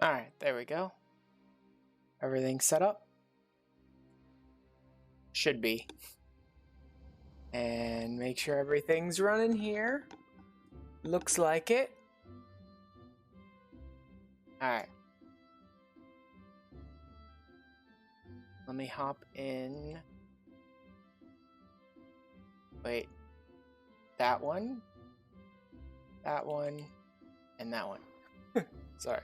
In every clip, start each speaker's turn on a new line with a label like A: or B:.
A: Alright, there we go. Everything's set up. Should be. And make sure everything's running here. Looks like it. Alright. Let me hop in. Wait. That one, and that one. Sorry.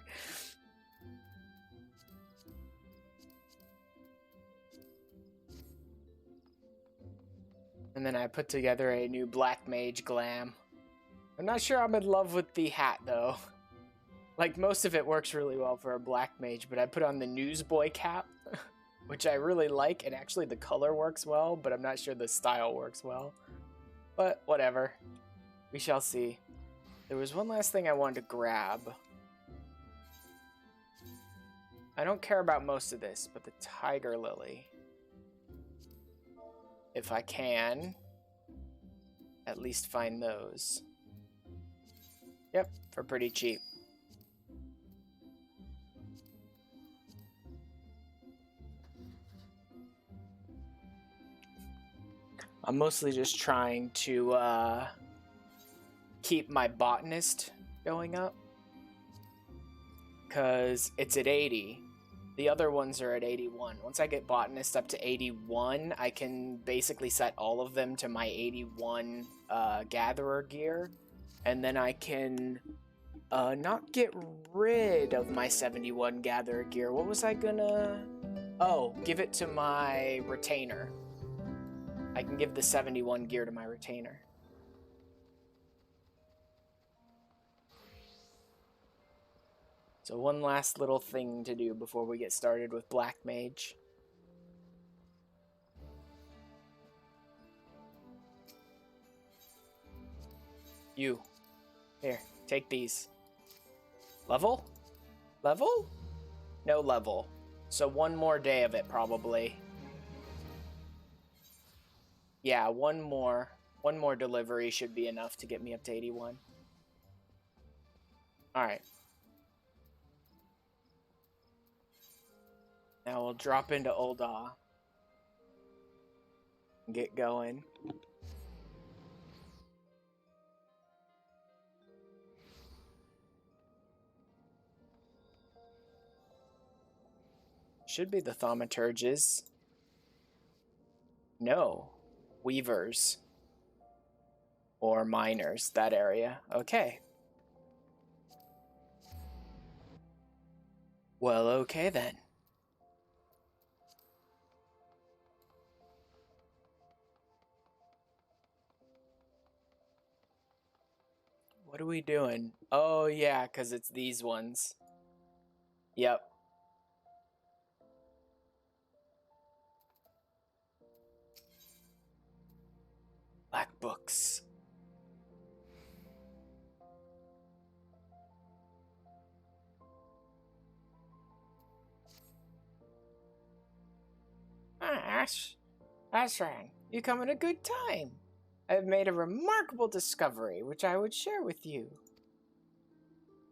A: And then I put together a new Black Mage glam. I'm not sure I'm in love with the hat, though. Like, most of it works really well for a Black Mage, but I put on the newsboy cap, which I really like, and actually the color works well, but I'm not sure the style works well. But whatever. We shall see. There was one last thing I wanted to grab. I don't care about most of this, but the Tiger Lily. If I can, at least find those. Yep, for pretty cheap. I'm mostly just trying to keep my botanist going up, because it's at 80. The other ones are at 81. Once I get botanist up to 81, I can basically set all of them to my 81 gatherer gear, and then I can not get rid of my 71 gatherer gear. What was I gonna... Oh, give it to my retainer. I can give the 71 gear to my retainer. So one last little thing to do before we get started with Black Mage. You. Here, take these. Level? Level? No level. So one more day of it, probably. Yeah, one more delivery should be enough to get me up to 81. Alright. Now we'll drop into Ul'dah and get going. Should be the thaumaturges. No. Weavers. Or miners, that area. Okay. Well, okay then. What are we doing? Oh yeah, because it's these ones. Yep. Black books. Ashran, you come at a good time. I have made a remarkable discovery, which I would share with you.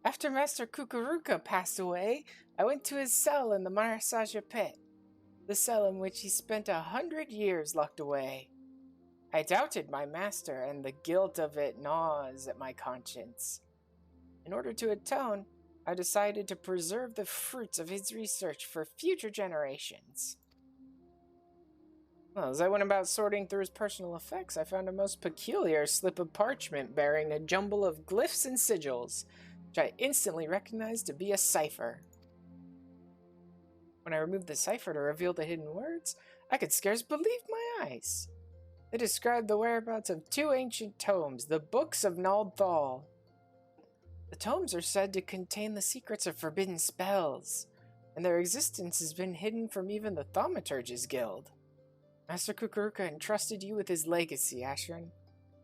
A: After Master Kukuruka passed away, I went to his cell in the Marasaja pit, the cell in which he spent 100 years locked away. I doubted my master, and the guilt of it gnaws at my conscience. In order to atone, I decided to preserve the fruits of his research for future generations. Well, as I went about sorting through his personal effects, I found a most peculiar slip of parchment bearing a jumble of glyphs and sigils, which I instantly recognized to be a cipher. When I removed the cipher to reveal the hidden words, I could scarce believe my eyes. They described the whereabouts of 2 ancient tomes, the Books of Nald Thal. The tomes are said to contain the secrets of forbidden spells, and their existence has been hidden from even the Thaumaturges Guild. Master Kukuruka entrusted you with his legacy, Ashran.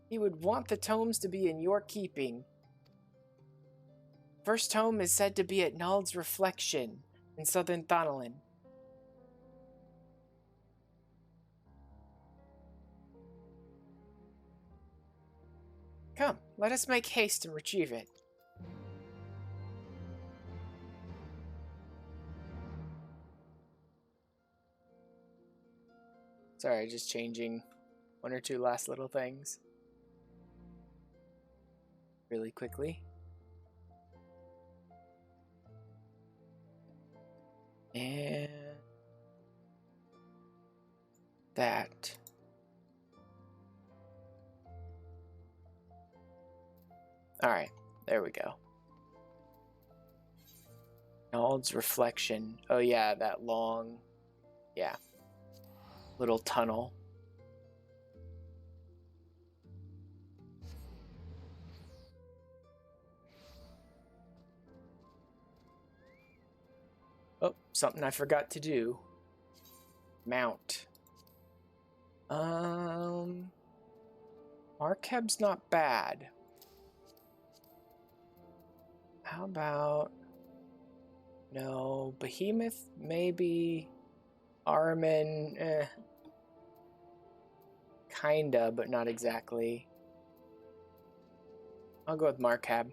A: He would want the tomes to be in your keeping. First tome is said to be at Nald's Reflection in southern Thanalan. Come, let us make haste and retrieve it. Sorry, just changing one or two last little things really quickly. And that. All right, there we go. Nald's reflection. Oh yeah, that long, yeah, little tunnel. Oh, something I forgot to do. Mount. Markeb's not bad. How about... No, Behemoth, maybe. Armin, kinda, but not exactly. I'll go with Markab.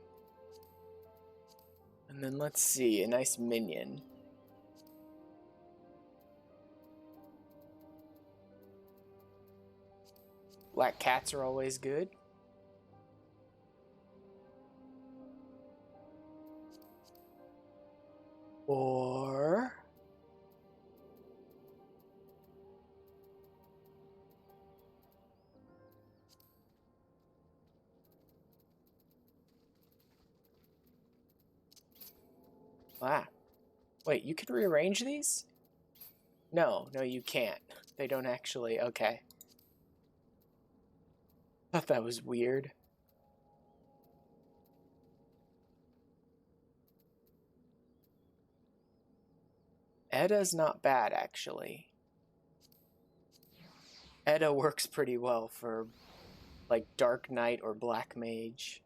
A: And then let's see, a nice minion. Black cats are always good. Or... Ah. Wait, you can rearrange these? No, you can't. They don't actually... Okay. Thought that was weird. Edda's not bad, actually. Edda works pretty well for, like, Dark Knight or Black Mage.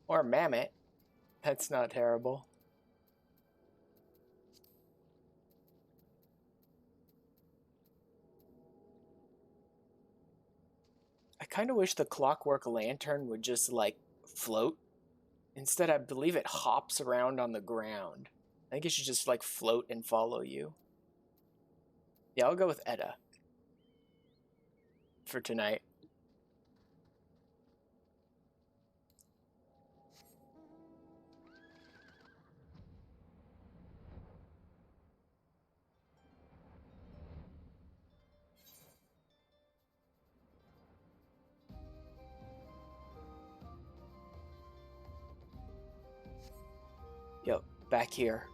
A: Or Mammoth. That's not terrible. I kind of wish the Clockwork Lantern would just, like, float. Instead, I believe it hops around on the ground. I think it should just, like, float and follow you. Yeah, I'll go with Edda for tonight. Yep, back here.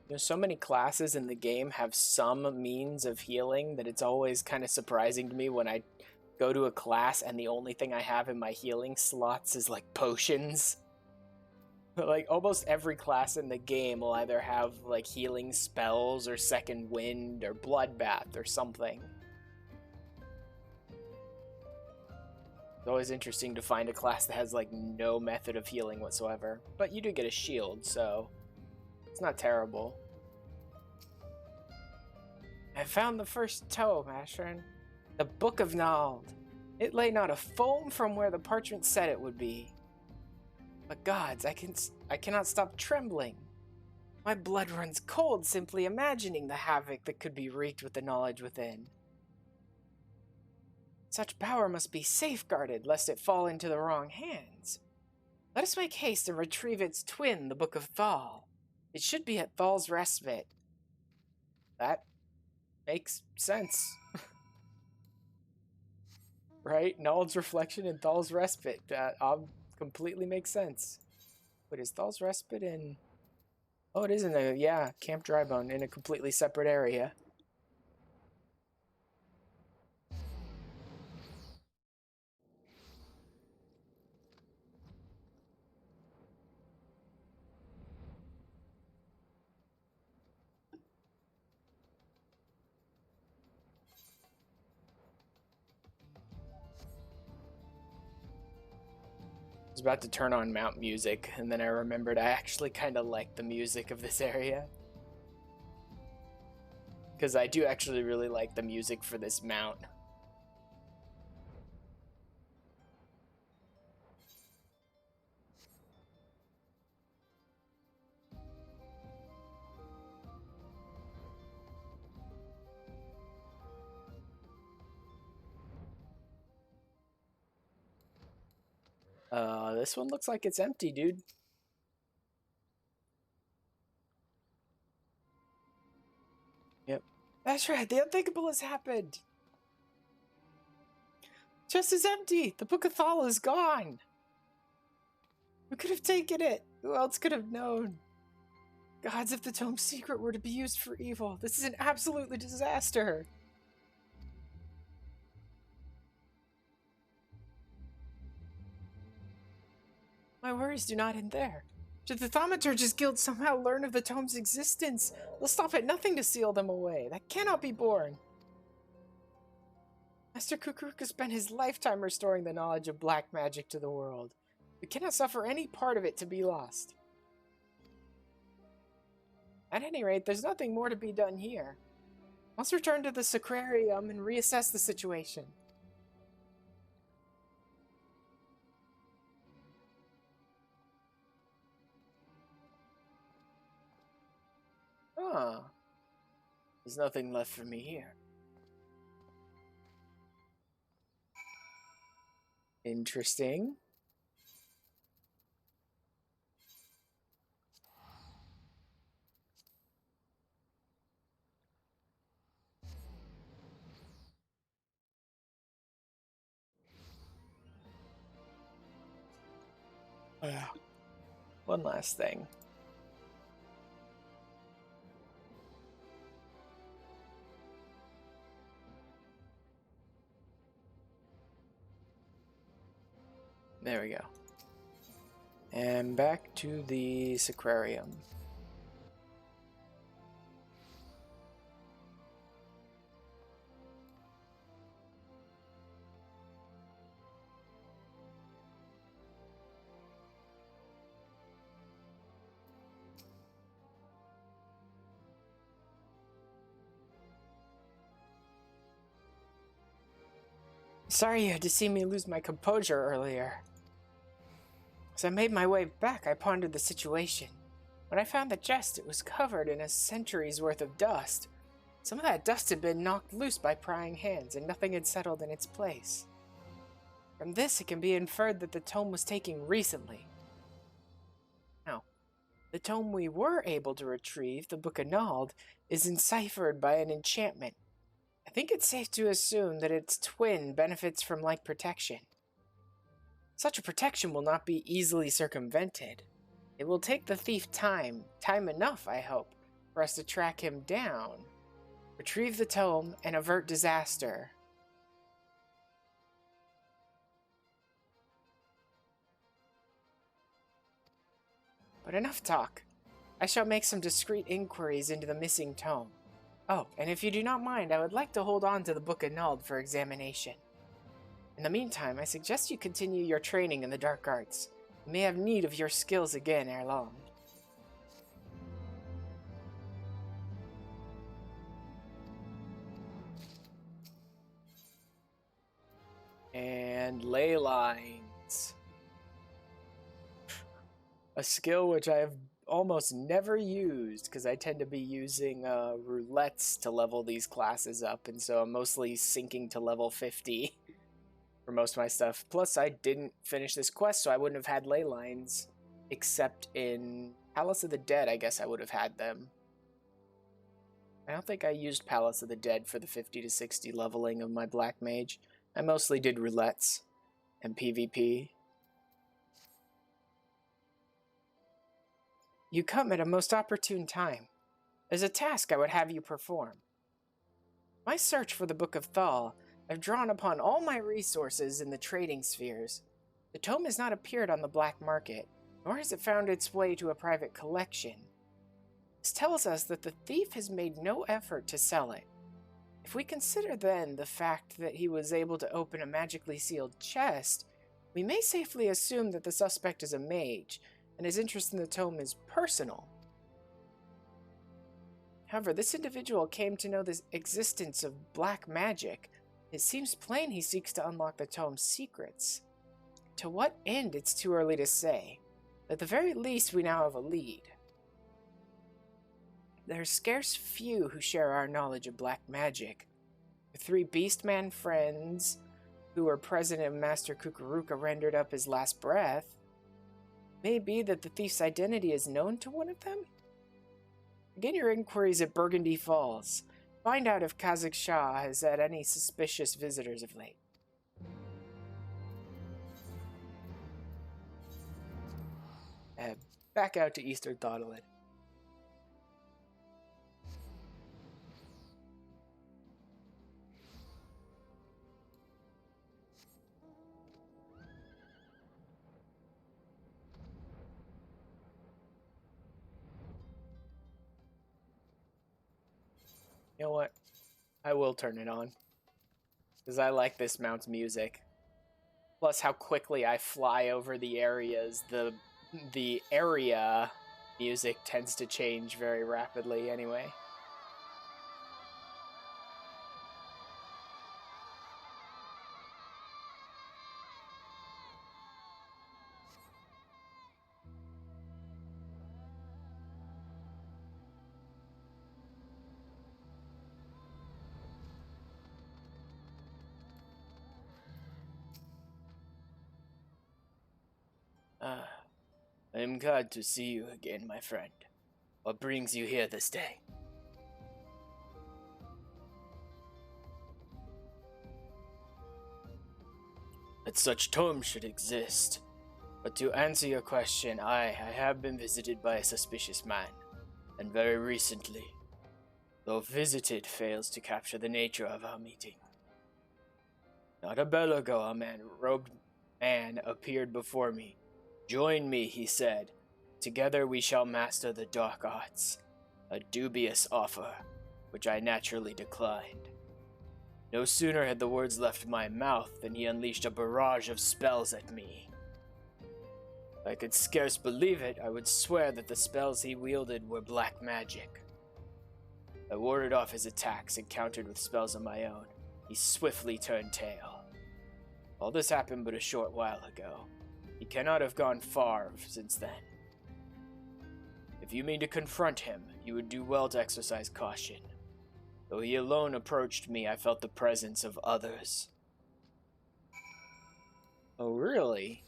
A: You know, so many classes in the game have some means of healing that it's always kind of surprising to me when I go to a class and the only thing I have in my healing slots is like potions. Like almost every class in the game will either have like healing spells or second wind or bloodbath or something. It's always interesting to find a class that has like no method of healing whatsoever. But you do get a shield, so it's not terrible. I found the first tome, Ashran. The Book of Nald. It lay not a foam from where the parchment said it would be. But gods, I cannot stop trembling. My blood runs cold simply imagining the havoc that could be wreaked with the knowledge within. Such power must be safeguarded lest it fall into the wrong hands. Let us make haste and retrieve its twin, the Book of Thal. It should be at Thal's Respite. That makes sense. Right? Nald's Reflection and Thal's Respite. That completely makes sense. Wait, is Thal's Respite in... Oh, it is in the... Yeah, Camp Drybone in a completely separate area. I was about to turn on Mount Music, and then I remembered I actually kind of like the music of this area. because I do actually really like the music for this mount. This one looks like it's empty, dude. Yep. That's right, the unthinkable has happened. Chest is empty. The Book of Thal is gone. Who could have taken it? Who else could have known? Gods, if the tome's secret were to be used for evil, this is an absolute disaster. My worries do not end there. Should the Thaumaturge's Guild somehow learn of the tome's existence, they'll stop at nothing to seal them away. That cannot be borne. Master Kukuruka spent his lifetime restoring the knowledge of black magic to the world. We cannot suffer any part of it to be lost. At any rate, there's nothing more to be done here. Let's return to the Sacrarium and reassess the situation. Huh. There's nothing left for me here. Interesting. One last thing. There we go. And back to the Sacrarium. Sorry you had to see me lose my composure earlier. As I made my way back, I pondered the situation. When I found the chest, it was covered in a century's worth of dust. Some of that dust had been knocked loose by prying hands, and nothing had settled in its place. From this, it can be inferred that the tome was taken recently. Now, the tome we were able to retrieve, the Book of Nald, is enciphered by an enchantment. I think it's safe to assume that its twin benefits from like protection. Such a protection will not be easily circumvented. It will take the thief time enough, I hope, for us to track him down, retrieve the tome, and avert disaster. But enough talk. I shall make some discreet inquiries into the missing tome. Oh, and if you do not mind, I would like to hold on to the Book of Nald for examination. In the meantime, I suggest you continue your training in the dark arts. You may have need of your skills again ere long. And ley lines. A skill which I have almost never used, because I tend to be using roulettes to level these classes up, and so I'm mostly sinking to level 50 for most of my stuff. Plus, I didn't finish this quest, so I wouldn't have had ley lines, except in Palace of the Dead. I guess I would have had them. I don't think I used Palace of the Dead for the 50 to 60 leveling of my Black Mage. I mostly did roulettes and PvP. You come at a most opportune time. There's a task I would have you perform. My search for the Book of Thal, I've drawn upon all my resources in the trading spheres. The tome has not appeared on the black market, nor has it found its way to a private collection. This tells us that the thief has made no effort to sell it. If we consider then the fact that he was able to open a magically sealed chest, we may safely assume that the suspect is a mage, and his interest in the tome is personal. However, this individual came to know the existence of black magic. It seems plain he seeks to unlock the tome's secrets. To what end, it's too early to say. At the very least, we now have a lead. There are scarce few who share our knowledge of black magic. The 3 Beastman friends who were present when Master Kukuruka rendered up his last breath. May be that the thief's identity is known to one of them? Begin your inquiries at Burgundy Falls. Find out if Kazakh Shah has had any suspicious visitors of late. Back out to Eastern Thotolid. You know what? I will turn it on. Because I like this mount's music. Plus how quickly I fly over the areas. The area music tends to change very rapidly anyway. I am glad to see you again, my friend. What brings you here this day? That such tomes should exist. But to answer your question, I have been visited by a suspicious man, and very recently. Though visited fails to capture the nature of our meeting. Not a bell ago, a robed man appeared before me. Join me, he said. Together we shall master the dark arts. A dubious offer, which I naturally declined. No sooner had the words left my mouth than he unleashed a barrage of spells at me. If I could scarce believe it, I would swear that the spells he wielded were black magic. I warded off his attacks and countered with spells of my own. He swiftly turned tail. All this happened but a short while ago. He cannot have gone far since then. If you mean to confront him, you would do well to exercise caution. Though he alone approached me, I felt the presence of others. Oh, really?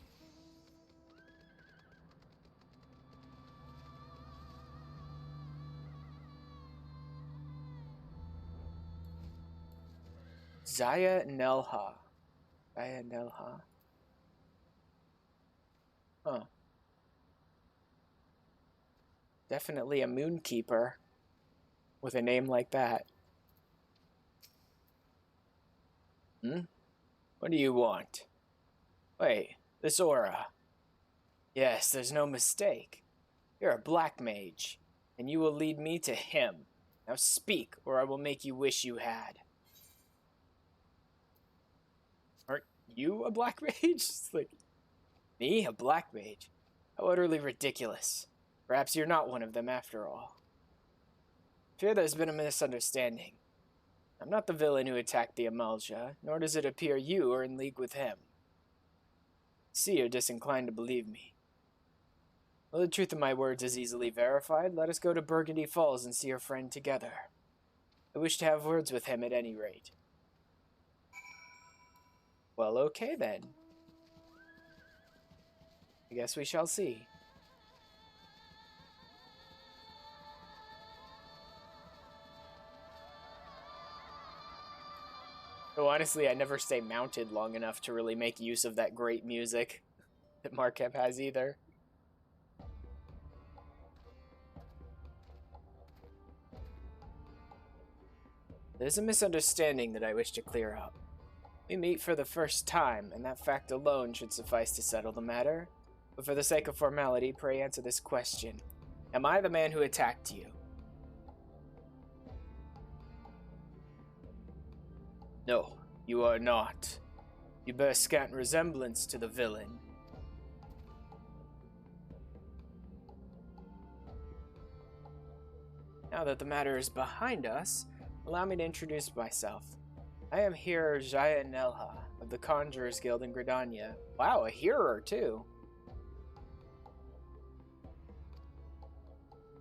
A: Zaya Nelha. Zaya Nelha. Huh. Definitely a moonkeeper with a name like that. What do you want? Wait, this aura. Yes, there's no mistake. You're a black mage, and you will lead me to him. Now speak, or I will make you wish you had. Aren't you a black mage? It's like, me, a black mage? How utterly ridiculous. Perhaps you're not one of them after all. I fear there's been a misunderstanding. I'm not the villain who attacked the Amalja, nor does it appear you are in league with him. See, you're disinclined to believe me. Well, the truth of my words is easily verified. Let us go to Burgundy Falls and see your friend together. I wish to have words with him at any rate. Well, okay then. I guess we shall see. So honestly, I never stay mounted long enough to really make use of that great music that Marquette has either. There's a misunderstanding that I wish to clear up. We meet for the first time, and that fact alone should suffice to settle the matter. But for the sake of formality, pray answer this question. Am I the man who attacked you? No, you are not. You bear scant resemblance to the villain. Now that the matter is behind us, allow me to introduce myself. I am Hearer Jaya Nelha of the Conjurers Guild in Gridania. Wow, a hearer too.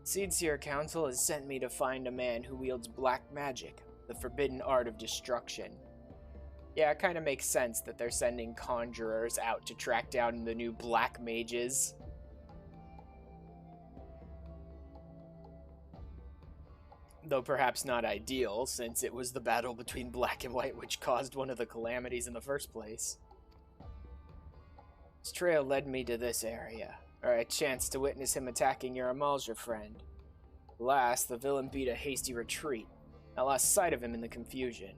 A: Seedseer Council has sent me to find a man who wields black magic, the forbidden art of destruction. Yeah, it kind of makes sense that they're sending conjurers out to track down the new black mages. Though perhaps not ideal, since it was the battle between Black and White which caused one of the calamities in the first place. This trail led me to this area, where I chanced to witness him attacking your Amalja friend. Alas, the villain beat a hasty retreat. I lost sight of him in the confusion.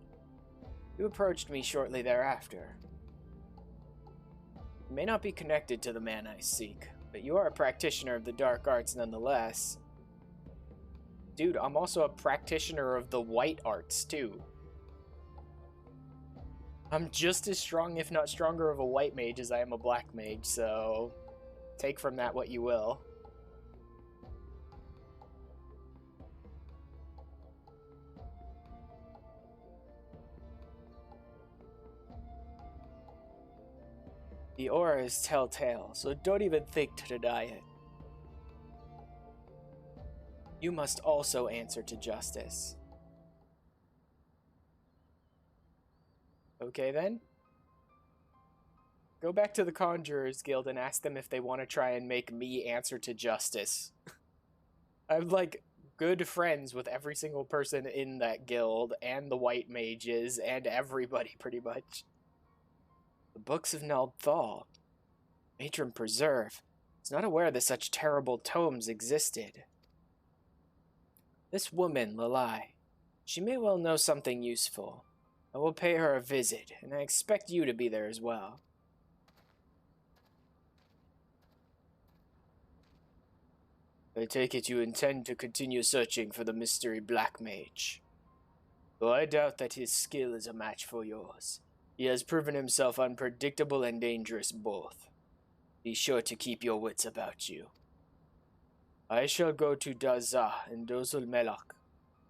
A: You approached me shortly thereafter. You may not be connected to the man I seek, but you are a practitioner of the dark arts nonetheless. Dude, I'm also a practitioner of the white arts, too. I'm just as strong, if not stronger, of a white mage as I am a black mage, so take from that what you will. The aura is telltale, so don't even think to deny it. You must also answer to justice. Okay then. Go back to the Conjurers Guild and ask them if they want to try and make me answer to justice. I'm like good friends with every single person in that guild and the white mages and everybody pretty much. The Books of Naldthal. Matron Preserve is not aware that such terrible tomes existed. This woman, Lalai, she may well know something useful. I will pay her a visit, and I expect you to be there as well. I take it you intend to continue searching for the mystery Black Mage. Though I doubt that his skill is a match for yours. He has proven himself unpredictable and dangerous both. Be sure to keep your wits about you. I shall go to Dazah and Dozul Melak,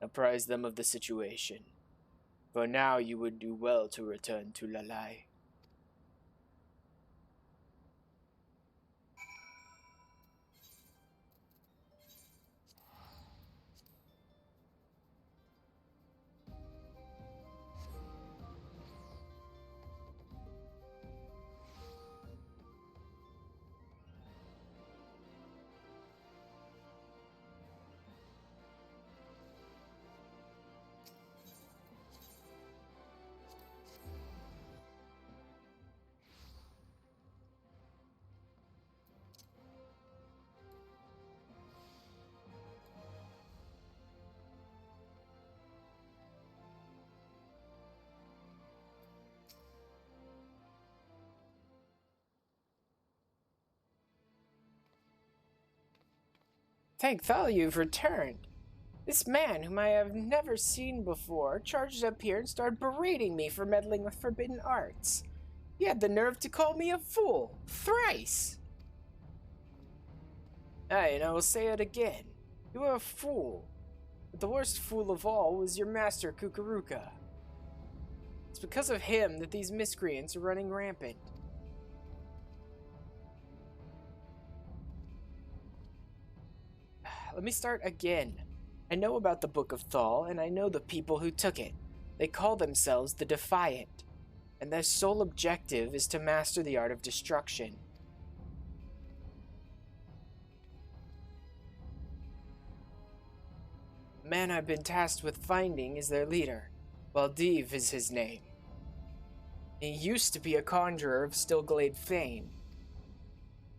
A: apprise them of the situation. For now, you would do well to return to Lalai. Thank Thal, you've returned. This man, whom I have never seen before, charged up here and started berating me for meddling with forbidden arts. He had the nerve to call me a fool, thrice. Aye, and I will say it again. You are a fool. But the worst fool of all was your master, Kukuruka. It's because of him that these miscreants are running rampant. Let me start again. I know about the Book of Thal, and I know the people who took it. They call themselves the Defiant, and their sole objective is to master the art of destruction. The man I've been tasked with finding is their leader. Baldiv is his name. He used to be a conjurer of Stillglade fame.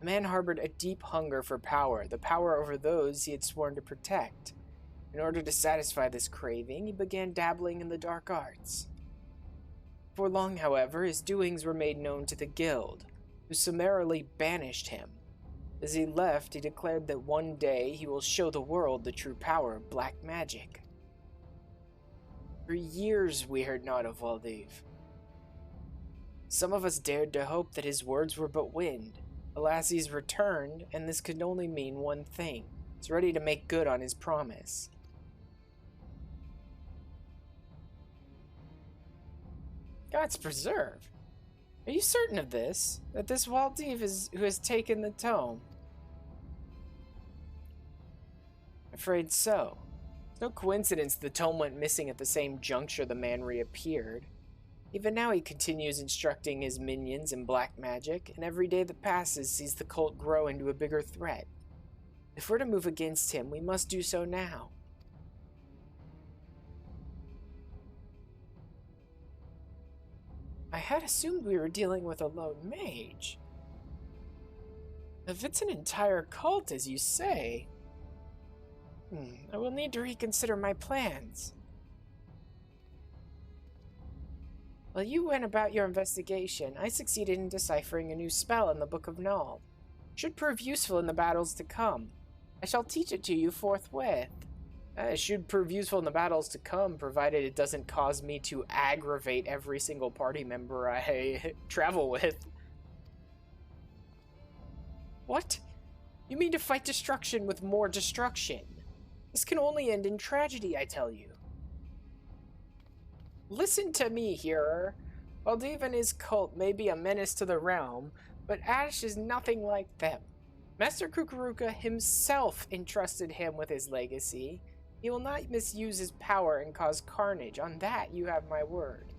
A: The man harbored a deep hunger for power, the power over those he had sworn to protect. In order to satisfy this craving, he began dabbling in the dark arts. Before long, however, his doings were made known to the guild, who summarily banished him. As he left, he declared that one day he will show the world the true power of black magic. For years we heard not of Baldiv. Some of us dared to hope that his words were but wind. Alas, he's returned, and this could only mean one thing. He's ready to make good on his promise. Gods preserve. Are you certain of this? That this Waldiv is who has taken the tome? Afraid so. It's no coincidence the tome went missing at the same juncture the man reappeared. Even now he continues instructing his minions in black magic, and every day that passes sees the cult grow into a bigger threat. If we're to move against him, we must do so now. I had assumed we were dealing with a lone mage. If it's an entire cult, as you say, I will need to reconsider my plans. While you went about your investigation, I succeeded in deciphering a new spell in the Book of Null. Should prove useful in the battles to come. I shall teach it to you forthwith. It should prove useful in the battles to come, provided it doesn't cause me to aggravate every single party member I travel with. What? You mean to fight destruction with more destruction? This can only end in tragedy, I tell you. Listen to me, hearer. Waldiv and his cult may be a menace to the realm, but Ash is nothing like them. Master Kukuruka himself entrusted him with his legacy. He will not misuse his power and cause carnage. On that, you have my word.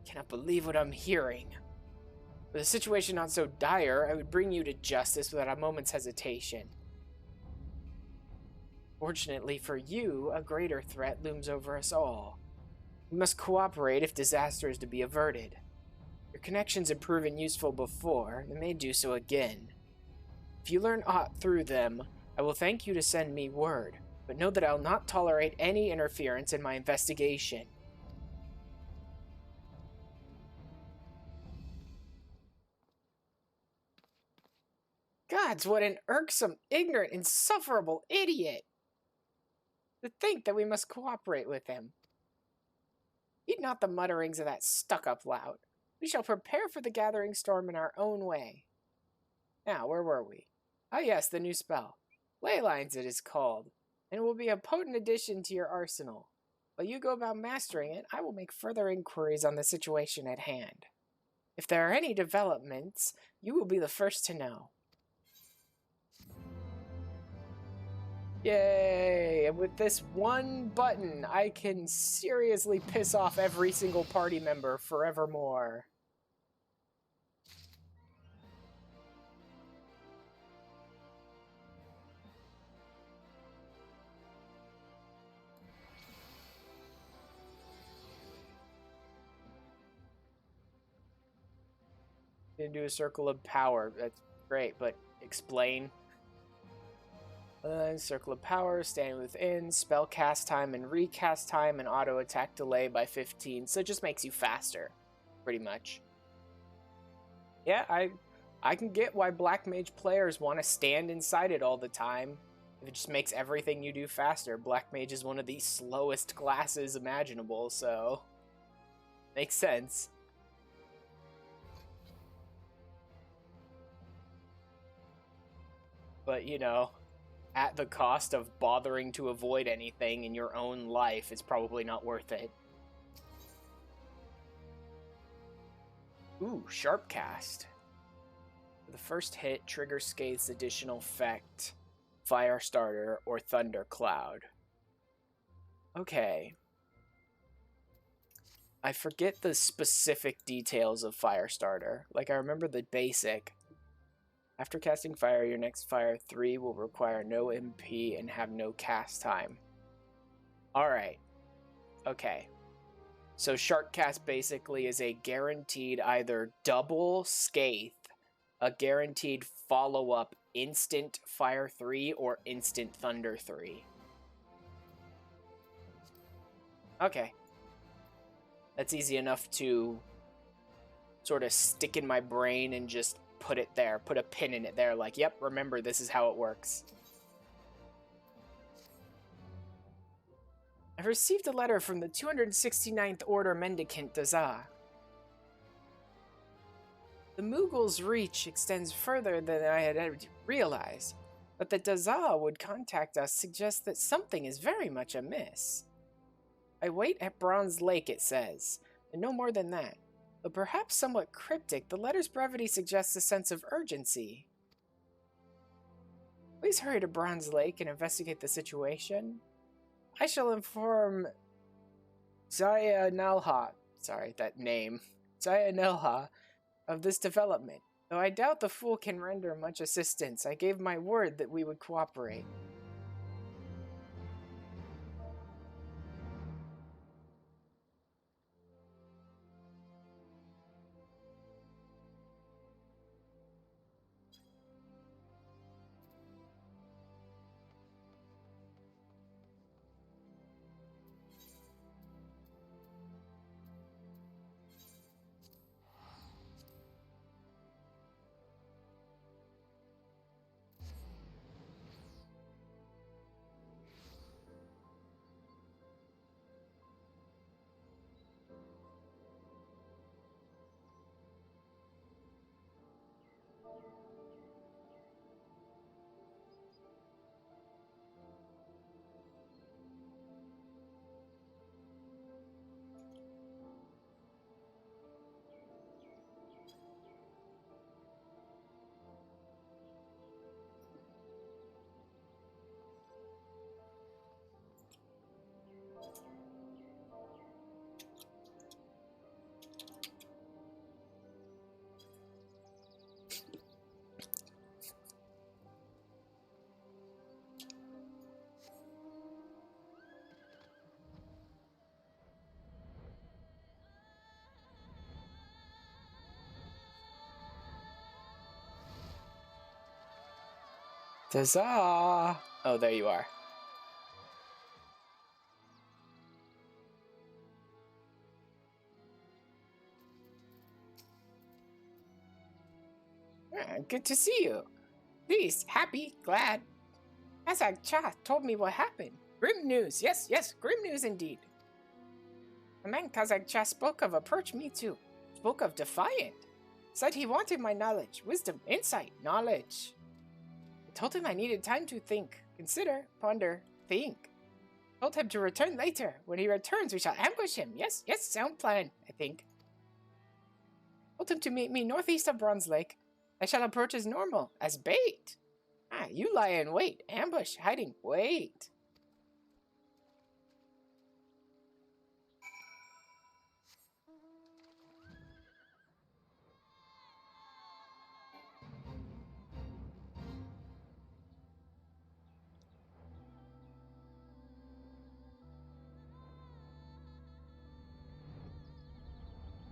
A: I cannot believe what I'm hearing. With a situation not so dire, I would bring you to justice without a moment's hesitation. Fortunately for you, a greater threat looms over us all. We must cooperate if disaster is to be averted. Your connections have proven useful before, and may do so again. If you learn aught through them, I will thank you to send me word, but know that I will not tolerate any interference in my investigation. Gods, what an irksome, ignorant, insufferable idiot! To think that we must cooperate with him. Heed not the mutterings of that stuck-up lout. We shall prepare for the gathering storm in our own way. Now, where were we? Ah yes, the new spell. Ley lines it is called, and it will be a potent addition to your arsenal. While you go about mastering it, I will make further inquiries on the situation at hand. If there are any developments, you will be the first to know. Yay! And with this one button, I can seriously piss off every single party member forevermore. Gonna do a circle of power. That's great, but explain. Circle of power, standing within, spell cast time and recast time, and auto attack delay by 15, so it just makes you faster, pretty much. Yeah, I can get why Black Mage players want to stand inside it all the time. It just makes everything you do faster. Black Mage is one of the slowest classes imaginable, so makes sense. But, you know, at the cost of bothering to avoid anything in your own life, it's probably not worth it. Ooh, Sharp Cast. For the first hit, trigger Skaith's additional effect, Firestarter or Thundercloud. Okay. I forget the specific details of Firestarter. Like, I remember the basic. After casting fire, your next fire 3 will require no MP and have no cast time. Alright. Okay. So Sharkcast basically is a guaranteed either double Skaith, a guaranteed follow-up instant fire 3, or instant thunder 3. Okay. That's easy enough to sort of stick in my brain and just put it there, put a pin in it there, like, yep, remember, this is how it works. I've received a letter from the 269th Order Mendicant Dazah. The Moogle's reach extends further than I had realized, but that Dazah would contact us suggests that something is very much amiss. I wait at Bronze Lake, it says, and no more than that. Though perhaps somewhat cryptic, the letter's brevity suggests a sense of urgency. Please hurry to Bronze Lake and investigate the situation. I shall inform Zaya Nalha, sorry, that name, Zaya Nalha, of this development. Though I doubt the fool can render much assistance, I gave my word that we would cooperate. Huzzah! Oh, there you are. Good to see you. Pleased, happy, glad. Kazak Cha told me what happened. Grim news. Yes, yes, grim news indeed. The man Kazak Cha spoke of approached me too. Spoke of defiant. Said he wanted my knowledge, wisdom, insight, knowledge. I told him I needed time to think, consider, ponder, think. Told him to return later. When he returns, we shall ambush him. Yes, yes, sound plan, I think. Told him to meet me northeast of Bronze Lake. I shall approach as normal, as bait. Ah, you lie in wait. Ambush, hiding, wait.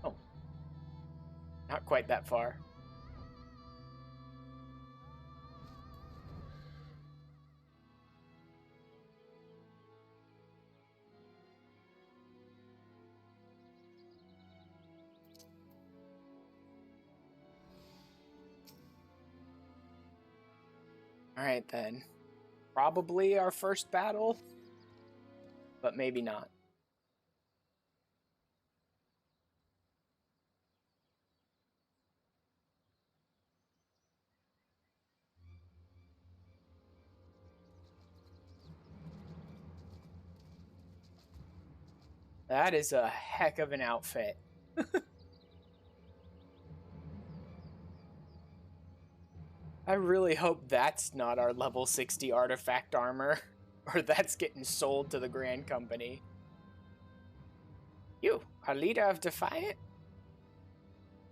A: Oh. Not quite that far. Alright then. Probably our first battle, but maybe not. That is a heck of an outfit. I really hope that's not our level 60 artifact armor, or that's getting sold to the Grand Company. You, our leader of Defiant?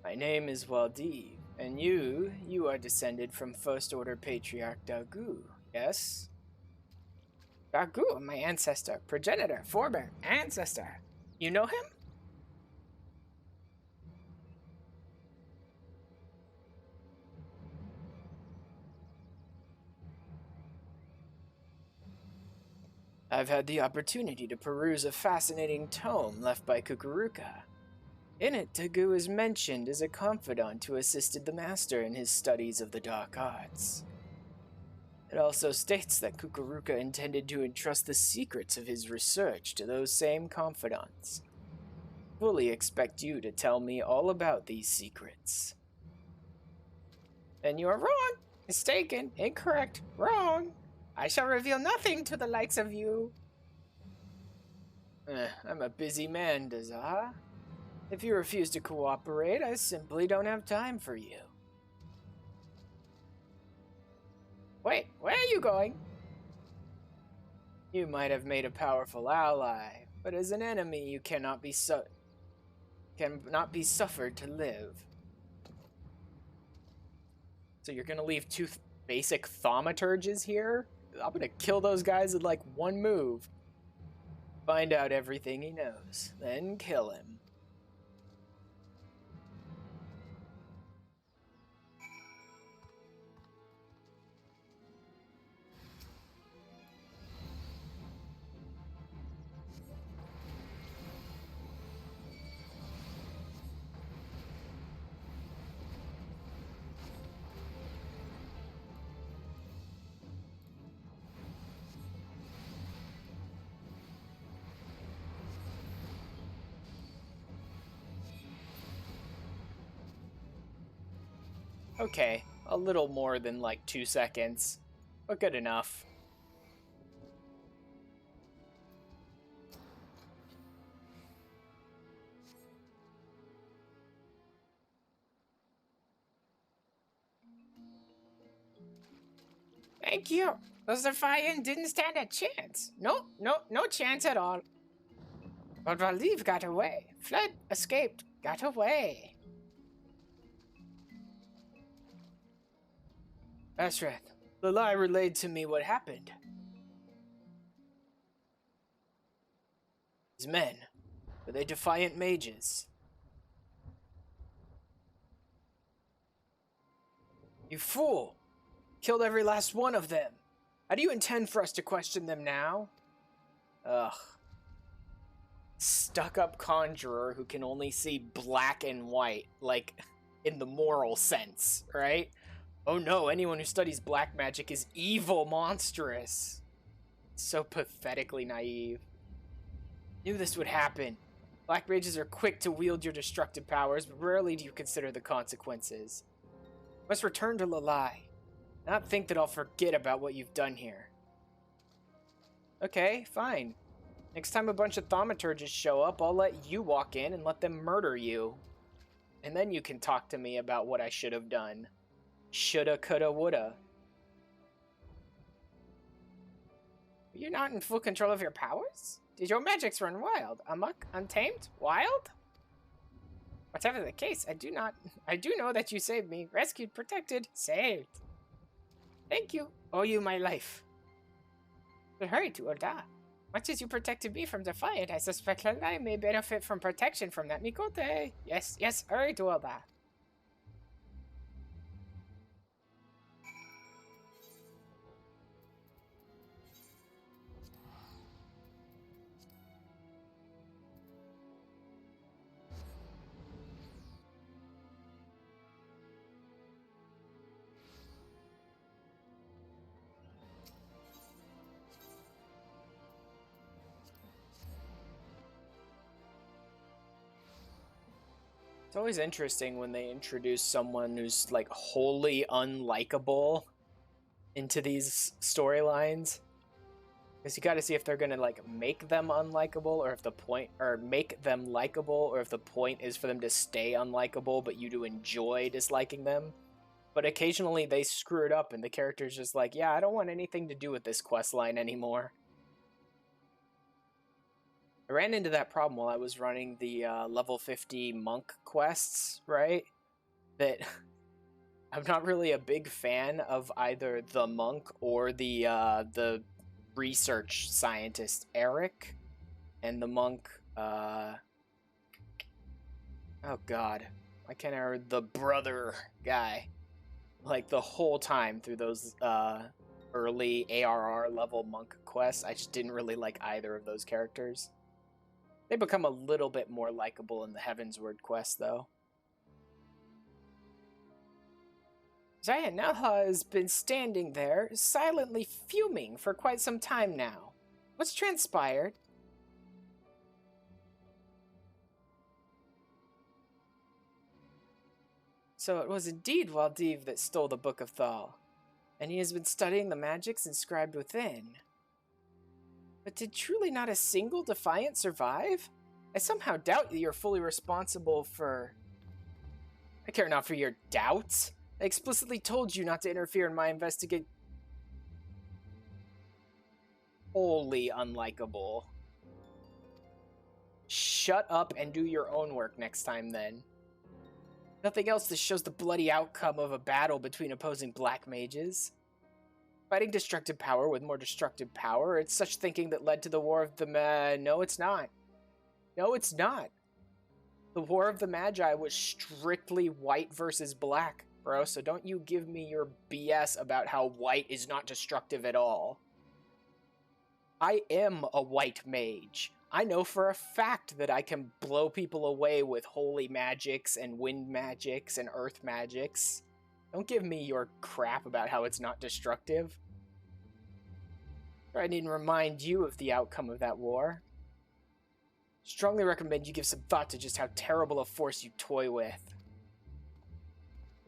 A: My name is Waldi, and you are descended from First Order Patriarch Dagu, yes? Dagu, my ancestor, progenitor, forebear, ancestor. You know him? I've had the opportunity to peruse a fascinating tome left by Kukuruka. In it, Dagu is mentioned as a confidant who assisted the master in his studies of the dark arts. It also states that Kukuruka intended to entrust the secrets of his research to those same confidants. Fully expect you to tell me all about these secrets. Then you are wrong, mistaken, incorrect, wrong. I shall reveal nothing to the likes of you. I'm a busy man, Dazah. If you refuse to cooperate, I simply don't have time for you. Wait, where are you going? You might have made a powerful ally, but as an enemy you cannot be suffered to live. So you're gonna leave two basic thaumaturges here? I'm gonna kill those guys in like one move. Find out everything he knows, then kill him. Okay, a little more than like 2 seconds, but good enough. Thank you. The Defiant didn't stand a chance. No chance at all. But Valiv got away. Fled, escaped, got away. Ashreth, Lilai relayed to me what happened. His men, were they Defiant mages? You fool! Killed every last one of them. How do you intend for us to question them now? Ugh. Stuck-up conjurer who can only see black and white, like, in the moral sense, right? Oh no, anyone who studies black magic is evil, monstrous. So pathetically naive. Knew this would happen. Black mages are quick to wield your destructive powers, but rarely do you consider the consequences. Must return to Lilai. Not think that I'll forget about what you've done here. Okay, fine. Next time a bunch of thaumaturges show up, I'll let you walk in and let them murder you. And then you can talk to me about what I should have done. Shoulda, coulda, woulda. You're not in full control of your powers? Did your magics run wild? Amok? Untamed? Wild? Whatever the case, I do know that you saved me. Rescued, protected, saved. Thank you. Owe you my life. But hurry to Oda. Much as you protected me from Defiant, I suspect that I may benefit from protection from that Mikote. Yes, hurry to Oda. It's always interesting when they introduce someone who's like wholly unlikable into these storylines, because you got to see if they're gonna like make them unlikable, or if the point, or make them likable, or if the point is for them to stay unlikable but you to enjoy disliking them. But occasionally they screw it up and the character's just like, yeah, I don't want anything to do with this questline anymore. I ran into that problem while I was running the level 50 monk quests, right? That I'm not really a big fan of either the monk or the research scientist Eric, and the monk, oh god, why can't I remember the brother guy? Like the whole time through those early ARR level monk quests, I just didn't really like either of those characters. They become a little bit more likable in the Heavensward quest, though. Zayanelha has been standing there, silently fuming for quite some time now. What's transpired? So it was indeed Waldiv that stole the Book of Thal, and he has been studying the magics inscribed within. But did truly not a single Defiant survive? I somehow doubt that you're fully responsible for... I care not for your doubts. I explicitly told you not to interfere in my investigation. Wholly unlikable. Shut up and do your own work next time, then. Nothing else, this shows the bloody outcome of a battle between opposing black mages. Fighting destructive power with more destructive power, it's such thinking that led to the War of the No, it's not. No, it's not. The War of the Magi was strictly white versus black, bro, so don't you give me your BS about how white is not destructive at all. I am a white mage. I know for a fact that I can blow people away with holy magics and wind magics and earth magics. Don't give me your crap about how it's not destructive. I didn't remind you of the outcome of that war. Strongly recommend you give some thought to just how terrible a force you toy with.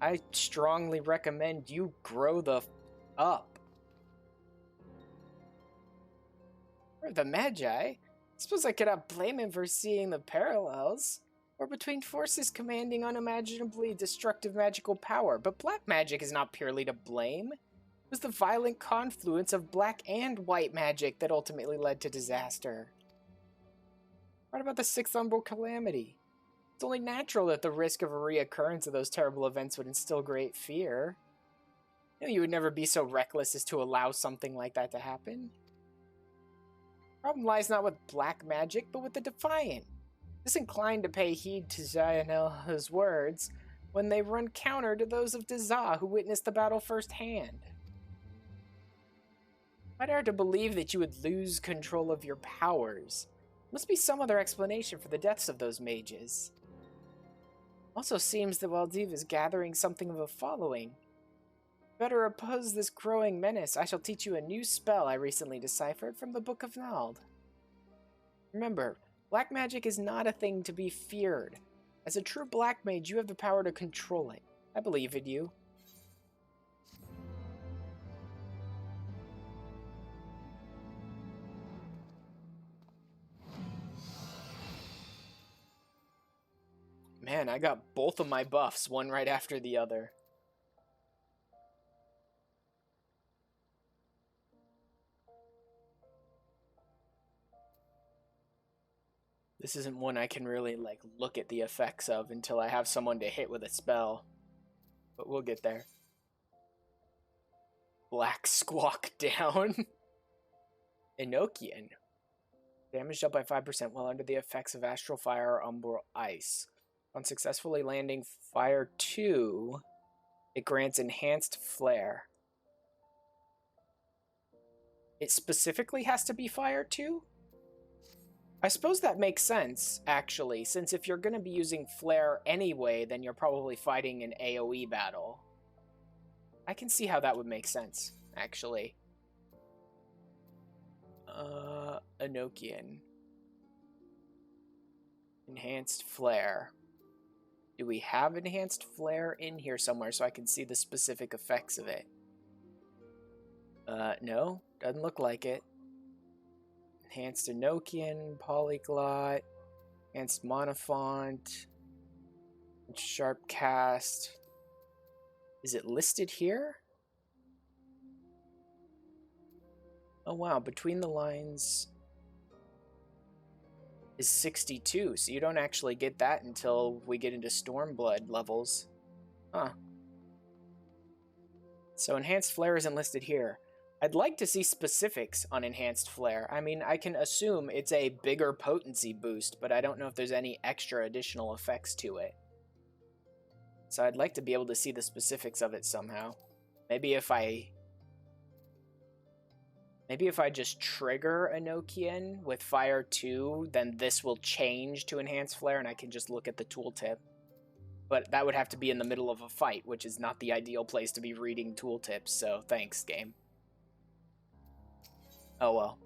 A: I strongly recommend you grow the up. Or the Magi? I suppose I cannot blame him for seeing the parallels. Or between forces commanding unimaginably destructive magical power, but black magic is not purely to blame. It was the violent confluence of black and white magic that ultimately led to disaster. What about the Sixth Umbral Calamity? It's only natural that the risk of a reoccurrence of those terrible events would instill great fear. You would never be so reckless as to allow something like that to happen. The problem lies not with black magic, but with the Defiant. Disinclined to pay heed to Zionel's words when they run counter to those of Dazah who witnessed the battle firsthand. I'd hard to believe that you would lose control of your powers. Must be some other explanation for the deaths of those mages. Also seems that Waldiv is gathering something of a following. Better oppose this growing menace. I shall teach you a new spell I recently deciphered from the Book of Nald. Remember, black magic is not a thing to be feared. As a true black mage, you have the power to control it. I believe in you. Man, I got both of my buffs, one right after the other. This isn't one I can really, look at the effects of until I have someone to hit with a spell. But we'll get there. Black Squawk down. Enochian. Damaged up by 5% while under the effects of Astral Fire or Umbral Ice. On successfully landing Fire 2, it grants Enhanced Flare. It specifically has to be Fire 2? I suppose that makes sense, actually, since if you're going to be using Flare anyway, then you're probably fighting an AoE battle. I can see how that would make sense, actually. Enochian. Enhanced Flare. Do we have Enhanced Flare in here somewhere so I can see the specific effects of it? No, doesn't look like it. Enhanced Enochian, Polyglot, Enhanced Monofont, Sharp Cast. Is it listed here? Oh wow, Between the Lines is 62, so you don't actually get that until we get into Stormblood levels. Huh. So Enhanced Flare isn't listed here. I'd like to see specifics on Enhanced Flare. I mean, I can assume it's a bigger potency boost, but I don't know if there's any extra additional effects to it. So I'd like to be able to see the specifics of it somehow. Maybe if I just trigger Enochian with Fire 2, then this will change to Enhanced Flare and I can just look at the tooltip. But that would have to be in the middle of a fight, which is not the ideal place to be reading tooltips, so thanks, game. Oh well.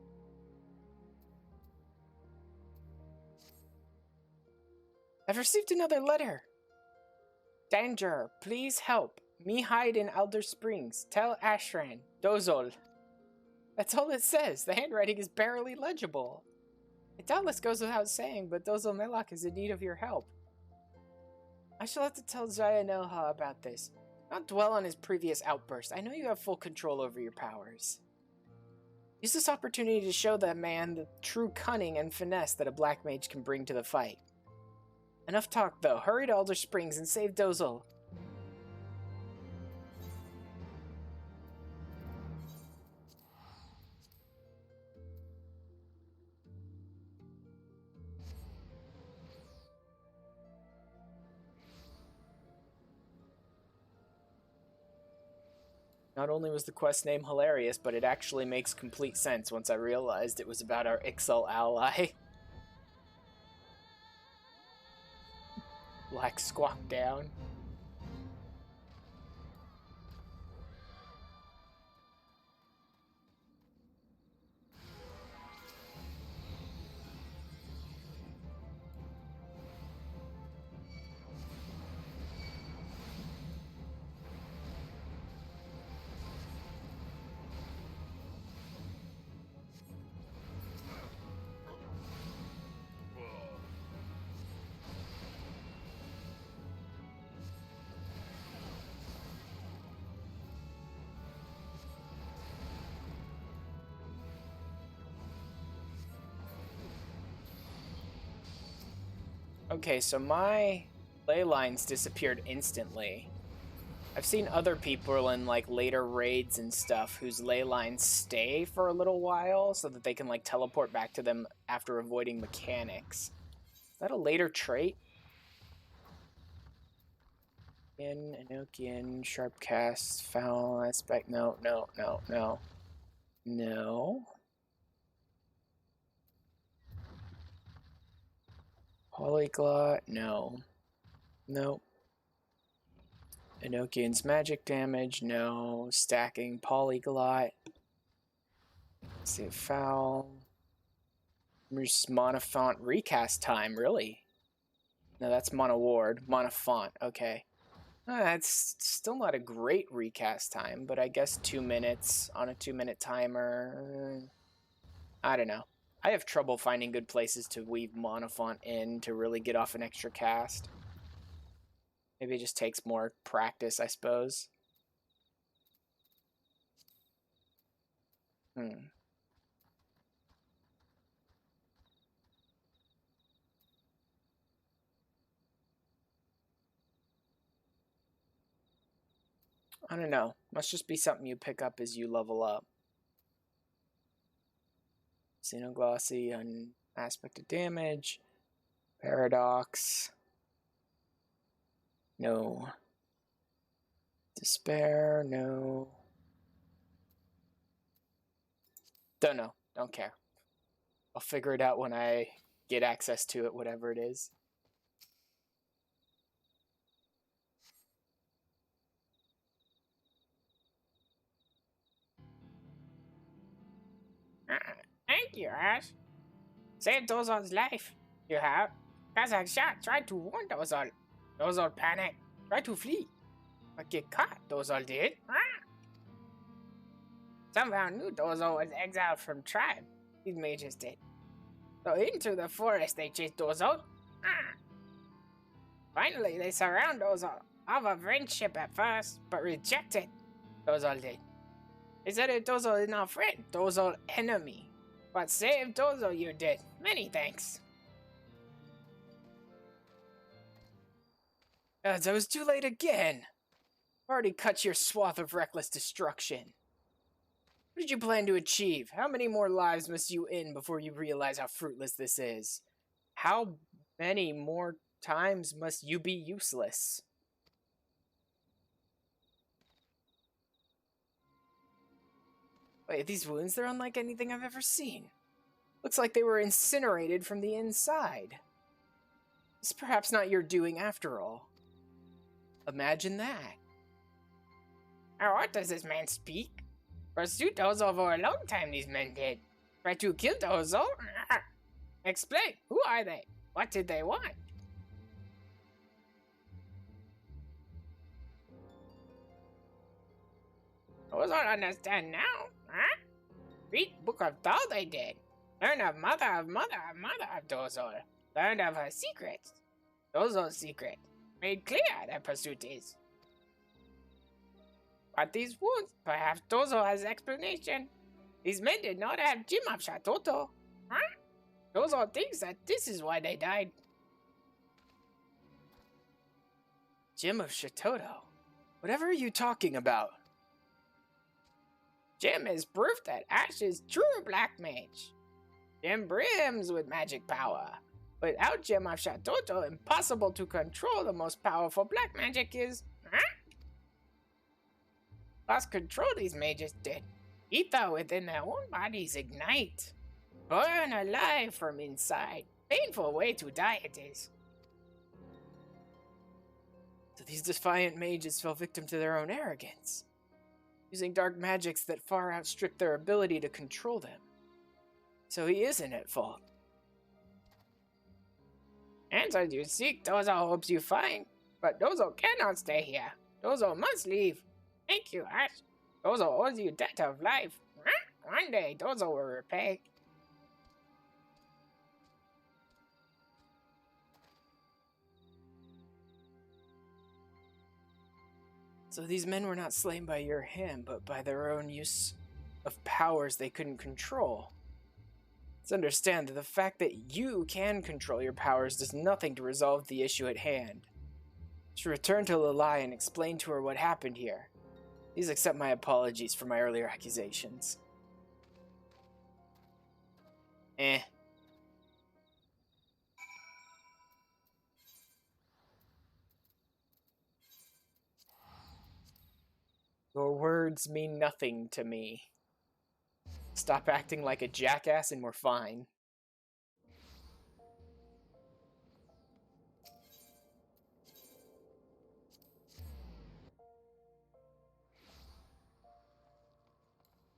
A: I've received another letter. Danger, please help. Me hide in Elder Springs. Tell Ashran. Dozol. That's all it says. The handwriting is barely legible. It doubtless goes without saying, but Dozo Melok is in need of your help. I shall have to tell Jaya Noha about this. Not dwell on his previous outburst. I know you have full control over your powers. Use this opportunity to show that man the true cunning and finesse that a black mage can bring to the fight. Enough talk, though. Hurry to Alder Springs and save Dozo. Not only was the quest name hilarious, but it actually makes complete sense once I realized it was about our Ixal ally. Black Squawk Down. Okay, so my ley lines disappeared instantly. I've seen other people in like later raids and stuff whose ley lines stay for a little while so that they can like teleport back to them after avoiding mechanics. Is that a later trait? Enochian, sharp cast, foul aspect. No. Polyglot, no. Nope. Enochian's magic damage, no. Stacking polyglot. Let's see, foul. Monofont recast time, really? No, that's mono ward. Monofont, okay. That's still not a great recast time, but I guess 2 minutes on a 2-minute timer. I don't know. I have trouble finding good places to weave Monofont in to really get off an extra cast. Maybe it just takes more practice, I suppose. I don't know. Must just be something you pick up as you level up. Xenoglossy on aspect of damage. Paradox. No. Despair, no. Don't know. Don't care. I'll figure it out when I get access to it, whatever it is. Thank you, Ash. Saved Dozol's life. You have. Kazakh shot tried to warn Dozol. Dozol panicked. Tried to flee. But get caught, Dozol did. Somehow knew Dozol was exiled from tribe. These mages did. So into the forest they chased Dozol. Finally they surround Dozol. Offer friendship at first, but rejected. Dozol did. They said that Dozol is not friend, Dozol enemy. But save Dozo you did. Many thanks. As I was too late again. Already cut your swath of reckless destruction. What did you plan to achieve? How many more lives must you end before you realize how fruitless this is? How many more times must you be useless? Wait, these wounds, they're unlike anything I've ever seen. Looks like they were incinerated from the inside. It's perhaps not your doing after all. Imagine that. What does this man speak? Pursued Dozo for a long time, these men did. Tried to kill Dozo? Explain, who are they? What did they want? Dozo understand now, huh? Read Book of Thought I did. Learn of mother of Dozor. Learned of her secrets. Dozor's secret. Made clear their pursuit is. But these wounds, perhaps Dozor has explanation. These men did not have Jim of Shatoto. Huh? Dozor thinks that this is why they died.
B: Jim of Shatoto? Whatever are you talking about?
A: Jim is proof that Ash is true black mage. Jim brims with magic power. Without Jim of Shatoto, impossible to control the most powerful black magic is. Huh? Lost control these mages did. Ether within their own bodies ignite. Burn alive from inside. Painful way to die it is.
B: So these defiant mages fell victim to their own arrogance, using dark magics that far outstrip their ability to control them. So he isn't at fault.
A: Answers you seek, Dozo hopes you find. But Dozo cannot stay here. Dozo must leave. Thank you, Ash. Dozo owes you debt of life. One day, Dozo will repay.
B: So these men were not slain by your hand, but by their own use of powers they couldn't control. Let's understand that the fact that you can control your powers does nothing to resolve the issue at hand. To return to Lilai and explain to her what happened here. Please accept my apologies for my earlier accusations. Your words mean nothing to me. Stop acting like a jackass and we're fine.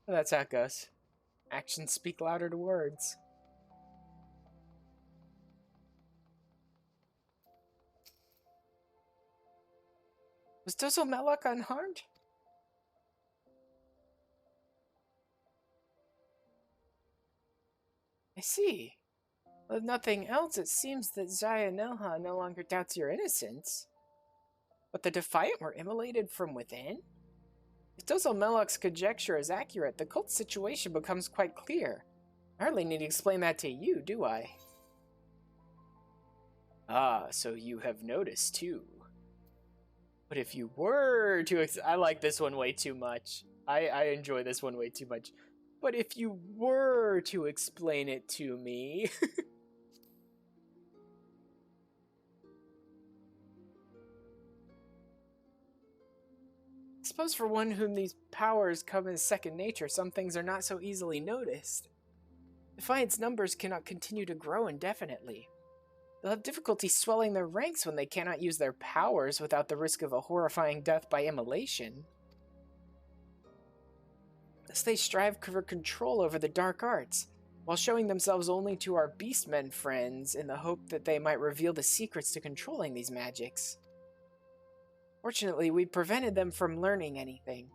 B: That's how it goes. Actions speak louder to words. Was Dozo Melloc unharmed? I see. Well, if nothing else, it seems that Zaya Nelha no longer doubts your innocence. But the Defiant were immolated from within? If Dozo Melloc's conjecture is accurate, the cult situation becomes quite clear. I hardly need to explain that to you, do I? Ah, so you have noticed too. But if you were to... I like this one way too much. I enjoy this one way too much. But if you were to explain it to me... I suppose for one whom these powers come as second nature, some things are not so easily noticed. Defiant's numbers cannot continue to grow indefinitely. They'll have difficulty swelling their ranks when they cannot use their powers without the risk of a horrifying death by immolation. Thus they strive for control over the dark arts, while showing themselves only to our beastmen friends in the hope that they might reveal the secrets to controlling these magics. Fortunately, we prevented them from learning anything.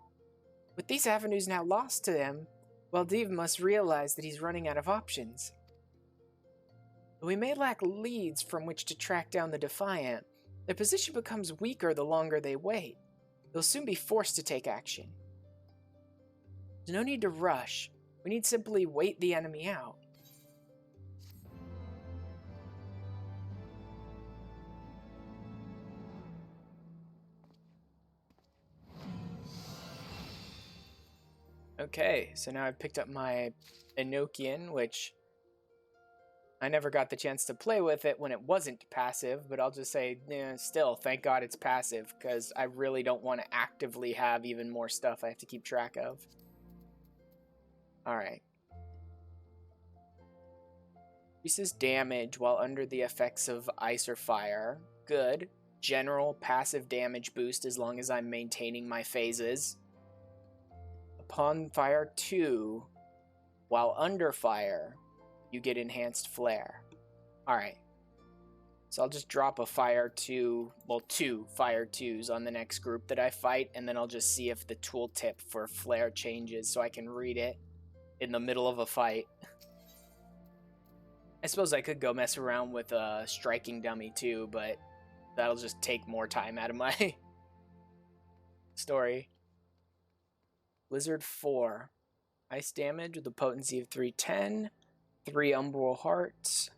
B: With these avenues now lost to them, Valdiv must realize that he's running out of options. Though we may lack leads from which to track down the Defiant, their position becomes weaker the longer they wait. They'll soon be forced to take action. There's no need to rush. We need simply wait the enemy out. Okay, so now I've picked up my Enochian, which I never got the chance to play with it when it wasn't passive, but I'll just say, still, thank God it's passive, because I really don't want to actively have even more stuff I have to keep track of. Alright. Increases damage while under the effects of ice or fire. Good. General passive damage boost as long as I'm maintaining my phases. Upon fire 2, while under fire, you get enhanced flare. Alright. So I'll just drop a fire 2, well, 2 fire 2s on the next group that I fight, and then I'll just see if the tooltip for flare changes so I can read it. in the middle of a fight. I suppose I could go mess around with a striking dummy too, but that'll just take more time out of my story. Blizzard 4. Ice damage with a potency of 310. 3 Umbral Hearts.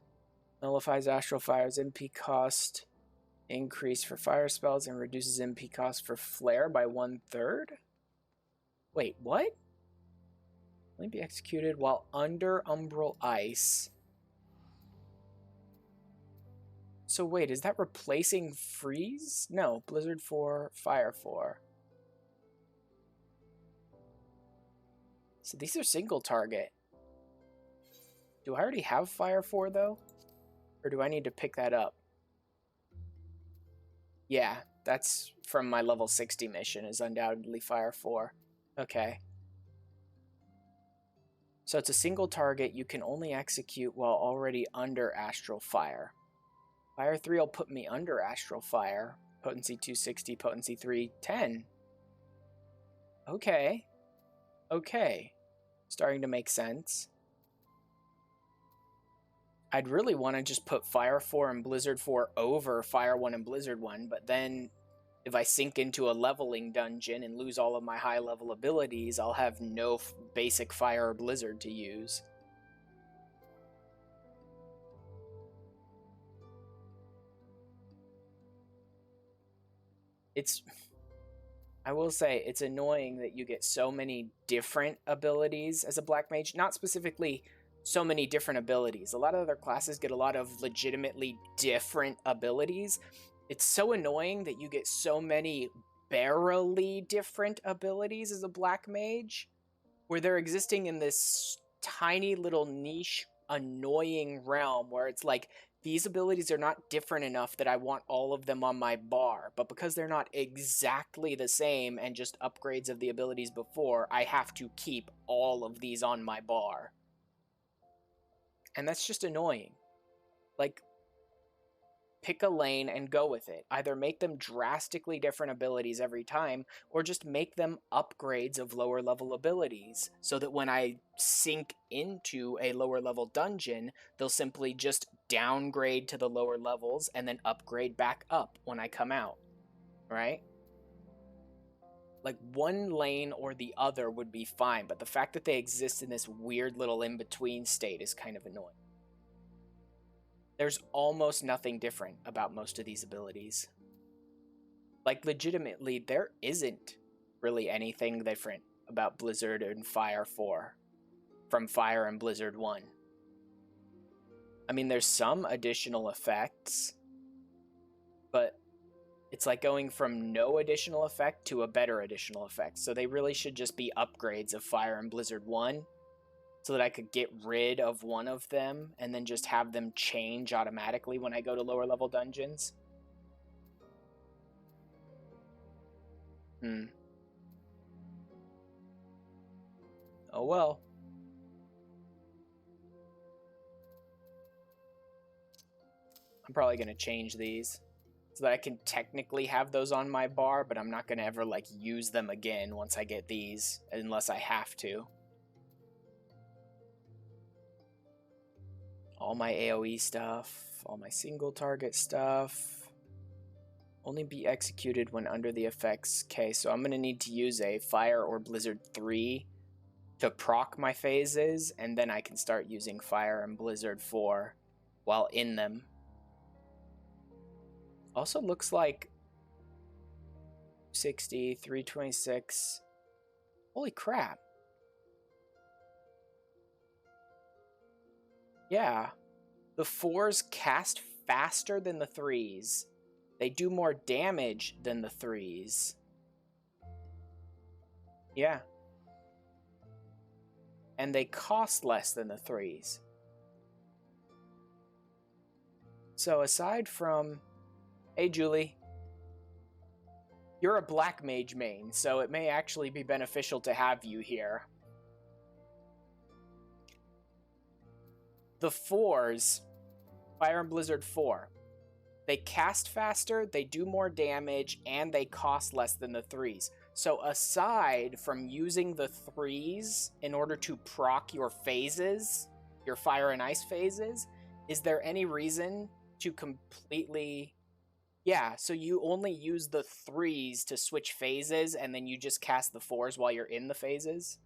B: Nullifies Astral Fire's MP cost increase for fire spells and reduces MP cost for flare by 1/3. Wait, what? Only be executed while under Umbral Ice. So wait, is that replacing Freeze? No, Blizzard 4, Fire 4. So these are single target. Do I already have Fire 4 though? Or do I need to pick that up? Yeah, that's from my level 60 mission, is undoubtedly Fire 4. Okay. So it's a single target you can only execute while already under Astral Fire. Fire 3 will put me under Astral Fire. Potency 260, potency 310. Okay. Okay. Starting to make sense. I'd really want to just put Fire 4 and Blizzard 4 over Fire 1 and Blizzard 1, but then if I sink into a leveling dungeon and lose all of my high level abilities, I'll have no basic Fire or Blizzard to use. I will say, it's annoying that you get so many different abilities as a Black Mage, not specifically so many different abilities. A lot of other classes get a lot of legitimately different abilities. It's so annoying that you get so many barely different abilities as a Black Mage, where they're existing in this tiny little niche, annoying realm where it's like, these abilities are not different enough that I want all of them on my bar, but because they're not exactly the same and just upgrades of the abilities before, I have to keep all of these on my bar. And that's just annoying. Like, pick a lane and go with it. Either make them drastically different abilities every time, or just make them upgrades of lower level abilities, so that when I sink into a lower level dungeon, they'll simply just downgrade to the lower levels and then upgrade back up when I come out, right? Like, one lane or the other would be fine, but the fact that they exist in this weird little in-between state is kind of annoying. There's almost nothing different about most of these abilities. Like, legitimately, there isn't really anything different about Blizzard and Fire 4 from Fire and Blizzard 1. I mean, there's some additional effects, but it's like going from no additional effect to a better additional effect. So they really should just be upgrades of Fire and Blizzard 1, so that I could get rid of one of them and then just have them change automatically when I go to lower level dungeons. Oh well. I'm probably going to change these so that I can technically have those on my bar, but I'm not going to ever, like, use them again once I get these, unless I have to. All my AoE stuff, all my single target stuff, only be executed when under the effects. Okay, so I'm going to need to use a Fire or Blizzard 3 to proc my phases, and then I can start using Fire and Blizzard 4 while in them. Also looks like 60, 326. Holy crap. Yeah. The 4s cast faster than the 3s. They do more damage than the 3s. Yeah. And they cost less than the 3s. So aside from... Hey, Jully. You're a Black Mage main, so it may actually be beneficial to have you here. The 4s, Fire and Blizzard 4, they cast faster, they do more damage, and they cost less than the 3s. So aside from using the 3s in order to proc your phases, your fire and ice phases, is there any reason to completely... Yeah, so you only use the 3s to switch phases, and then you just cast the 4s while you're in the phases?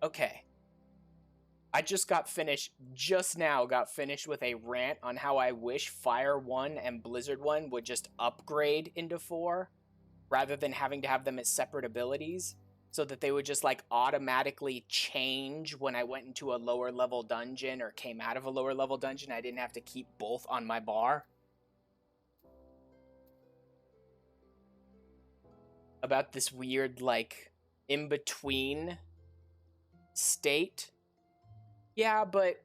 B: Okay. I just now got finished with a rant on how I wish Fire 1 and Blizzard 1 would just upgrade into 4, rather than having to have them as separate abilities, so that they would just, like, automatically change when I went into a lower level dungeon or came out of a lower level dungeon. I didn't have to keep both on my bar. About this weird, like, in-between state. Yeah, but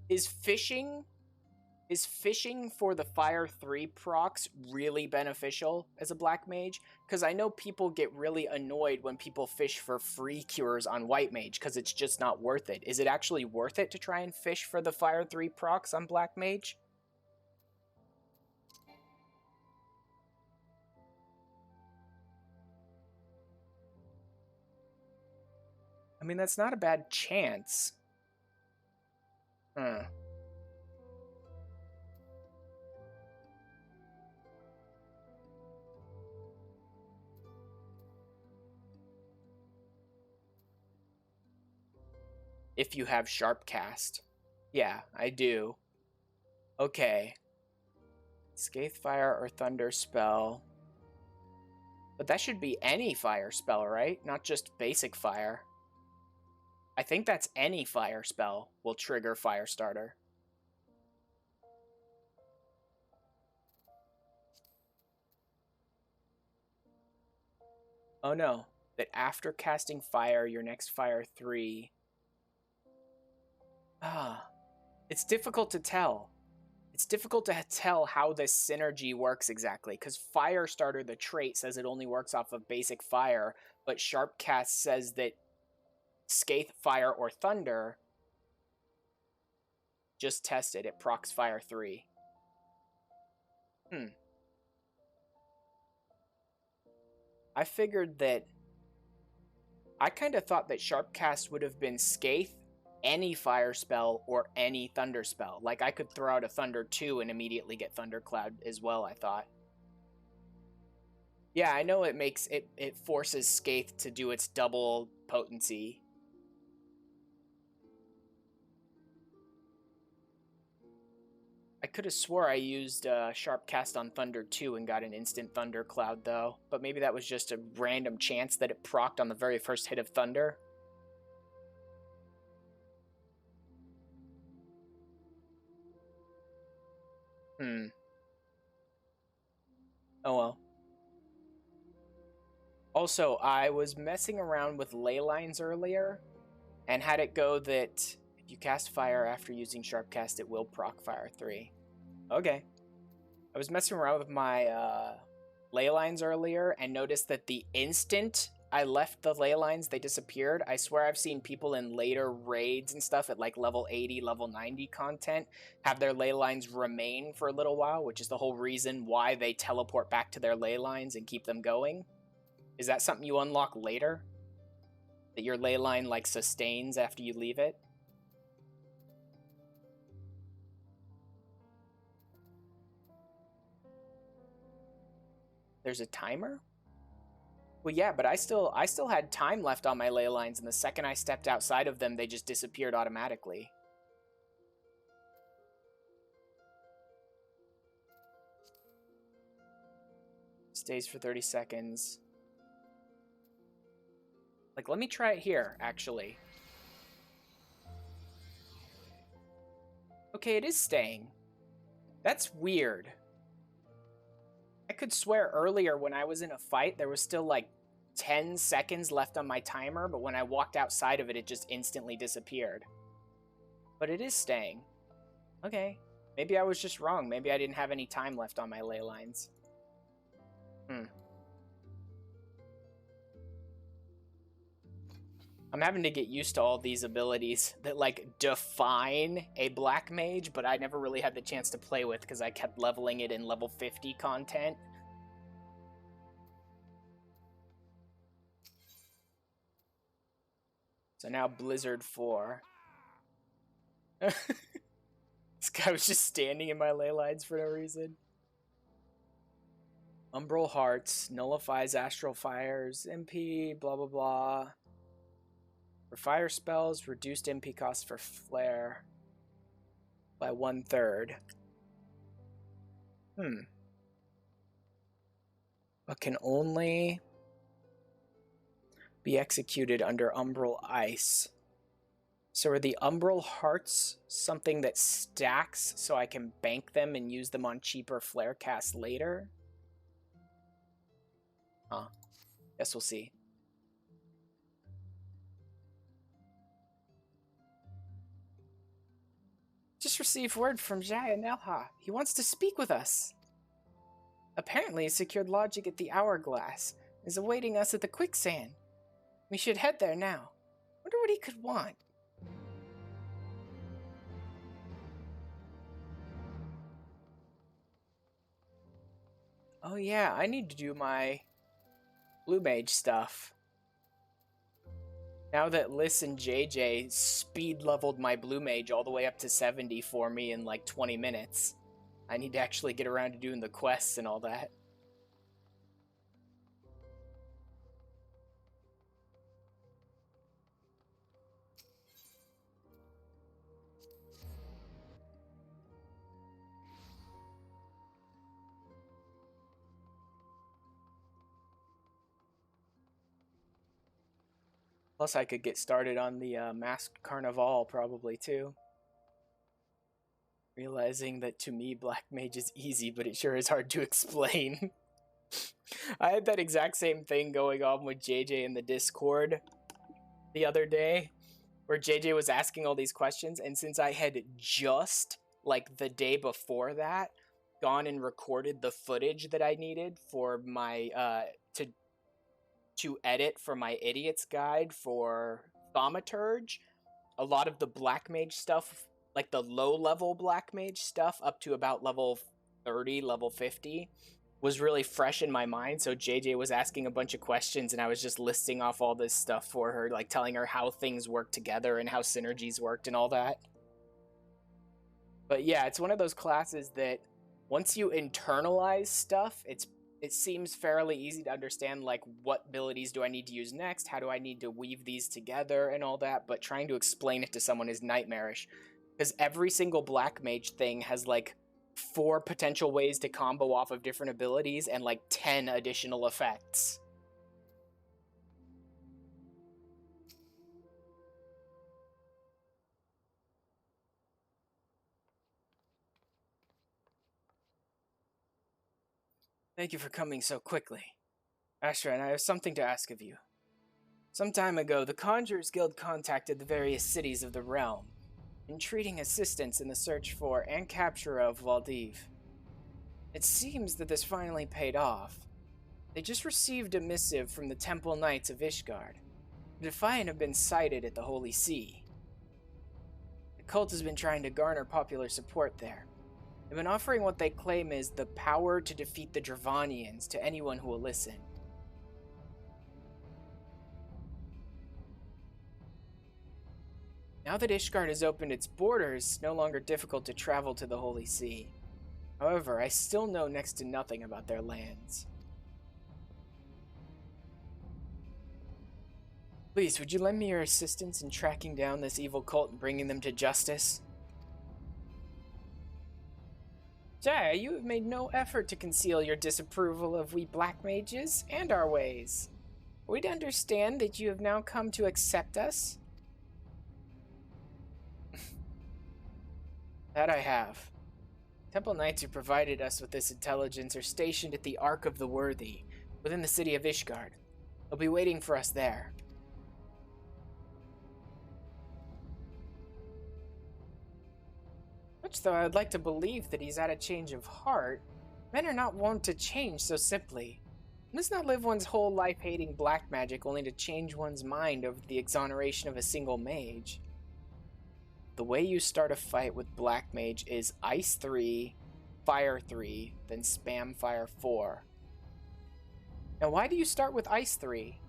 B: is fishing for the Fire 3 procs really beneficial as a Black Mage? Because I know people get really annoyed when people fish for free cures on White Mage, because it's just not worth it. Is it actually worth it to try and fish for the Fire 3 procs on Black Mage? I mean, that's not a bad chance. If you have Sharpcast. Yeah, I do. Okay. Scathe Fire or Thunder spell. But that should be any fire spell, right? Not just basic fire. I think that's any fire spell will trigger Firestarter. Oh no, that after casting fire, your next Fire 3... it's difficult to tell. It's difficult to tell how this synergy works exactly, because Firestarter, the trait, says it only works off of basic fire, but Sharpcast says that Scathe Fire or Thunder, just tested, it procs Fire 3. I figured that... I kind of thought that Sharpcast would have been Scathe, any fire spell, or any thunder spell. Like, I could throw out a Thunder 2 and immediately get Thundercloud as well, I thought. Yeah, I know it makes... It forces Scathe to do its double potency. I could have swore I used Sharpcast on Thunder 2 and got an instant Thundercloud, though. But maybe that was just a random chance that it procced on the very first hit of Thunder. Oh well. Also, I was messing around with ley lines earlier, and had it go that if you cast fire after using Sharpcast, it will proc Fire 3. Okay. I was messing around with my ley lines earlier and noticed that the instant I left the ley lines, they disappeared. I swear I've seen people in later raids and stuff at like level 80, level 90 content have their ley lines remain for a little while, which is the whole reason why they teleport back to their ley lines and keep them going. Is that something you unlock later? That your ley line like sustains after you leave it? There's a timer? Well, yeah, but I still had time left on my ley lines, and the second I stepped outside of them, they just disappeared automatically. Stays for 30 seconds. Like, let me try it here, actually. Okay, it is staying. That's weird. I could swear earlier when I was in a fight, there was still like 10 seconds left on my timer, but when I walked outside of it, it just instantly disappeared. But it is staying. Okay. Maybe I was just wrong. Maybe I didn't have any time left on my ley lines. I'm having to get used to all these abilities that, like, define a black mage, but I never really had the chance to play with because I kept leveling it in level 50 content. So now Blizzard 4. This guy was just standing in my ley lines for no reason. Umbral Hearts, nullifies Astral Fires, MP, blah blah blah. For fire spells, reduced MP cost for flare by 1/3. But can only be executed under Umbral Ice. So are the Umbral Hearts something that stacks so I can bank them and use them on cheaper flare casts later? Huh. Guess we'll see. Just received word from Jaya Nelha. He wants to speak with us. Apparently he secured logic at the Hourglass and is awaiting us at the Quicksand. We should head there now. Wonder what he could want. Oh yeah, I need to do my Blue Mage stuff. Now that Liz and JJ speed leveled my Blue Mage all the way up to 70 for me in like 20 minutes, I need to actually get around to doing the quests and all that. Plus, I could get started on the Masked Carnival probably too. Realizing that to me, Black Mage is easy, but it sure is hard to explain. I had that exact same thing going on with JJ in the Discord the other day, where JJ was asking all these questions, and since I had just, like, the day before that, gone and recorded the footage that I needed for my, to edit for my Idiot's Guide for Thaumaturge, a lot of the Black Mage stuff, like the low-level Black Mage stuff, up to about level 30, level 50, was really fresh in my mind, so JJ was asking a bunch of questions, and I was just listing off all this stuff for her, like telling her how things work together and how synergies worked and all that. But yeah, it's one of those classes that once you internalize stuff, it seems fairly easy to understand, like, what abilities do I need to use next, how do I need to weave these together and all that, but trying to explain it to someone is nightmarish, because every single Black Mage thing has, like, 4 potential ways to combo off of different abilities and, like, 10 additional effects. Thank you for coming so quickly. Ashra and I have something to ask of you. Some time ago, the Conjurers Guild contacted the various cities of the realm, entreating assistance in the search for and capture of Valdiv. It seems that this finally paid off. They just received a missive from the Temple Knights of Ishgard. The Defiant have been sighted at the Holy See. The cult has been trying to garner popular support there. They've been offering what they claim is the power to defeat the Dravanians to anyone who will listen. Now that Ishgard has opened its borders, it's no longer difficult to travel to the Holy See. However, I still know next to nothing about their lands. Please, would you lend me your assistance in tracking down this evil cult and bringing them to justice? Jaya, you have made no effort to conceal your disapproval of we Black Mages and our ways. Are we to understand that you have now come to accept us? That I have. Temple Knights who provided us with this intelligence are stationed at the Ark of the Worthy, within the city of Ishgard. They'll be waiting for us there. Much though I would like to believe that he's had a change of heart, men are not wont to change so simply. Let's not live one's whole life hating black magic only to change one's mind over the exoneration of a single mage. The way you start a fight with black mage is Ice 3, Fire 3, then Spam Fire 4. Now why do you start with Ice 3?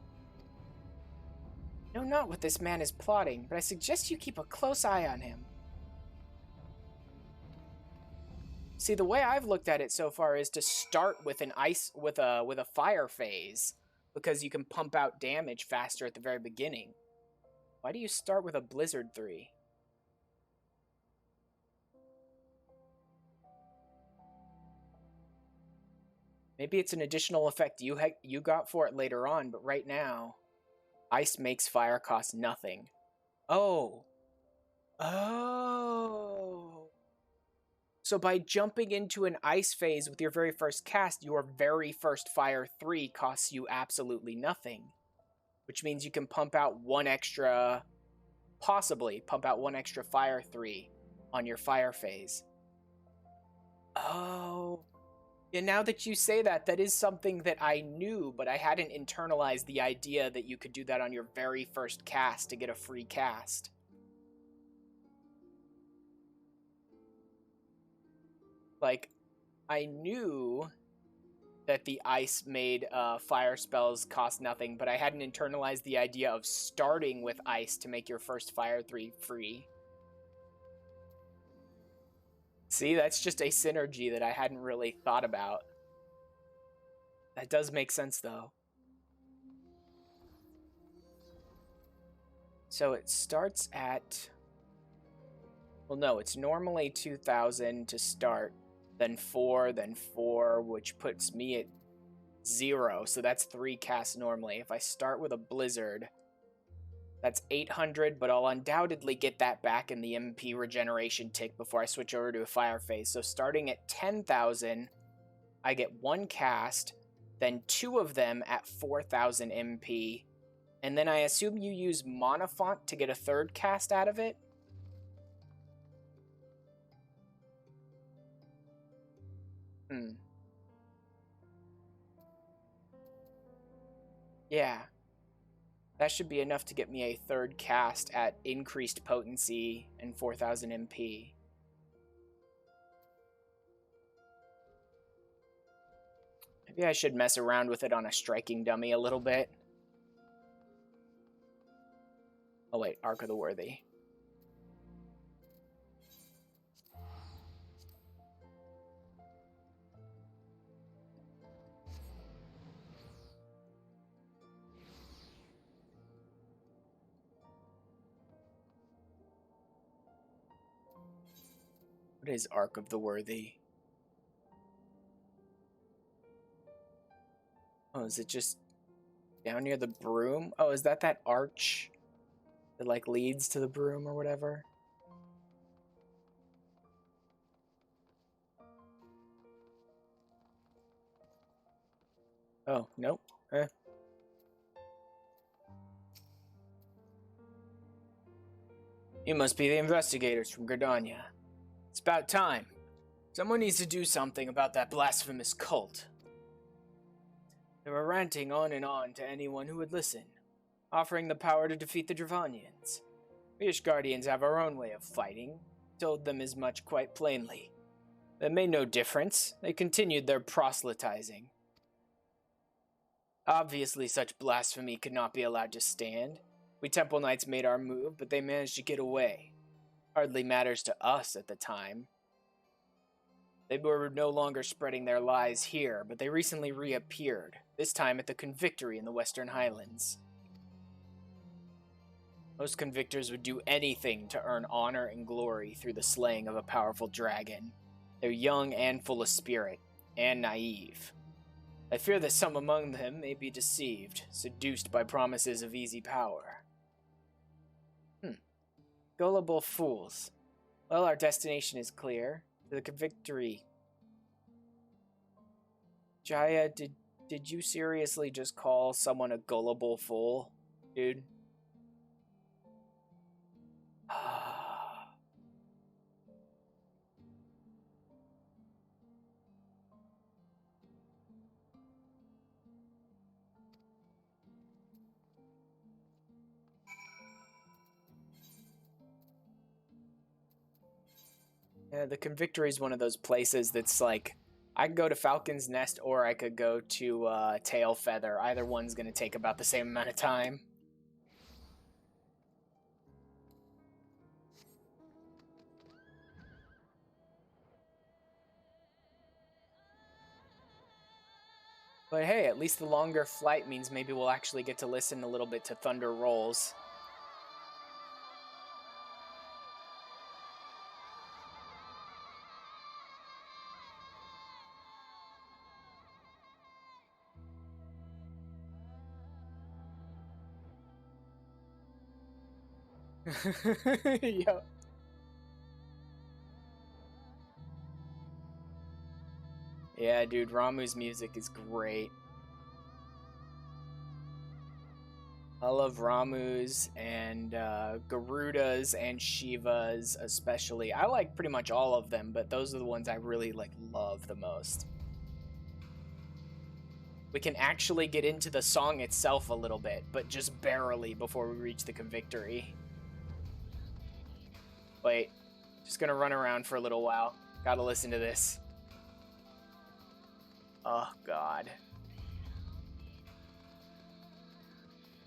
B: I know not what this man is plotting, but I suggest you keep a close eye on him. See, the way I've looked at it so far is to start with an ice with a fire phase, because you can pump out damage faster at the very beginning. Why do you start with a Blizzard 3? Maybe it's an additional effect you got for it later on, but right now, ice makes fire cost nothing. Oh. Oh. So by jumping into an ice phase with your very first cast, your very first fire 3 costs you absolutely nothing. Which means you can possibly pump out one extra fire 3 on your fire phase. Oh. Yeah, now that you say that, that is something that I knew, but I hadn't internalized the idea that you could do that on your very first cast to get a free cast. Like, I knew that the ice made fire spells cost nothing, but I hadn't internalized the idea of starting with ice to make your first fire 3 free. See, that's just a synergy that I hadn't really thought about. That does make sense, though. So it starts at... Well, no, it's normally 2,000 to start, then 4, which puts me at 0, so that's 3 casts normally. If I start with a Blizzard, that's 800, but I'll undoubtedly get that back in the MP regeneration tick before I switch over to a fire phase. So starting at 10,000, I get 1 cast, then 2 of them at 4,000 MP, and then I assume you use Monofont to get a 3rd cast out of it? Yeah. That should be enough to get me a 3rd cast at increased potency and 4,000 MP. Maybe I should mess around with it on a striking dummy a little bit. Oh wait, Arc of the Worthy. What is Arc of the Worthy? Oh, is it just down near the broom? Oh, is that arch that, like, leads to the broom or whatever? Oh, nope. You must be the investigators from Gridania. It's about time. Someone needs to do something about that blasphemous cult. They were ranting on and on to anyone who would listen, offering the power to defeat the Dravanians. We Ishgardians have our own way of fighting. Told them as much quite plainly. That made no difference. They continued their proselytizing. Obviously, such blasphemy could not be allowed to stand. We Temple Knights made our move, but they managed to get away. Hardly matters to us at the time. They were no longer spreading their lies here, but they recently reappeared, this time at the Convictory in the Western Highlands. Most convictors would do anything to earn honor and glory through the slaying of a powerful dragon. They're young and full of spirit, and naive. I fear that some among them may be deceived, seduced by promises of easy power. Gullible fools. Well, our destination is clear. To the Convictory. Jaya, did you seriously just call someone a gullible fool, dude? Yeah, the Convictory is one of those places that's like, I could go to Falcon's Nest or I could go to Tail Feather. Either one's going to take about the same amount of time. But hey, at least the longer flight means maybe we'll actually get to listen a little bit to Thunder Rolls. Yep. Yeah, dude, Ramuh's music is great. I love Ramuh's and Garuda's and Shiva's especially. I like pretty much all of them, but those are the ones I really love the most. We can actually get into the song itself a little bit, but just barely before we reach the Convictory. Wait, just gonna run around for a little while. Gotta listen to this. Oh, God.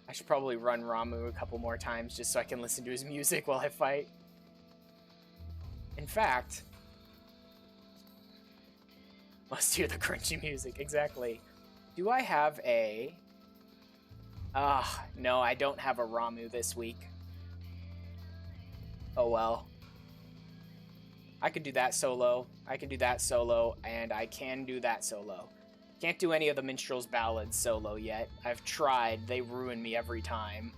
B: I should probably run Ramuh a couple more times just so I can listen to his music while I fight. In fact, must hear the crunchy music, exactly. Do I have a... no, I don't have a Ramuh this week. Oh well. I could do that solo, I can do that solo, and I can do that solo. Can't do any of the Minstrel's Ballads solo yet. I've tried, they ruin me every time.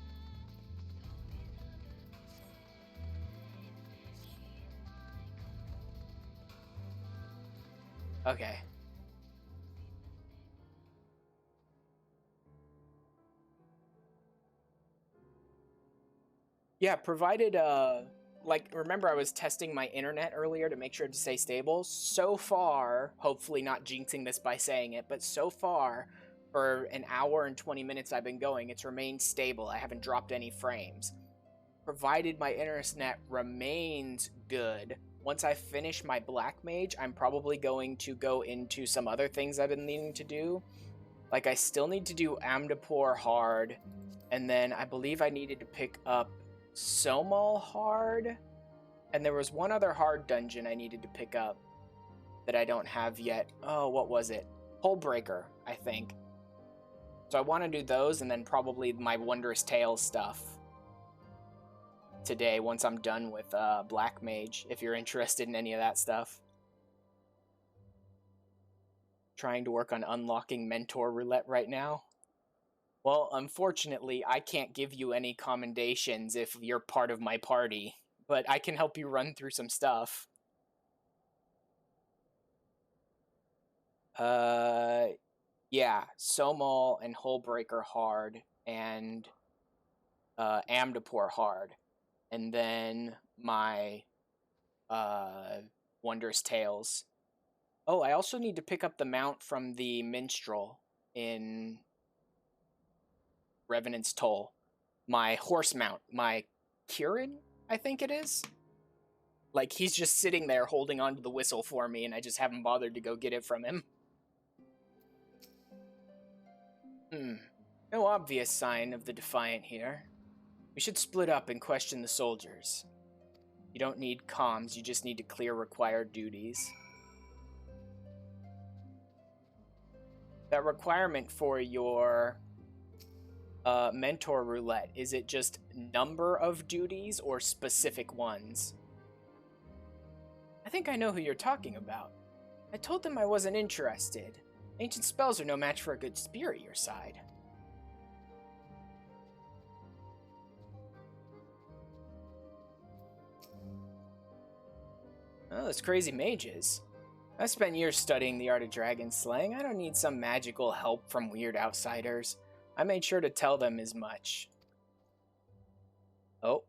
B: Okay. Yeah, provided, remember I was testing my internet earlier to make sure to stay stable? So far, hopefully not jinxing this by saying it, but so far, for an hour and 20 minutes I've been going, it's remained stable. I haven't dropped any frames. Provided my internet remains good, once I finish my Black Mage, I'm probably going to go into some other things I've been needing to do. Like, I still need to do Amdapor hard, and then I believe I needed to pick up Somal hard, and there was one other hard dungeon I needed to pick up that I don't have yet. Oh, what was it? Hullbreaker, I think. So I want to do those, and then probably my Wondrous Tales stuff today once I'm done with Black Mage, if you're interested in any of that stuff. Trying to work on unlocking Mentor Roulette right now. Well, unfortunately, I can't give you any commendations if you're part of my party, but I can help you run through some stuff. Yeah, Somal and Hullbreaker hard, and Amdapor hard, and then my Wondrous Tales. Oh, I also need to pick up the mount from the Minstrel in Revenant's Toll. My horse mount, my Kirin, I think it is. Like, he's just sitting there holding onto the whistle for me, and I just haven't bothered to go get it from him. No obvious sign of the Defiant here. We should split up and question the soldiers. You don't need comms, you just need to clear required duties. That requirement for your Mentor Roulette, is it just number of duties or specific ones? I think I know who you're talking about. I told them I wasn't interested. Ancient spells are no match for a good spear at your side. Oh, those crazy mages. I spent years studying the art of dragon slaying. I don't need some magical help from weird outsiders. I made sure to tell them as much. Oh.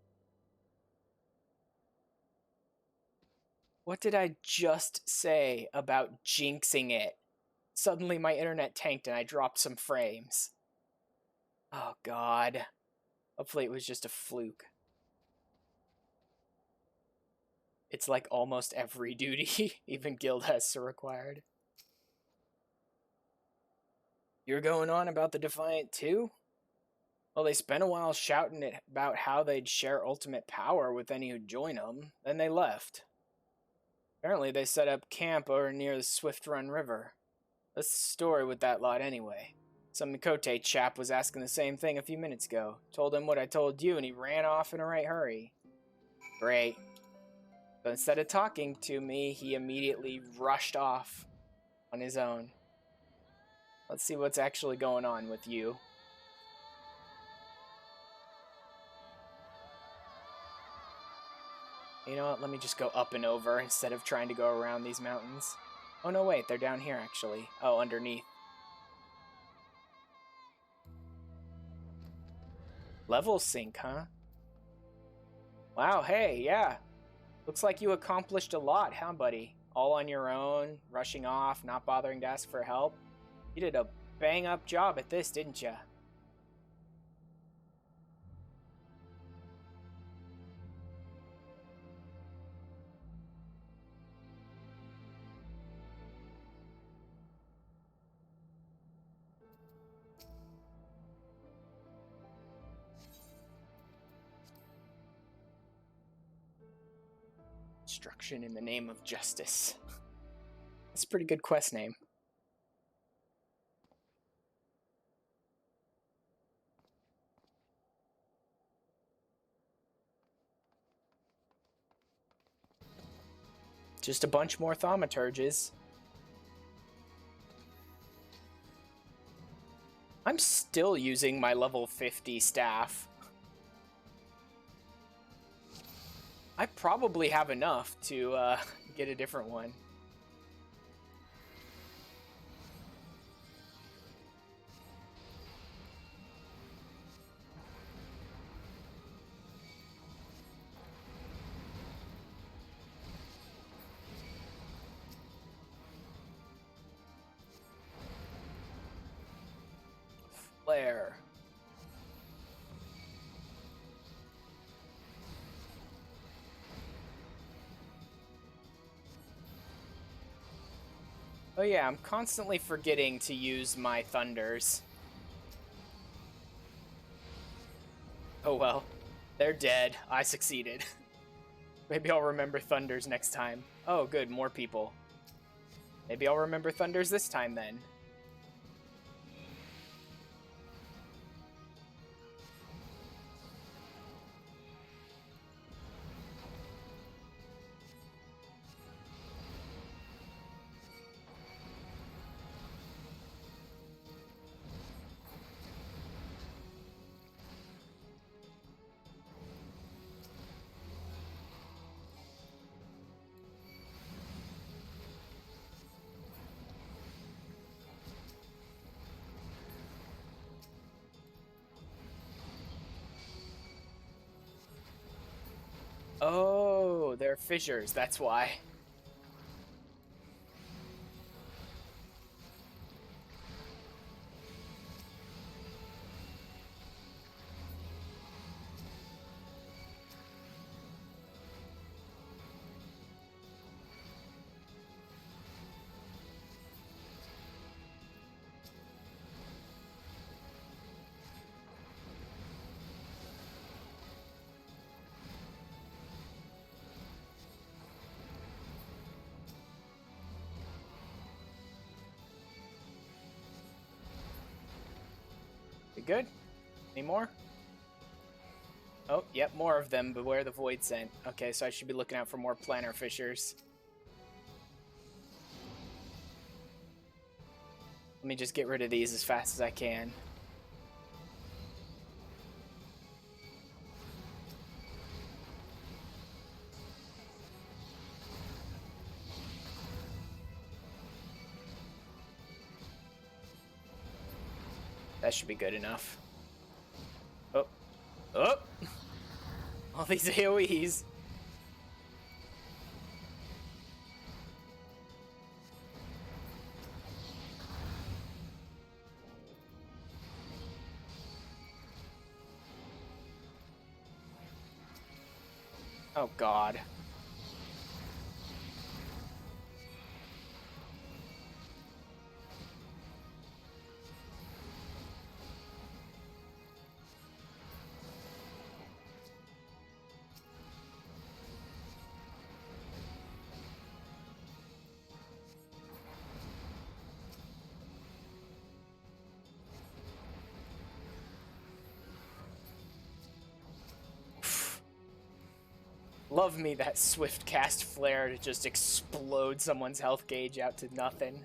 B: What did I just say about jinxing it? Suddenly my internet tanked and I dropped some frames. Oh, God. Hopefully it was just a fluke. It's like almost every duty, even guild has so required. You're going on about the Defiant too? Well, they spent a while shouting about how they'd share ultimate power with any who'd join them, then they left. Apparently they set up camp over near the Swift Run River. That's the story with that lot anyway. Some Mikote chap was asking the same thing a few minutes ago. Told him what I told you and he ran off in a right hurry. Great. But instead of talking to me, he immediately rushed off on his own. Let's see what's actually going on with you. You know what, let me just go up and over instead of trying to go around these mountains. Oh no, wait, they're down here actually. Oh, underneath. Level sync, huh? Wow, hey, yeah. Looks like you accomplished a lot, huh, buddy? All on your own, rushing off, not bothering to ask for help. You did a bang-up job at this, didn't ya? Destruction in the name of justice. That's a pretty good quest name. Just a bunch more thaumaturges. I'm still using my level 50 staff. I probably have enough to get a different one. Flare. Oh yeah, I'm constantly forgetting to use my thunders. Oh well, they're dead. I succeeded. Maybe I'll remember thunders next time. Oh good, more people. Maybe I'll remember thunders this time then. Oh, they're fissures, that's why. We good? Any more? Oh, yep, more of them. Beware the void scent. Okay, so I should be looking out for more planar fissures. Let me just get rid of these as fast as I can. That should be good enough. Oh. Oh! All these AoEs. Oh god. Love me that swift cast flare to just explode someone's health gauge out to nothing.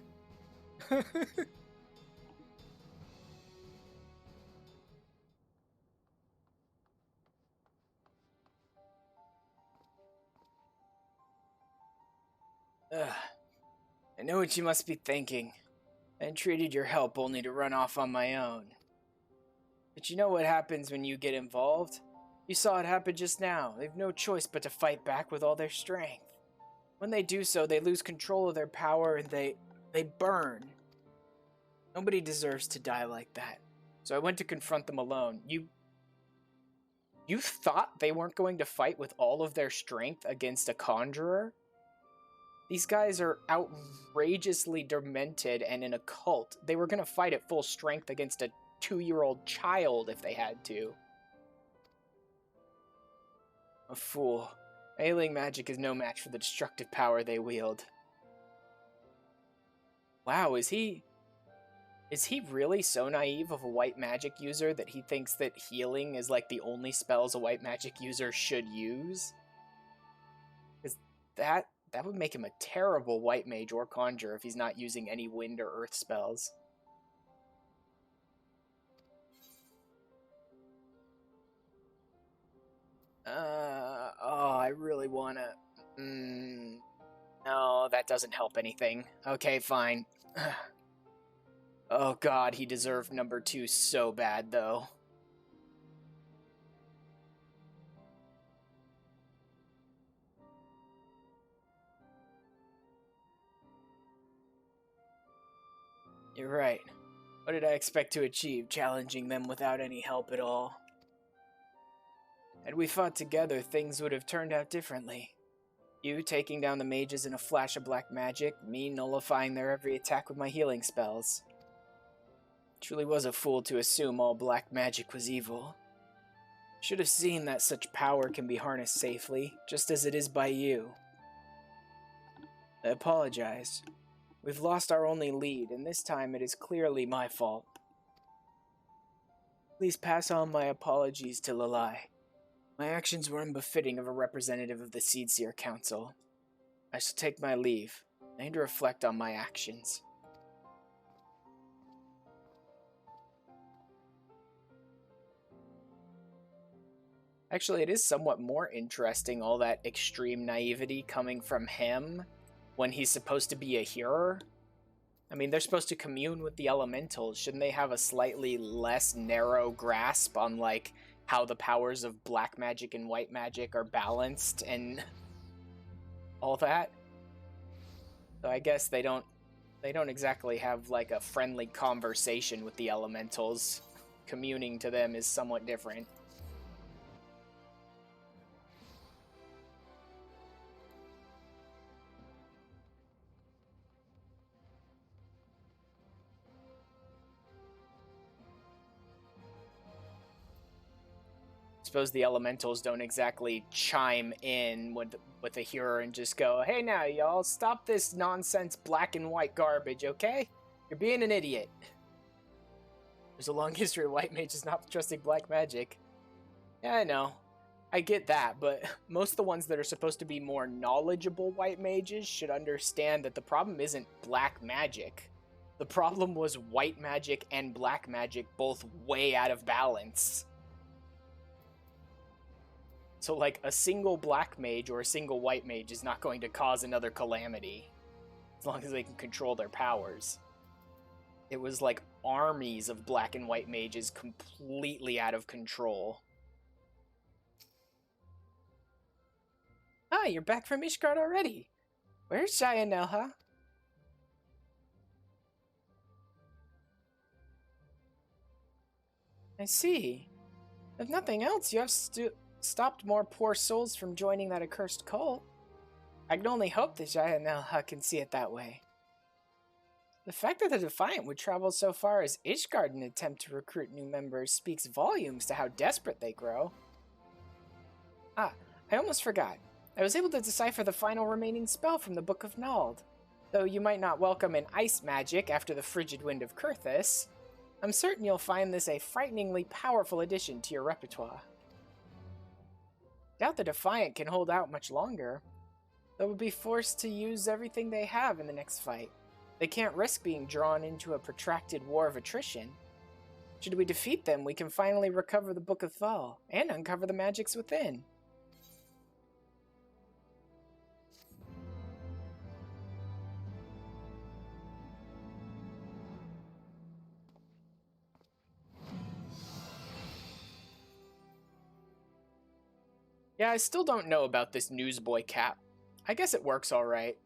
B: Ugh. I know what you must be thinking. I entreated your help only to run off on my own. But you know what happens when you get involved? You saw it happen just now. They've no choice but to fight back with all their strength. When they do so, they lose control of their power and they burn. Nobody deserves to die like that. So I went to confront them alone. You thought they weren't going to fight with all of their strength against a conjurer? These guys are outrageously demented and in a cult. They were going to fight at full strength against a 2-year-old child if they had to. A fool. Ailing magic is no match for the destructive power they wield. Wow, is he really so naive of a white magic user that he thinks that healing is like the only spells a white magic user should use? Because that would make him a terrible white mage or conjurer if he's not using any wind or earth spells. Oh, I really wanna... No, that doesn't help anything. Okay, fine. Oh god, he deserved number 2 so bad, though. You're right. What did I expect to achieve, challenging them without any help at all? Had we fought together, things would have turned out differently. You taking down the mages in a flash of black magic, me nullifying their every attack with my healing spells. Truly was a fool to assume all black magic was evil. Should have seen that such power can be harnessed safely, just as it is by you. I apologize. We've lost our only lead, and this time it is clearly my fault. Please pass on my apologies to Lilai. My actions were unbefitting of a representative of the Seedseer Council. I shall take my leave. I need to reflect on my actions. Actually, it is somewhat more interesting, all that extreme naivety coming from him when he's supposed to be a healer. I mean, they're supposed to commune with the elementals. Shouldn't they have a slightly less narrow grasp on, like, how the powers of black magic and white magic are balanced and all that? So I guess they don't exactly have, like, a friendly conversation with the elementals. Communing to them is somewhat different. Suppose the elementals don't exactly chime in with a hearer and just go, hey now y'all, stop this nonsense black and white garbage, okay? You're being an idiot. There's a long history of white mages not trusting black magic. Yeah, I know. I get that, but most of the ones that are supposed to be more knowledgeable white mages should understand that the problem isn't black magic. The problem was white magic and black magic both way out of balance. So, like, a single black mage or a single white mage is not going to cause another calamity, as long as they can control their powers. It was like armies of black and white mages completely out of control. Ah, you're back from Ishgard already. Where's Shayanelha? I see. If nothing else, you have stopped more poor souls from joining that accursed cult. I can only hope that Shayanelha can see it that way. The fact that the Defiant would travel so far as Ishgard in an attempt to recruit new members speaks volumes to how desperate they grow. Ah, I almost forgot. I was able to decipher the final remaining spell from the Book of Nald. Though you might not welcome an ice magic after the frigid wind of Kurthus, I'm certain you'll find this a frighteningly powerful addition to your repertoire. Doubt the Defiant can hold out much longer. They will be forced to use everything they have in the next fight. They can't risk being drawn into a protracted war of attrition. Should we defeat them, we can finally recover the Book of Thal, and uncover the magics within. Yeah, I still don't know about this newsboy cap. I guess it works alright.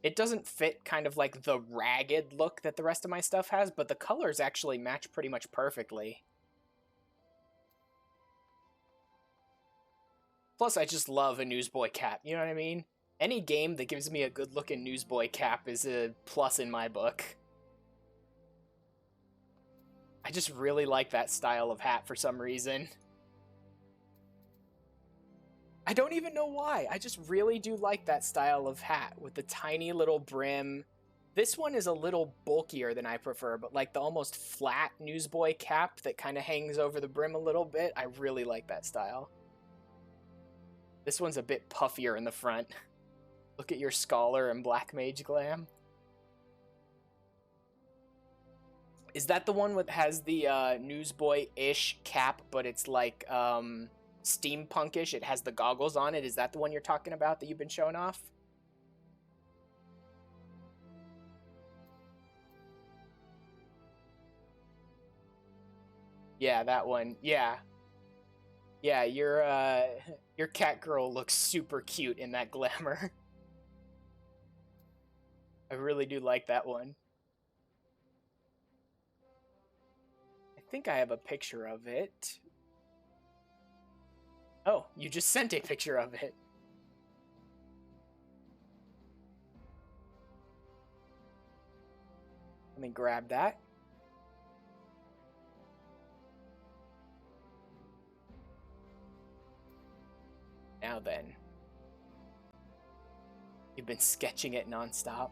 B: It doesn't fit kind of like the ragged look that the rest of my stuff has, but the colors actually match pretty much perfectly. Plus, I just love a newsboy cap, you know what I mean? Any game that gives me a good-looking newsboy cap is a plus in my book. I just really like that style of hat for some reason. I don't even know why. I just really do like that style of hat with the tiny little brim. This one is a little bulkier than I prefer, but like the almost flat newsboy cap that kind of hangs over the brim a little bit, I really like that style. This one's a bit puffier in the front. Look at your Scholar and Black Mage glam. Is that the one that has the newsboy-ish cap, but it's like steampunkish? It has the goggles on it. Is that the one you're talking about that you've been showing off? Yeah, that one. Yeah. Yeah, your cat girl looks super cute in that glamour. I really do like that one. I think I have a picture of it. Oh, you just sent a picture of it. Let me grab that. Now then. You've been sketching it nonstop.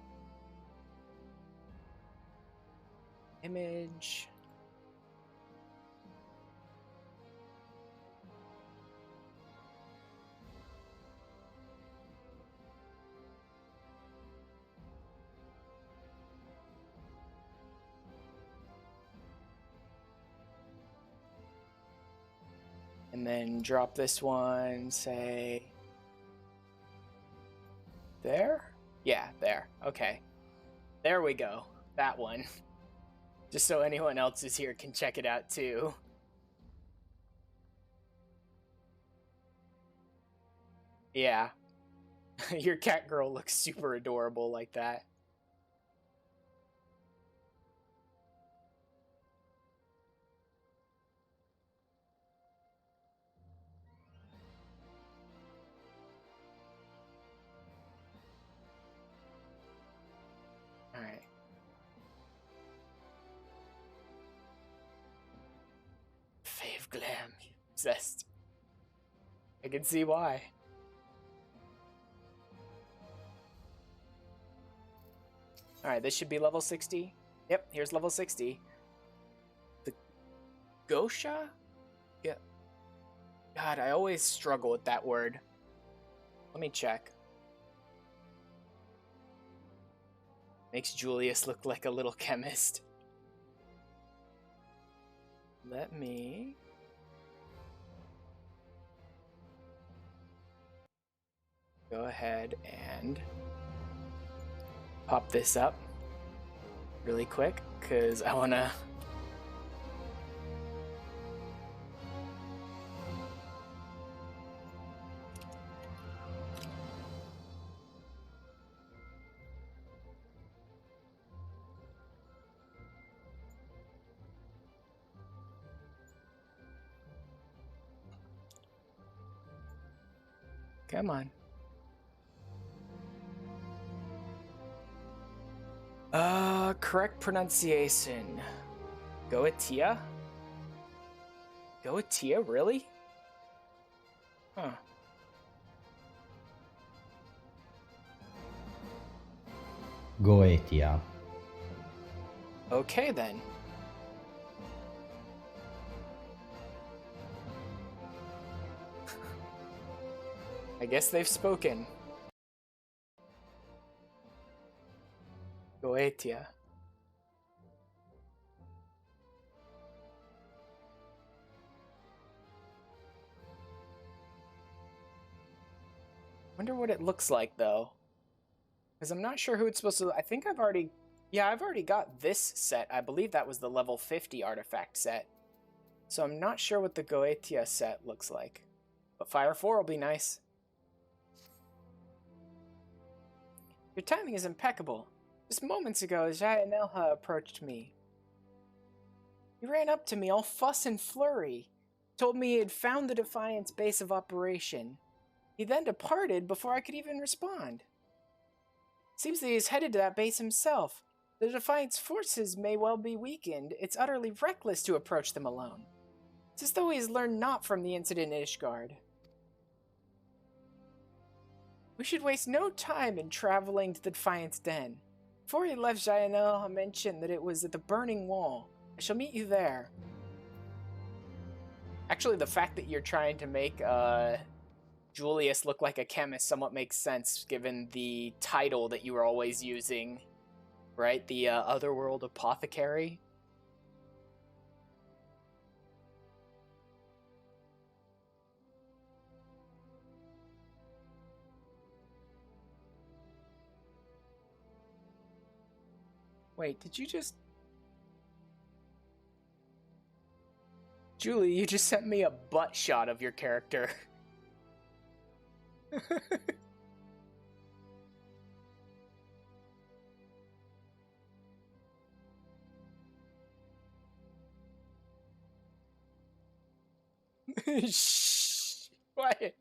B: Image. And then drop this one, say, there? Yeah, there. Okay. There we go. That one. Just so anyone else who's here can check it out too. Yeah. Your cat girl looks super adorable like that. Alright. Fave glam. Obsessed. I can see why. Alright, this should be level 60. Yep, here's level 60. The Gosha? Yeah. God, I always struggle with that word. Let me check. Makes Julius look like a little chemist. Let me... go ahead and pop this up really quick, because I want to... Come on. Correct pronunciation. Goetia? Goetia, really? Huh.
C: Goetia.
B: Okay, then. I guess they've spoken. Goetia. Wonder what it looks like, though. Because I'm not sure who it's supposed to... I think I've already... Yeah, I've already got this set. I believe that was the level 50 artifact set. So I'm not sure what the Goetia set looks like. But Fire 4 will be nice. Your timing is impeccable. Just moments ago, Jayanelha approached me. He ran up to me all fuss and flurry. Told me he had found the Defiance base of operation. He then departed before I could even respond. Seems that he is headed to that base himself. The Defiance forces may well be weakened. It's utterly reckless to approach them alone. It's as though he has learned naught from the incident in Ishgard. We should waste no time in traveling to the Defiance Den. Before he left, Jayanel mentioned that it was at the Burning Wall. I shall meet you there. Actually, the fact that you're trying to make Julius look like a chemist somewhat makes sense, given the title that you were always using, right? The Otherworld Apothecary. Wait, did you just... Jully, you just sent me a butt shot of your character. Shh! Quiet.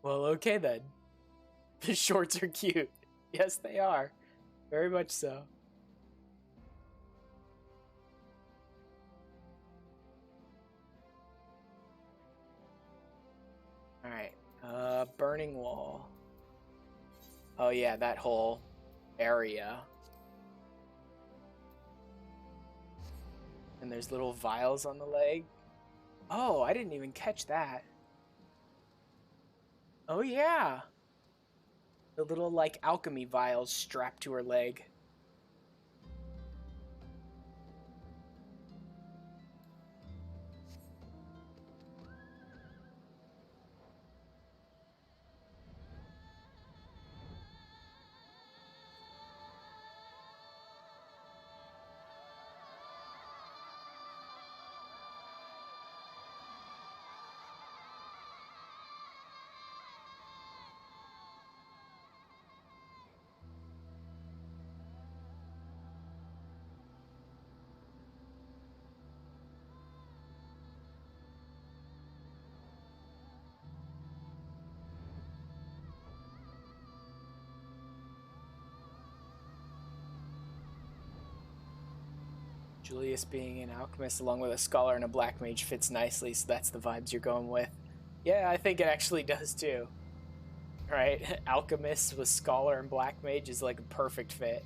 B: Well, okay then. The shorts are cute. Yes, they are. Very much so. Alright. Burning Wall. Oh yeah, that whole area. And there's little vials on the leg. Oh, I didn't even catch that. Oh yeah. The little, like, alchemy vials strapped to her leg. Julius being an alchemist along with a scholar and a black mage fits nicely, so that's the vibes you're going with. Yeah, I think it actually does too. Right? Alchemist with scholar and black mage is like a perfect fit.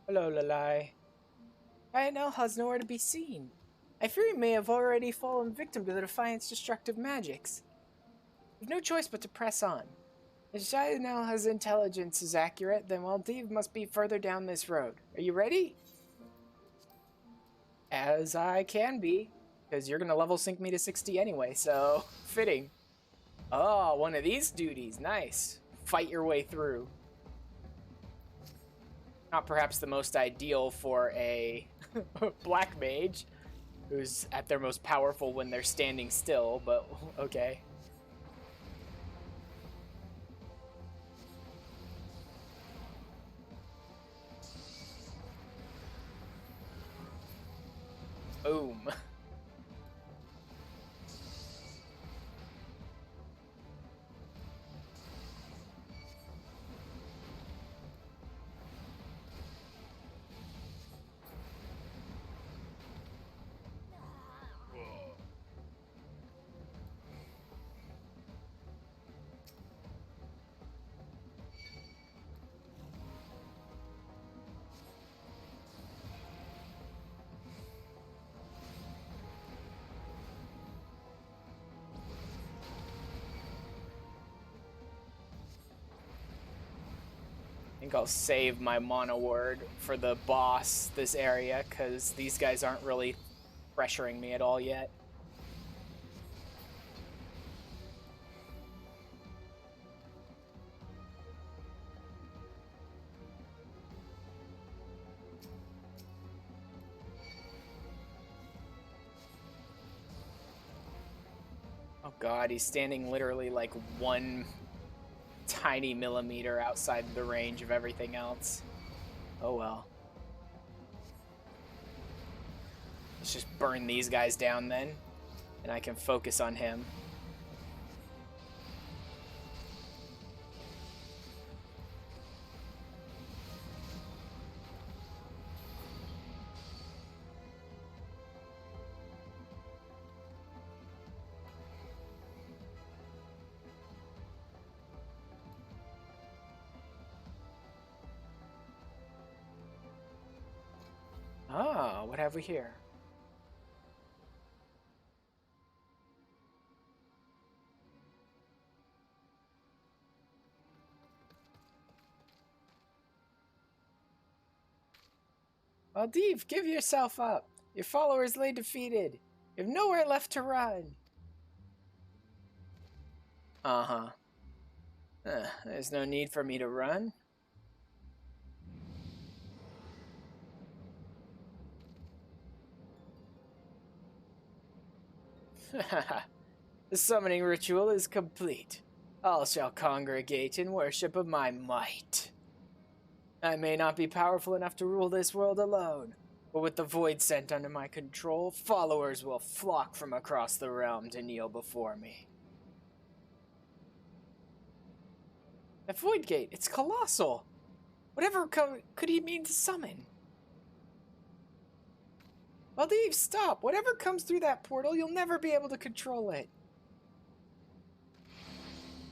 B: Hello, Lalai. Lionel has nowhere to be seen. I fear he may have already fallen victim to the Defiance destructive magics. We've no choice but to press on. If Jayanel's intelligence is accurate, then Maldiv must be further down this road. Are you ready? As I can be, because you're going to level sync me to 60 anyway, so fitting. Oh, one of these duties. Nice. Fight your way through. Not perhaps the most ideal for a black mage, who's at their most powerful when they're standing still, but okay. Boom. think I'll save my mono word for the boss this area, because these guys aren't really pressuring me at all yet. Oh god, he's standing literally like 1 tiny millimeter outside the range of everything else. Oh well. Let's just burn these guys down then, and I can focus on him. Ah, what have we here? Aldiv, give yourself up. Your followers lay defeated. You have nowhere left to run. Uh-huh. There's no need for me to run. The summoning ritual is complete. All shall congregate in worship of my might. I may not be powerful enough to rule this world alone, but with the void sent under my control, followers will flock from across the realm to kneel before me. That void gate, it's colossal. Whatever could he mean to summon? Aldiv, stop! Whatever comes through that portal, you'll never be able to control it.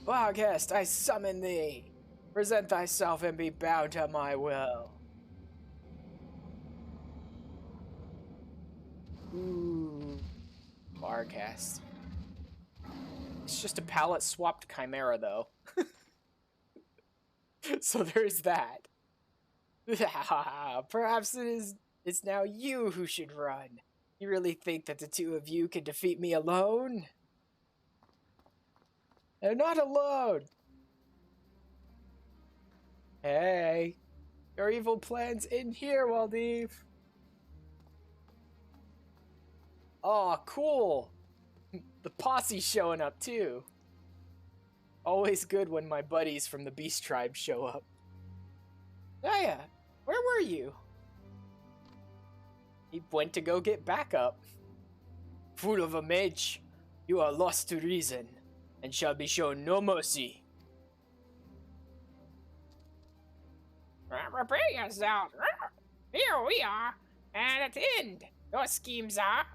B: Barghest, I summon thee. Present thyself and be bound to my will. Ooh. Barghest. It's just a palette swapped chimera, though. So there's that. Perhaps it's now you who should run. You really think that the two of you can defeat me alone? They're not alone. Hey, your evil plans in here, Waldev. Aw, cool. The posse's showing up too. Always good when my buddies from the Beast Tribe show up. Naya, where were you? He went to go get backup. Fool of a mage, you are lost to reason, and shall be shown no mercy.
A: Prepare yourself. Here we are, and at the end, your schemes are.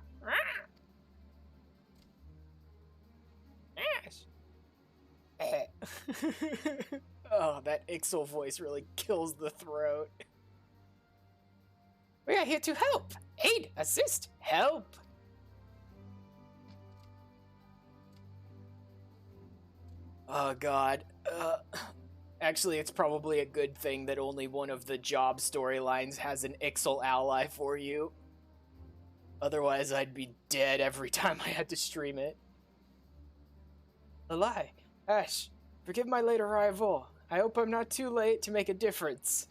A: Yes.
B: Oh, that Ixal voice really kills the throat.
A: We are here to help, aid, assist, help.
B: Oh god. Actually, it's probably a good thing that only one of the job storylines has an Ixal ally for you. Otherwise, I'd be dead every time I had to stream it. Lalai, Ash, forgive my late arrival. I hope I'm not too late to make a difference.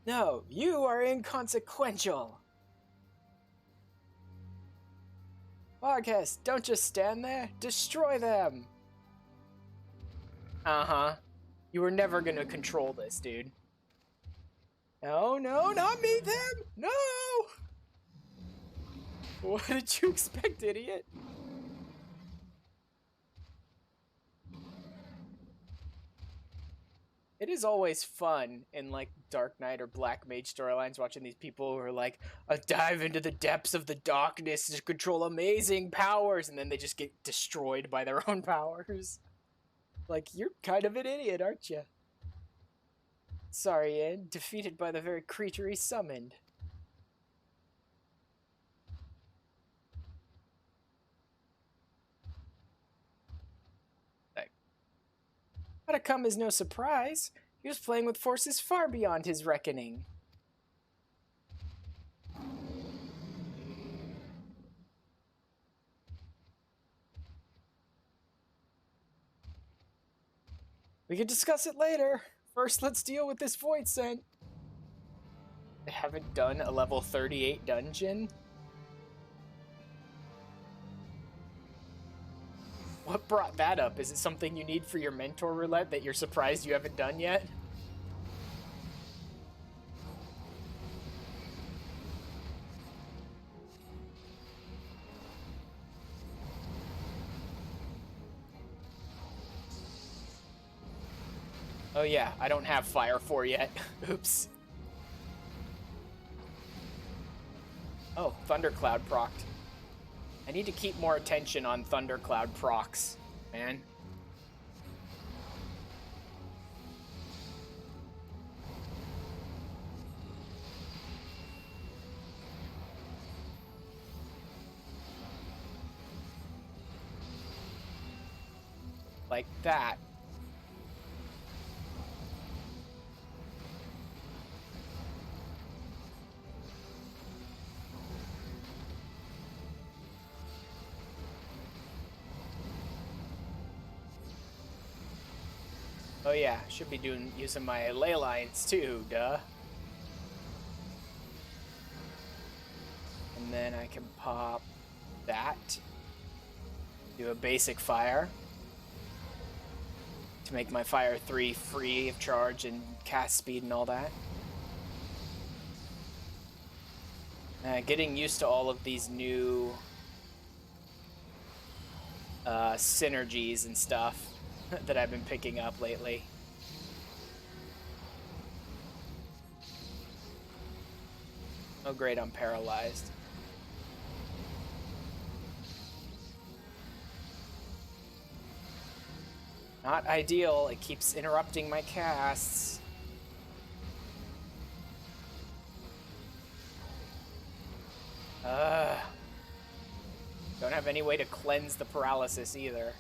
B: No, you are inconsequential. Barghest, don't just stand there. Destroy them. Uh-huh. You were never gonna control this, dude. No, no, not me, them! No! What did you expect, idiot? It is always fun in, like, Dark Knight or Black Mage storylines watching these people who are like, a dive into the depths of the darkness to control amazing powers, and then they just get destroyed by their own powers. Like, you're kind of an idiot, aren't you? Sorry, Ed. Defeated by the very creature he summoned. to come as no surprise. He was playing with forces far beyond his reckoning. We can discuss it later. First, let's deal with this void scent. I haven't done a level 38 dungeon. What brought that up? Is it something you need for your mentor roulette that you're surprised you haven't done yet? Oh yeah, I don't have Fire 4 yet. Oops. Oh, Thundercloud procced. I need to keep more attention on Thundercloud procs, man. Like that. Oh yeah, should be using my ley lines too, duh. And then I can pop that. Do a basic fire. To make my Fire 3 free of charge and cast speed and all that. Getting used to all of these new synergies and stuff that I've been picking up lately. Oh great, I'm paralyzed. Not ideal, it keeps interrupting my casts. Don't have any way to cleanse the paralysis either.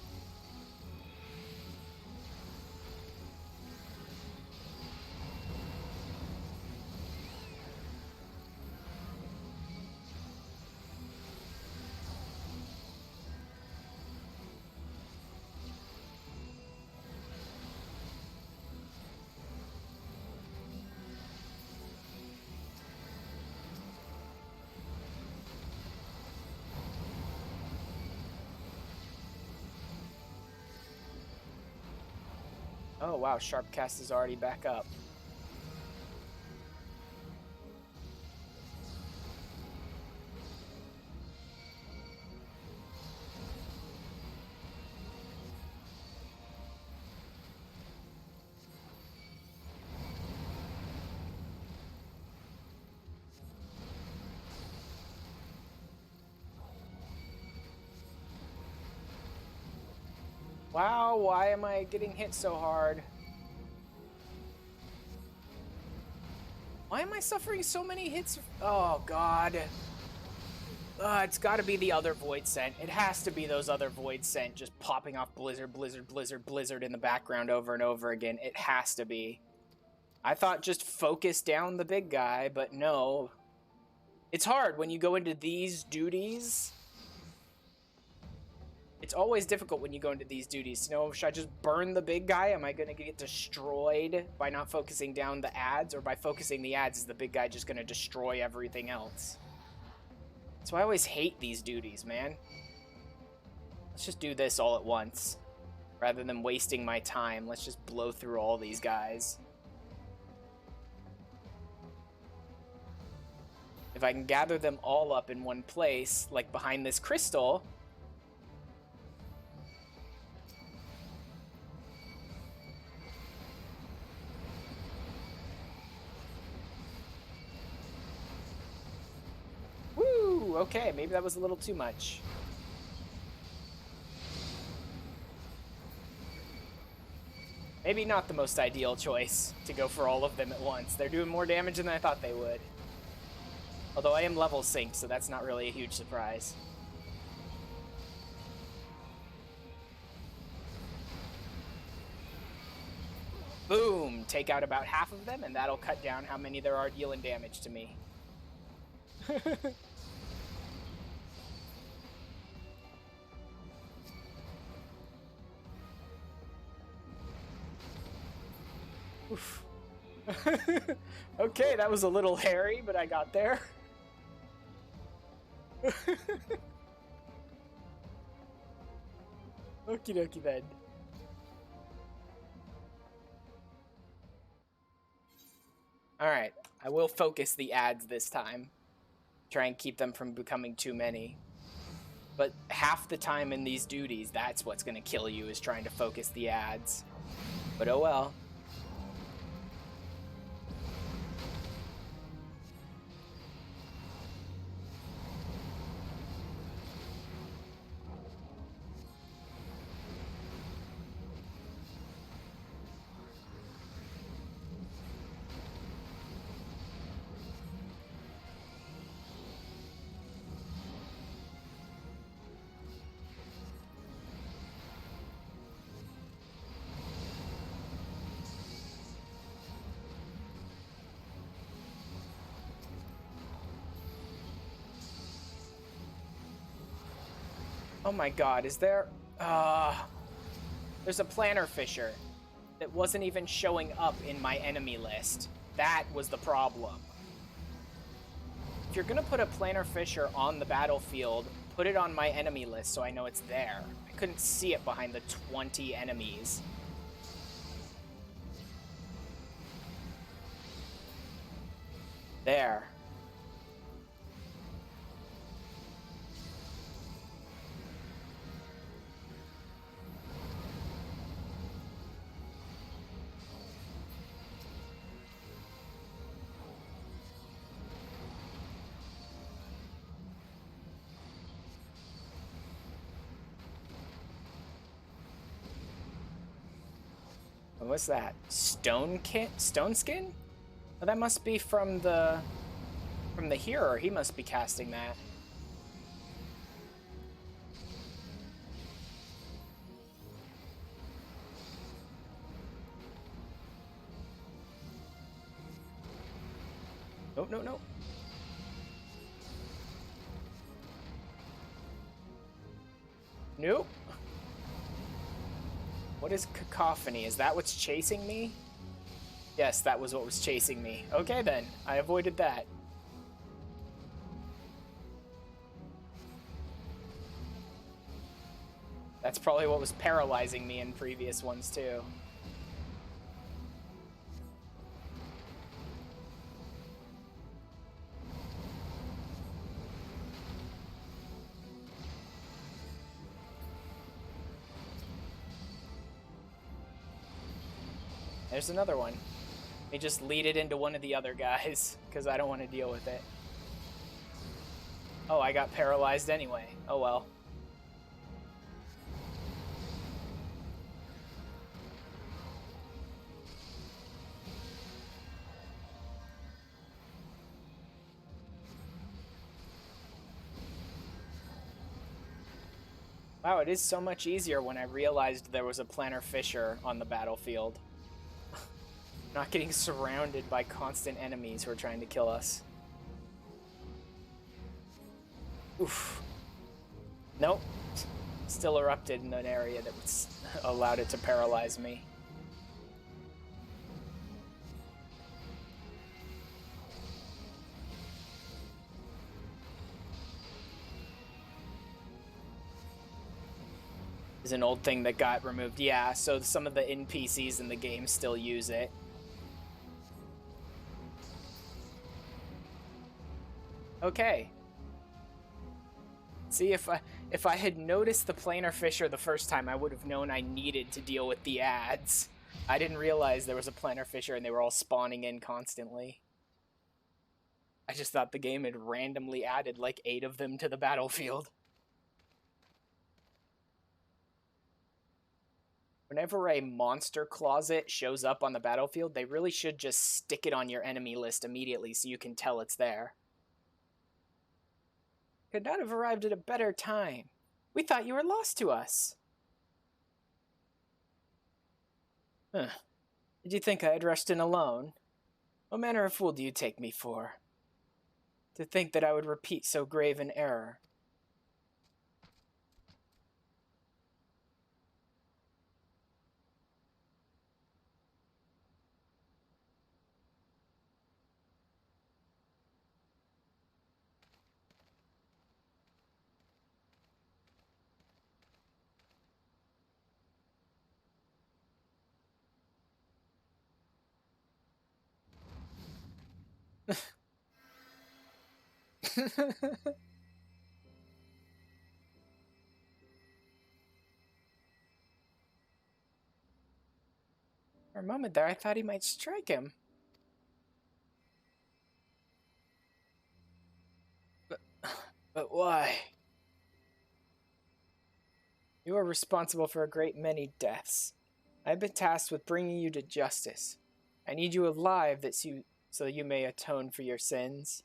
B: Oh wow, Sharpcast is already back up. Wow, why am I getting hit so hard? Why am I suffering so many hits? Oh, God. It's gotta be the other Void Scent. It has to be those other Void Scent just popping off Blizzard, Blizzard, Blizzard, Blizzard in the background over and over again. It has to be. I thought just focus down the big guy, but no. It's hard when you go into these duties. It's always difficult when you go into these duties. You know, should I just burn the big guy? Am I going to get destroyed by not focusing down the ads? Or by focusing the ads, is the big guy just going to destroy everything else? So I always hate these duties, man. Let's just do this all at once. Rather than wasting my time, let's just blow through all these guys. If I can gather them all up in one place, like behind this crystal... Okay, maybe that was a little too much. Maybe not the most ideal choice to go for all of them at once. They're doing more damage than I thought they would. Although I am level synced, so that's not really a huge surprise. Boom! Take out about half of them, and that'll cut down how many there are dealing damage to me. Oof. Okay, that was a little hairy, but I got there. Okie dokie then. Alright, I will focus the ads this time. Try and keep them from becoming too many. But half the time in these duties, that's what's gonna kill you, is trying to focus the ads. But oh well. Oh my god, is there... there's a planner fisher that wasn't even showing up in my enemy list. That was the problem. If you're gonna put a planner fisher on the battlefield, put it on my enemy list so I know it's there. I couldn't see it behind the 20 enemies. There. What's that? Stone skin? Oh, that must be from the hearer. He must be casting that. No, no, no. Nope. What is cacophony? Is that what's chasing me? Yes, that was what was chasing me. Okay then, I avoided that. That's probably what was paralyzing me in previous ones too. There's another one. They just lead it into one of the other guys, because I don't want to deal with it. Oh, I got paralyzed anyway. Oh well. Wow, it is so much easier when I realized there was a planner fisher on the battlefield. Not getting surrounded by constant enemies who are trying to kill us. Oof. Nope. Still erupted in an area that allowed it to paralyze me. Is an old thing that got removed. Yeah, so some of the NPCs in the game still use it. Okay. See, if I had noticed the planar fisher the first time, I would have known I needed to deal with the ads. I didn't realize there was a planar fisher and they were all spawning in constantly. I just thought the game had randomly added like 8 of them to the battlefield. Whenever a monster closet shows up on the battlefield, they really should just stick it on your enemy list immediately so you can tell it's there. Could not have arrived at a better time. We thought you were lost to us. Huh. Did you think I had rushed in alone? What manner of fool do you take me for? To think that I would repeat so grave an error. For a moment there, I thought he might strike him. But why? You are responsible for a great many deaths. I have been tasked with bringing you to justice. I need you alive so you may atone for your sins.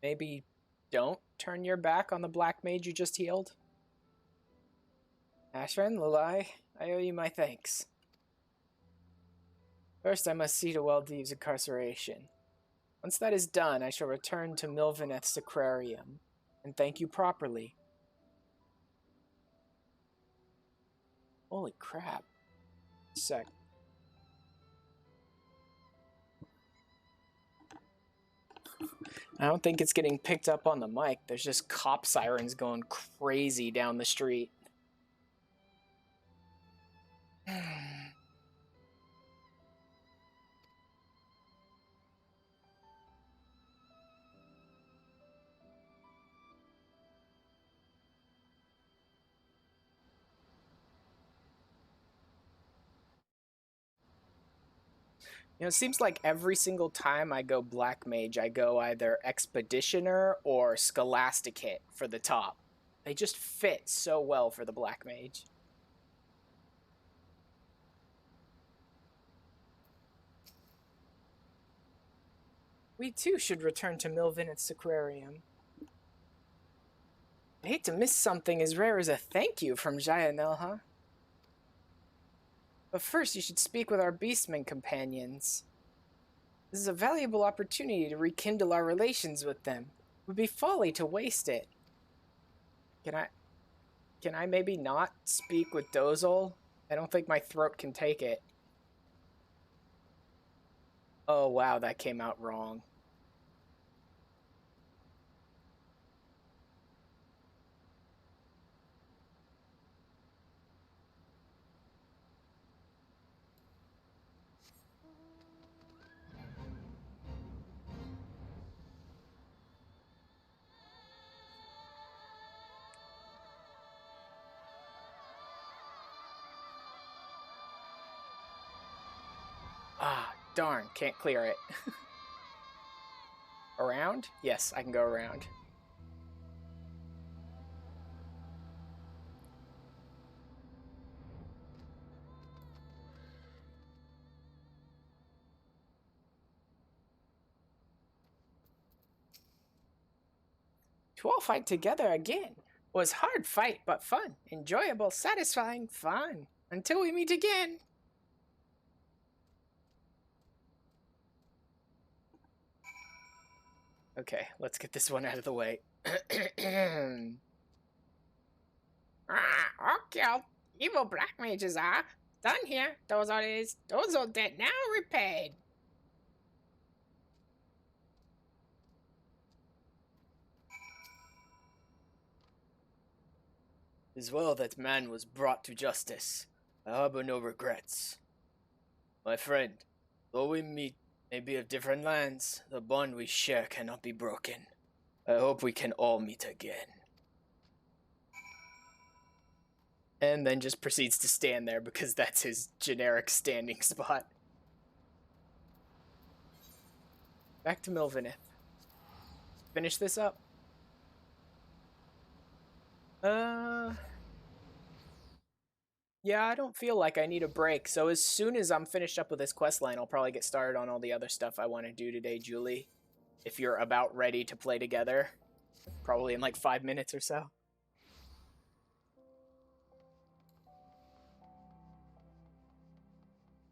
B: Maybe don't turn your back on the black mage you just healed? Ashran, Lulai, I owe you my thanks. First, I must see to Weldeve's incarceration. Once that is done, I shall return to Milvaneth's Sacrarium and thank you properly. Holy crap. Sec. I don't think it's getting picked up on the mic. There's just cop sirens going crazy down the street. You know, it seems like every single time I go Black Mage, I go either Expeditioner or Scholasticate for the top. They just fit so well for the Black Mage. We too should return to Milvaneth's Sacrarium. I hate to miss something as rare as a thank you from Jaya Nelha. But first you should speak with our beastmen companions. This is a valuable opportunity to rekindle our relations with them. It would be folly to waste it. Can I maybe not speak with Dozol? I don't think my throat can take it. Oh wow, that came out wrong. Ah, darn, can't clear it. Around? Yes, I can go around. To all fight together again. Was hard fight, but fun. Enjoyable, satisfying, fun. Until we meet again. Okay, let's get this one out of the way. Okay, evil black mages are done here. Those are dead now repaired. It is well that man was brought to justice. I harbor no regrets. My friend, though we meet may be of different lands, the bond we share cannot be broken. I hope we can all meet again. And then just proceeds to stand there because that's his generic standing spot. Back to Milvaneth. Finish this up. Yeah, I don't feel like I need a break. So as soon as I'm finished up with this questline, I'll probably get started on all the other stuff I want to do today, Jully. If you're about ready to play together. Probably in like 5 minutes or so.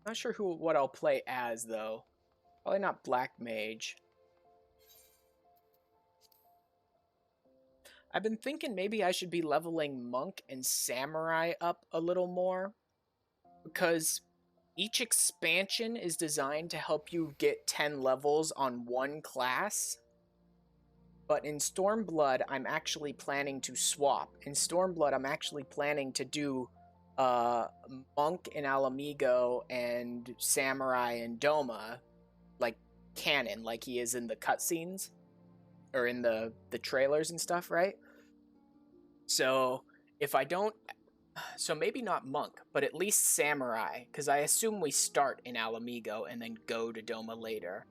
B: Not sure what I'll play as, though. Probably not Black Mage. I've been thinking maybe I should be leveling Monk and Samurai up a little more, because each expansion is designed to help you get 10 levels on one class. But in Stormblood, I'm actually planning to swap. In Stormblood, I'm actually planning to do Monk and Alamigo and Samurai and Doma, like canon, like he is in the cutscenes or in the trailers and stuff, right? So if I don't, so maybe not Monk, but at least Samurai, because I assume we start in Alamigo and then go to Doma later.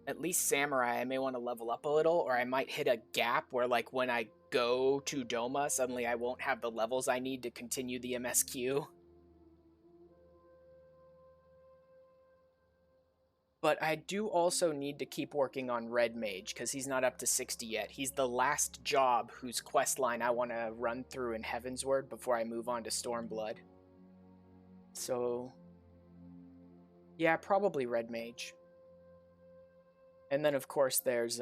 B: At least Samurai, I may want to level up a little, or I might hit a gap where, like, when I go to Doma, suddenly I won't have the levels I need to continue the MSQ. But I do also need to keep working on Red Mage, because he's not up to 60 yet. He's the last job whose questline I want to run through in Heavensward before I move on to Stormblood. So, yeah, probably Red Mage. And then, of course, there's,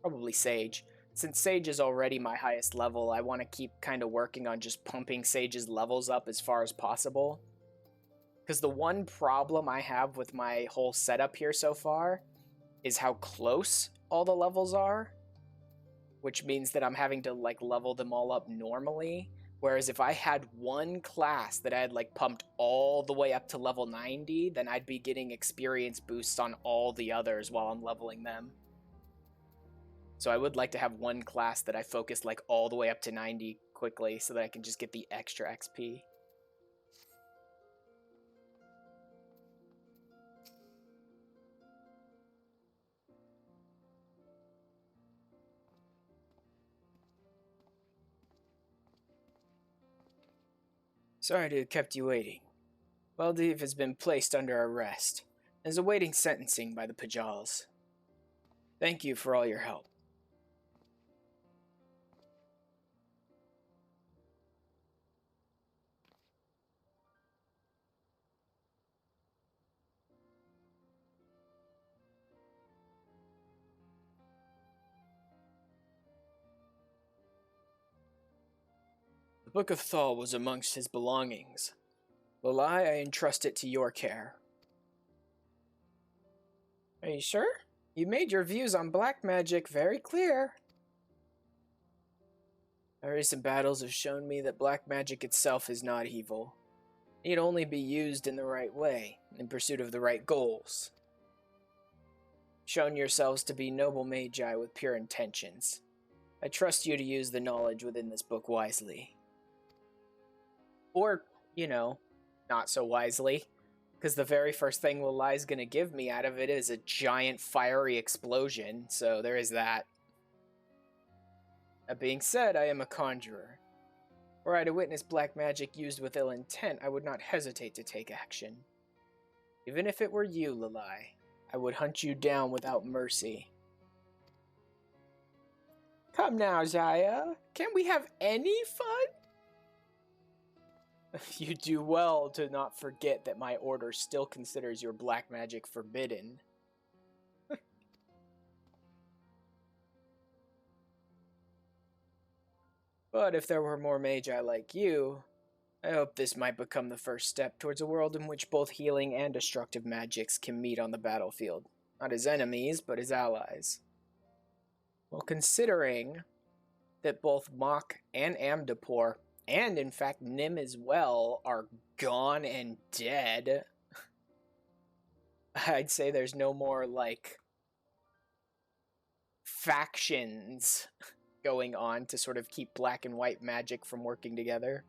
B: probably Sage. Since Sage is already my highest level, I want to keep kind of working on just pumping Sage's levels up as far as possible. Because the one problem I have with my whole setup here so far is how close all the levels are. Which means that I'm having to, like, level them all up normally. Whereas if I had one class that I had, like, pumped all the way up to level 90, then I'd be getting experience boosts on all the others while I'm leveling them. So I would like to have one class that I focus, like, all the way up to 90 quickly so that I can just get the extra XP. Sorry to have kept you waiting. Valdiv has been placed under arrest and is awaiting sentencing by the Pajals. Thank you for all your help. The Book of Thal was amongst his belongings. Lulai, I entrust it to your care. Are you sure? You made your views on black magic very clear. Our recent battles have shown me that black magic itself is not evil. It need only be used in the right way, in pursuit of the right goals. Shown yourselves to be noble magi with pure intentions. I trust you to use the knowledge within this book wisely. Or, you know, not so wisely. Because the very first thing Lulai's going to give me out of it is a giant fiery explosion, so there is that. That being said, I am a conjurer. Were I to witness black magic used with ill intent, I would not hesitate to take action. Even if it were you, Lulai, I would hunt you down without mercy. Come now, Zaya. Can't we have any fun? You do well to not forget that my order still considers your black magic forbidden. But if there were more magi like you, I hope this might become the first step towards a world in which both healing and destructive magics can meet on the battlefield. Not as enemies, but as allies. Well, considering that both Mach and Amdapor, and in fact Nim as well, are gone and dead, I'd say there's no more, like, factions going on to sort of keep black and white magic from working together.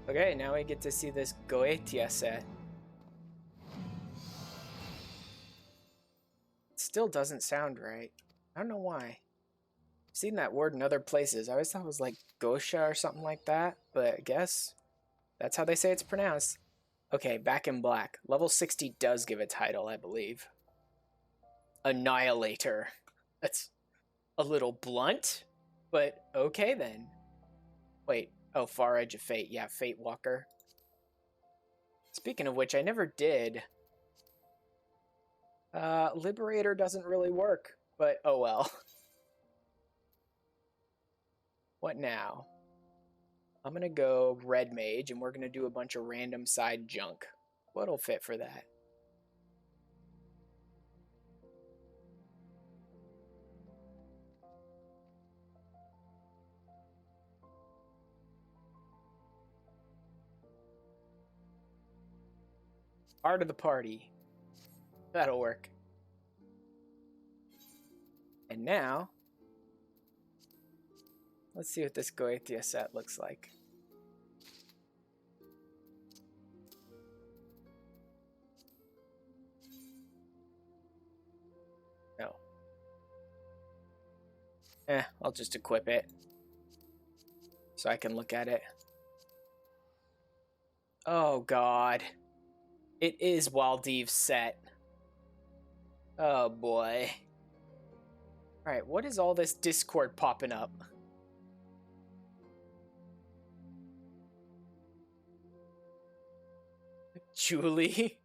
B: Okay, now we get to see this Goetia set. It still doesn't sound right. I don't know why. I've seen that word in other places. I always thought it was like Gosha or something like that, but I guess that's how they say it's pronounced. Okay, back in black. Level 60 does give a title, I believe. Annihilator. That's a little blunt, but okay then. Wait, oh, Far Edge of Fate. Yeah, Fate Walker. Speaking of which, I never did. Liberator doesn't really work, but oh well. What now? I'm gonna go Red Mage, and we're gonna do a bunch of random side junk. What'll fit for that? Art of the Party. That'll work. And now, let's see what this Goetia set looks like. No. I'll just equip it so I can look at it. Oh god. It is Waldiv's set. Oh boy. Alright, what is all this Discord popping up? Jully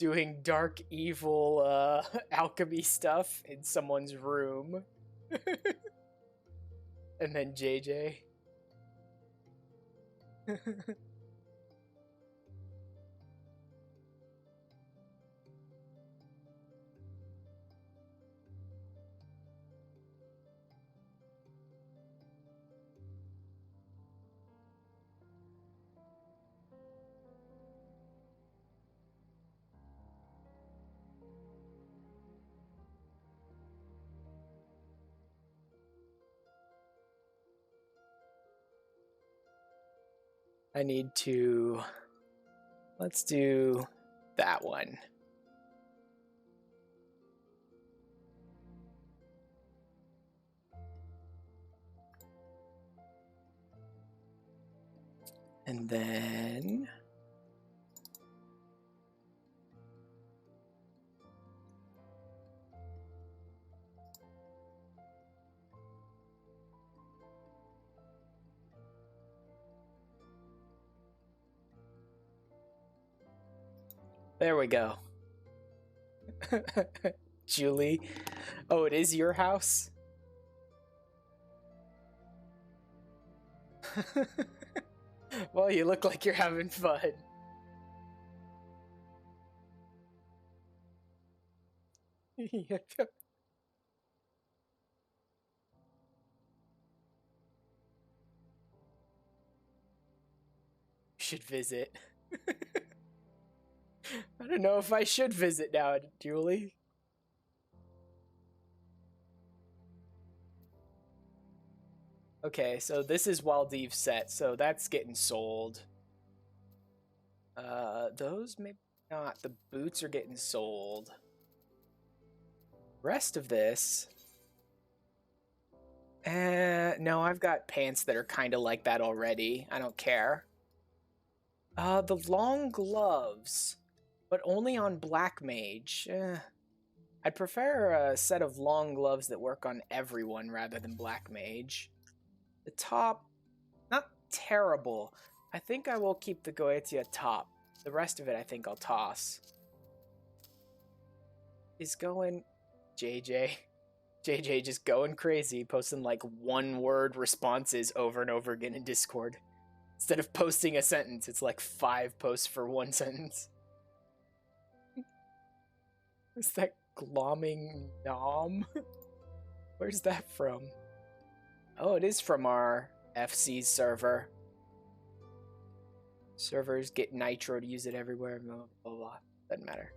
B: doing dark evil alchemy stuff in someone's room. And then JJ. I need to... Let's do that one. And then... There we go. Jully. Oh, it is your house? Well, you look like you're having fun. You should visit. I don't know if I should visit now, Jully. Okay, so this is Waldiv's set, so that's getting sold. Those maybe not. The boots are getting sold. Rest of this... no, I've got pants that are kind of like that already. I don't care. The long gloves... but only on Black Mage. I'd prefer a set of long gloves that work on everyone rather than Black Mage. The top, not terrible. I think I will keep the Goetia top. The rest of it I think I'll toss. Is going... JJ. JJ just going crazy, posting like one-word responses over and over again in Discord. Instead of posting a sentence, it's like 5 posts for one sentence. Is that glomming nom? Where's that from? Oh, it is from our FC's server. Servers get nitro to use it everywhere, blah, blah, blah. Doesn't matter.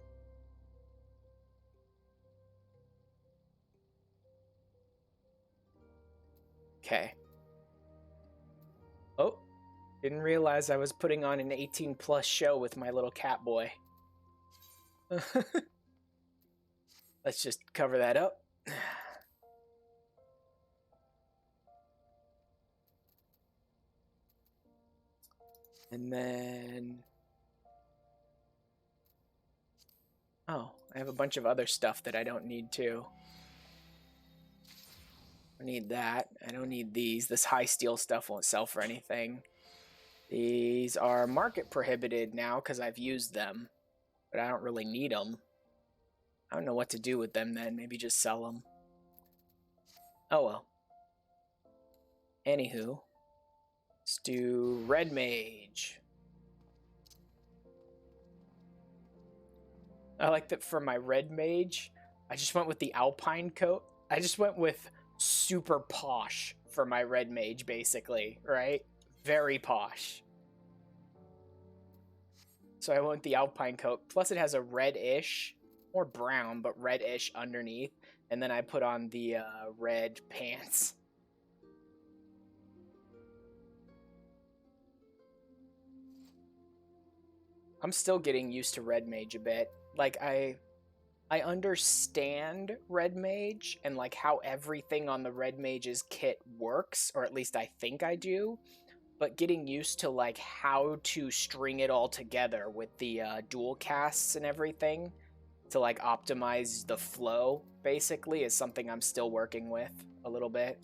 B: Okay. Oh, didn't realize I was putting on an 18+ show with my little cat boy. Let's just cover that up. And then... Oh, I have a bunch of other stuff that I don't need too. I need that. I don't need these. This high steel stuff won't sell for anything. These are market prohibited now because I've used them, but I don't really need them. I don't know what to do with them then. Maybe just sell them. Oh well. Anywho, let's do Red Mage. I like that for my Red Mage, I just went with the Alpine coat. I just went with super posh for my Red Mage, basically, right? Very posh. So I went with the Alpine coat. Plus it has a reddish, or brown, but reddish underneath. And then I put on the red pants. I'm still getting used to Red Mage a bit. Like, I understand Red Mage and like how everything on the Red Mage's kit works, or at least I think I do. But getting used to like how to string it all together with the dual casts and everything to like optimize the flow basically is something I'm still working with a little bit.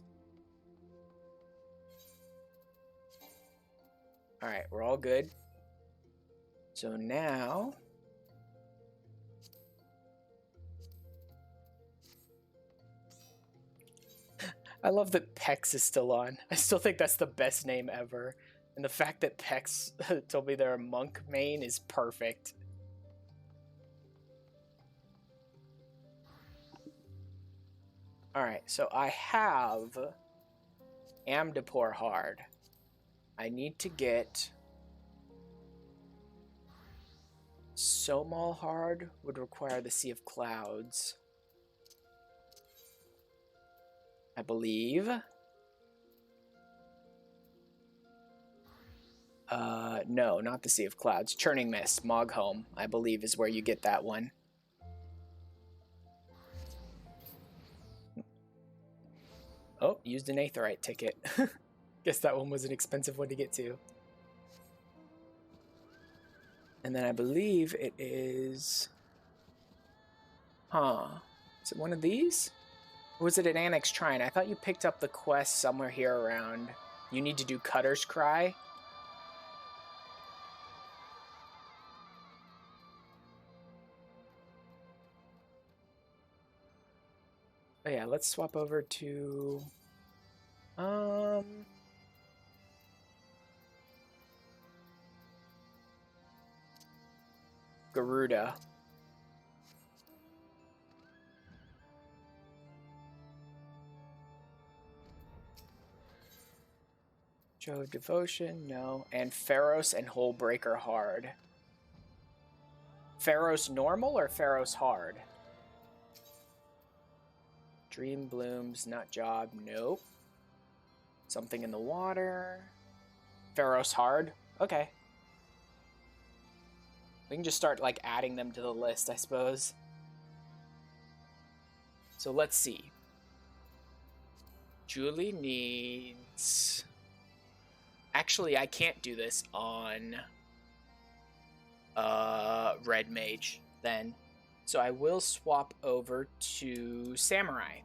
B: All right, we're all good. So now I love that Pex is still on. I still think that's the best name ever. And the fact that Pex told me they're a monk main is perfect. Alright, so I have Amdapor hard. I need to get Somal hard would require the Sea of Clouds, I believe. No, not the Sea of Clouds. Churning Mist, Mogholm, I believe is where you get that one. Oh, used an Aetheryte ticket. Guess that one was an expensive one to get to. And then I believe it is... Huh. Is it one of these? Or was it an Annex Shrine? I thought you picked up the quest somewhere here around. You need to do Cutter's Cry. Oh yeah, let's swap over to... Garuda. Show of Devotion, no. And Pharos and Hullbreaker hard. Pharos normal or Pharos hard? Dream Blooms, Nut Job, nope. Something in the Water. Pharos hard, okay. We can just start like adding them to the list, I suppose. So let's see. Jully needs... Actually, I can't do this on Red Mage then. So I will swap over to Samurai.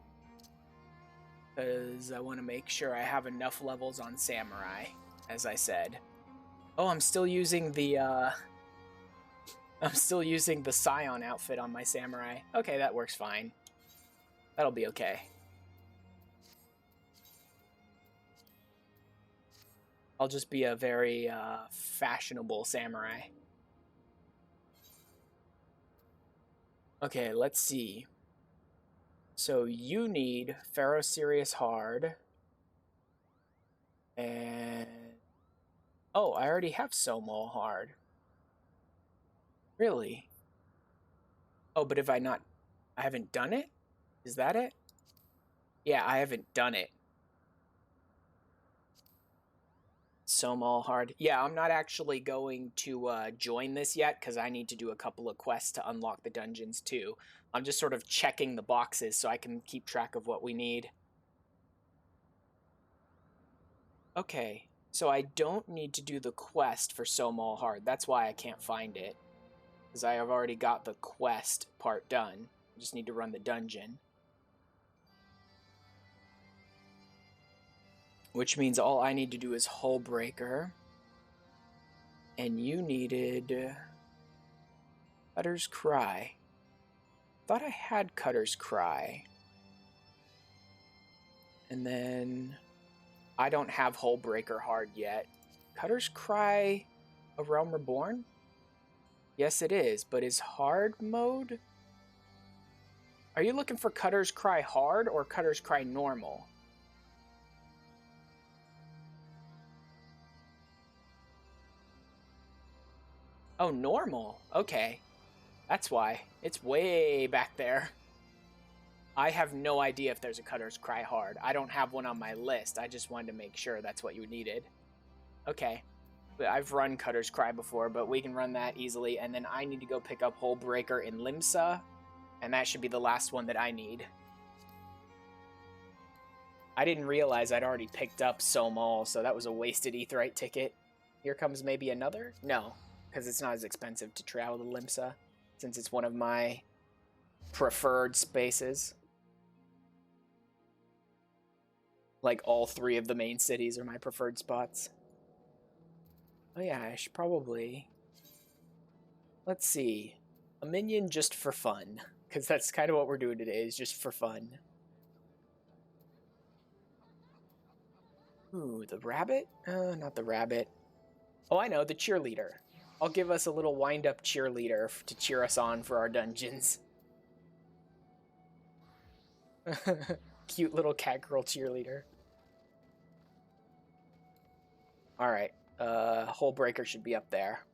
B: Because I want to make sure I have enough levels on Samurai, as I said. Oh, I'm still using the Scion outfit on my Samurai. Okay, that works fine. That'll be okay. I'll just be a very fashionable Samurai. Okay, let's see. So you need Pharaoh Sirius hard. And... Oh, I already have Somal hard. Really? Oh, but I haven't done it? Is that it? Yeah, I haven't done it. Somal hard. Yeah, I'm not actually going to join this yet because I need to do a couple of quests to unlock the dungeons too. I'm just sort of checking the boxes so I can keep track of what we need. Okay, so I don't need to do the quest for Somal hard. That's why I can't find it. because I have already got the quest part done. I just need to run the dungeon. Which means all I need to do is Hullbreaker. And you needed Cutter's Cry. Thought I had Cutter's Cry. And then I don't have Hullbreaker hard yet. Cutter's Cry a Realm Reborn? Yes, it is, but is hard mode? Are you looking for Cutter's Cry hard or Cutter's Cry normal? Oh, normal. Okay. That's why. It's way back there. I have no idea if there's a Cutter's Cry hard. I don't have one on my list. I just wanted to make sure that's what you needed. Okay. I've run Cutter's Cry before, but we can run that easily. And then I need to go pick up Hullbreaker in Limsa. And that should be the last one that I need. I didn't realize I'd already picked up Somol, so that was a wasted Aetheryte ticket. Here comes maybe another? No, because it's not as expensive to travel to Limsa, since it's one of my preferred spaces. Like, all 3 of the main cities are my preferred spots. Oh yeah, I should probably... Let's see. A minion just for fun. Because that's kind of what we're doing today, is just for fun. Ooh, the rabbit? Not the rabbit. Oh, I know, the cheerleader. I'll give us a little wind-up cheerleader to cheer us on for our dungeons. Cute little cat girl cheerleader. Alright, Hullbreaker should be up there.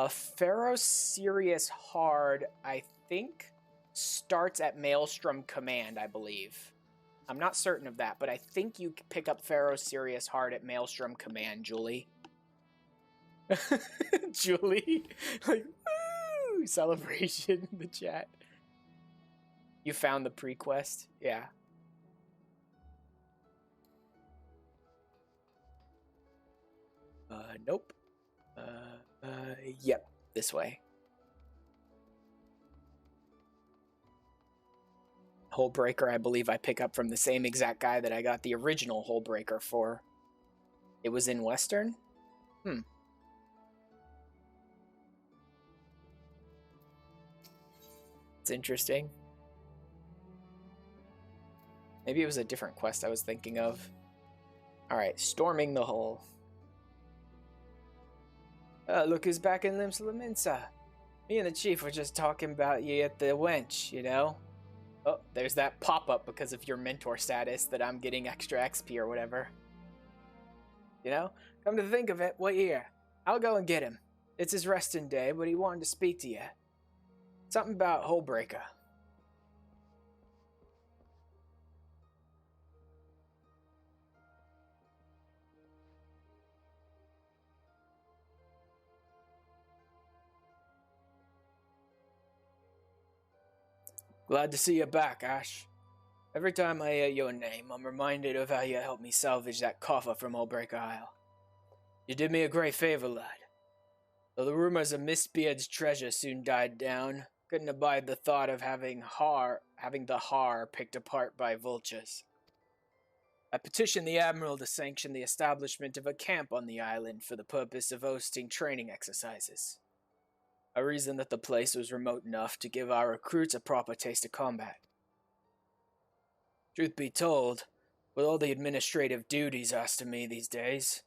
B: Pharaoh Sirius Hard, I think, starts at Maelstrom Command, I believe. I'm not certain of that, but I think you pick up Pharaoh Sirius Hard at Maelstrom Command, Jully. Jully, like, woo! Celebration in the chat. You found the pre-quest? Yeah. Nope. Yep, this way. Hullbreaker, I believe I pick up from the same exact guy that I got the original Hullbreaker for. It was in Western? It's interesting. Maybe it was a different quest I was thinking of. Alright, storming the hull. Look who's back in Limsa. Me and the chief were just talking about you at the wench, you know? Oh, there's that pop-up because of your mentor status that I'm getting extra XP or whatever. You know? Come to think of it, wait here. I'll go and get him. It's his resting day, but he wanted to speak to you. Something about Hullbreaker. Glad to see you back, Ash. Every time I hear your name, I'm reminded of how you helped me salvage that coffer from Hullbreaker Isle. You did me a great favor, lad. Though the rumors of Mistbeard's treasure soon died down, couldn't abide the thought of having the Har picked apart by vultures. I petitioned the Admiral to sanction the establishment of a camp on the island for the purpose of hosting training exercises. I reasoned that the place was remote enough to give our recruits a proper taste of combat. Truth be told, with all the administrative duties asked of me these days,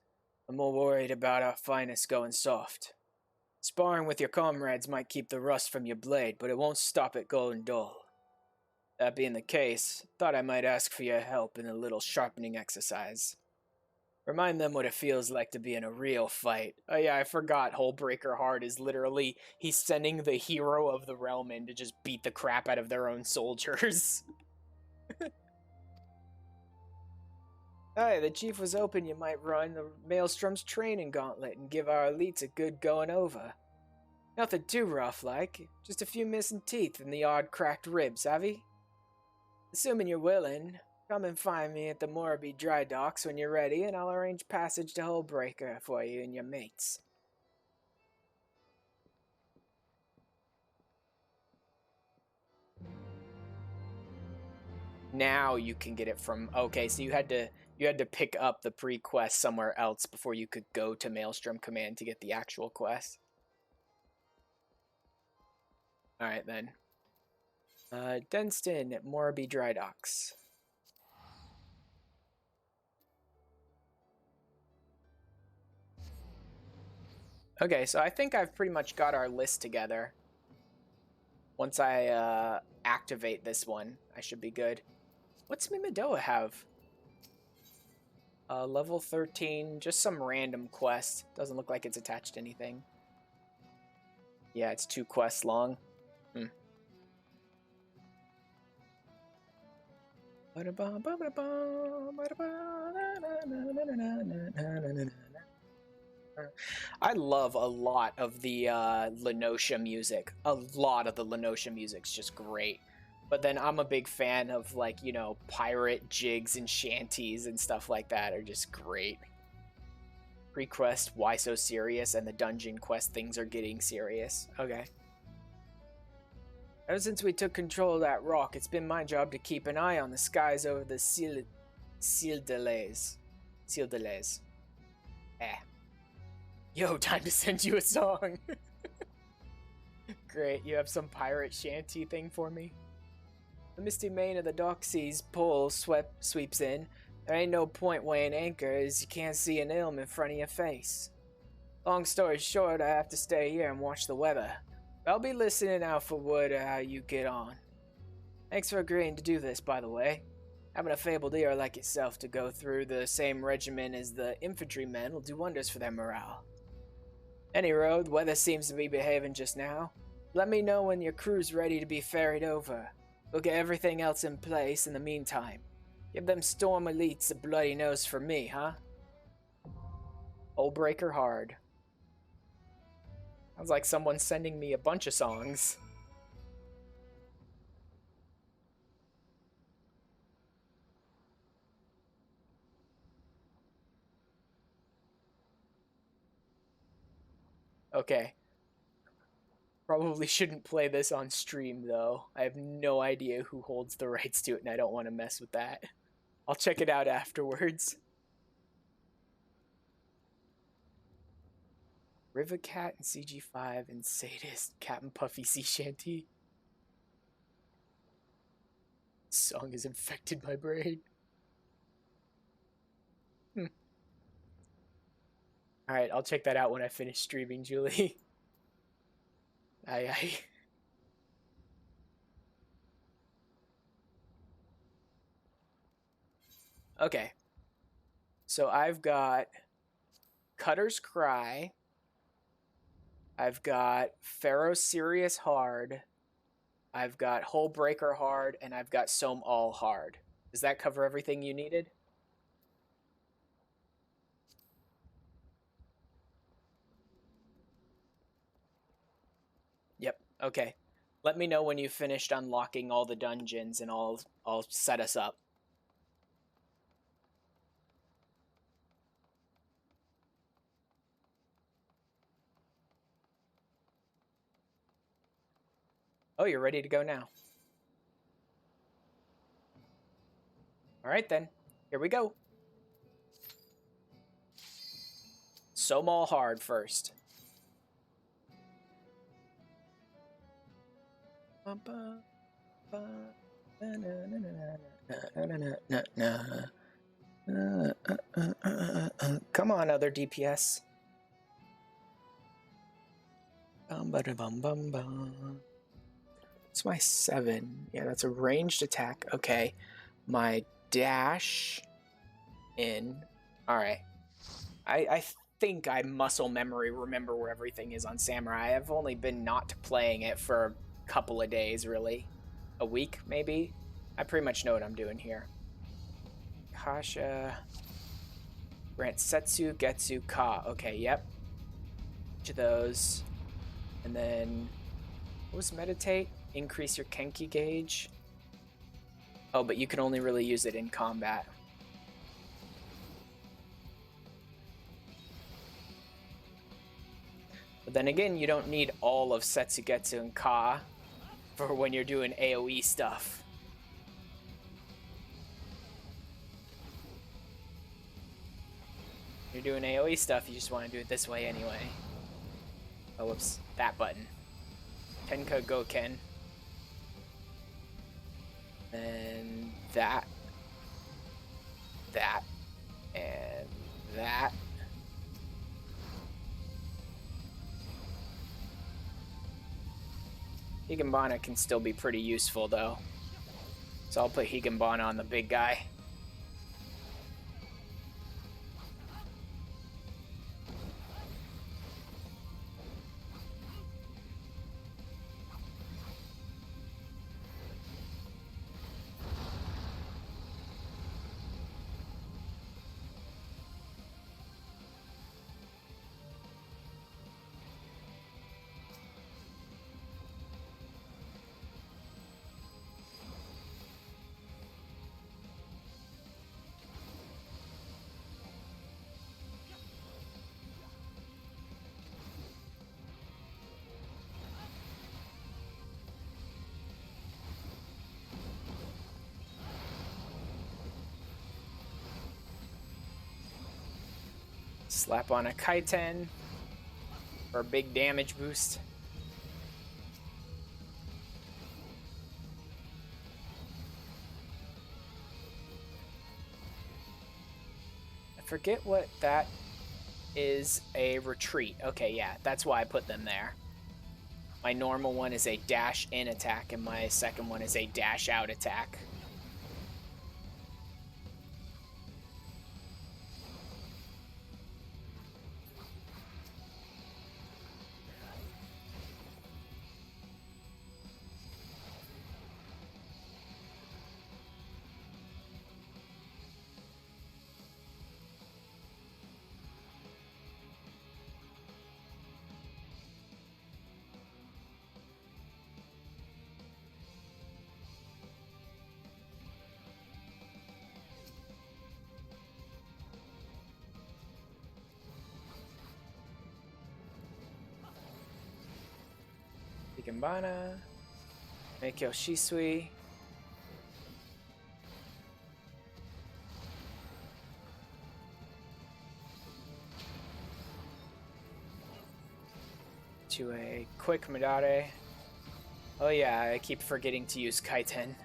B: I'm more worried about our finest going soft. Sparring with your comrades might keep the rust from your blade, but it won't stop it going dull. That being the case, thought I might ask for your help in a little sharpening exercise. Remind them what it feels like to be in a real fight. Oh yeah, I forgot Hullbreaker Hard is literally, he's sending the hero of the realm in to just beat the crap out of their own soldiers. Hey, the chief was hoping you might run the Maelstrom's training gauntlet and give our elites a good going over. Nothing too rough like, just a few missing teeth and the odd cracked ribs, have ye? Assuming you're willing, come and find me at the Morby dry docks when you're ready, and I'll arrange passage to Hullbreaker for you and your mates. now you can get it from... Okay, so you had to pick up the pre-quest somewhere else before you could go to Maelstrom Command to get the actual quest. Alright, then. Dunstan at Moraby Dry Docks. Okay, so I think I've pretty much got our list together. Once I activate this one, I should be good. What's Mimidoa have? Level 13, just some random quest. Doesn't look like it's attached to anything. Yeah, it's 2 quests long. I love a lot of the Lenosha music. A lot of the Lenosha music's just great. But then I'm a big fan of, like, you know, pirate jigs and shanties and stuff like that are just great. Pre-quest, why so serious? And the dungeon quest, things are getting serious. Okay. Ever since we took control of that rock, it's been my job to keep an eye on the skies over the Ciel-de-Lays. Ciel-de-Lays. Yo, time to send you a song. Great, you have some pirate shanty thing for me? The misty mane of the dock sea's pull sweeps in. There ain't no point weighing anchor as you can't see an ilm in front of your face. Long story short, I have to stay here and watch the weather. I'll be listening out for word of how you get on. Thanks for agreeing to do this, by the way. Having a fabled ear like yourself to go through the same regimen as the infantrymen will do wonders for their morale. Any road, the weather seems to be behaving just now. Let me know when your crew's ready to be ferried over. We'll get everything else in place in the meantime. Give them storm elites a bloody nose for me, huh? Hullbreaker hard. Sounds like someone's sending me a bunch of songs. Okay. Probably shouldn't play this on stream, though. I have no idea who holds the rights to it, and I don't want to mess with that. I'll check it out afterwards. River Cat and CG5 and Sadist, Captain Puffy Sea Shanty. This song has infected my brain. Alright, I'll check that out when I finish streaming, Jully. Aye. Okay. So I've got Cutter's Cry. I've got Pharaoh Sirius hard. I've got Hullbreaker hard, and I've got Soam All hard. Does that cover everything you needed? Yep, okay. Let me know when you've finished unlocking all the dungeons and I'll set us up. Oh, you're ready to go now. Alright then, here we go. Soam All hard first. Come on, other DPS. It's my 7. Yeah, that's a ranged attack. Okay. My dash in. Alright. I think I muscle memory remember where everything is on Samurai. I've only been not playing it for a couple of days, really. A week, maybe? I pretty much know what I'm doing here. Kasha. Grant Setsu, Getsu, Ka. Okay, yep. Each of those. And then... what was Meditate? Increase your Kenki gauge. Oh, but you can only really use it in combat. But then again, you don't need all of Setsugetsu and Ka for when you're doing AoE stuff. you're doing AoE stuff, you just want to do it this way anyway. Oh, whoops. That button. Tenka Goken. Then that. That. And that. Higginbana can still be pretty useful, though. So I'll put Higginbana on the big guy. Slap on a Kaiten for a big damage boost. I forget what that is. A retreat. Okay, yeah, that's why I put them there. My normal one is a dash in attack, and my second one is a dash out attack. Higginbana, Meikyo Shisui. To a quick Madare. Oh yeah, I keep forgetting to use Kaiten.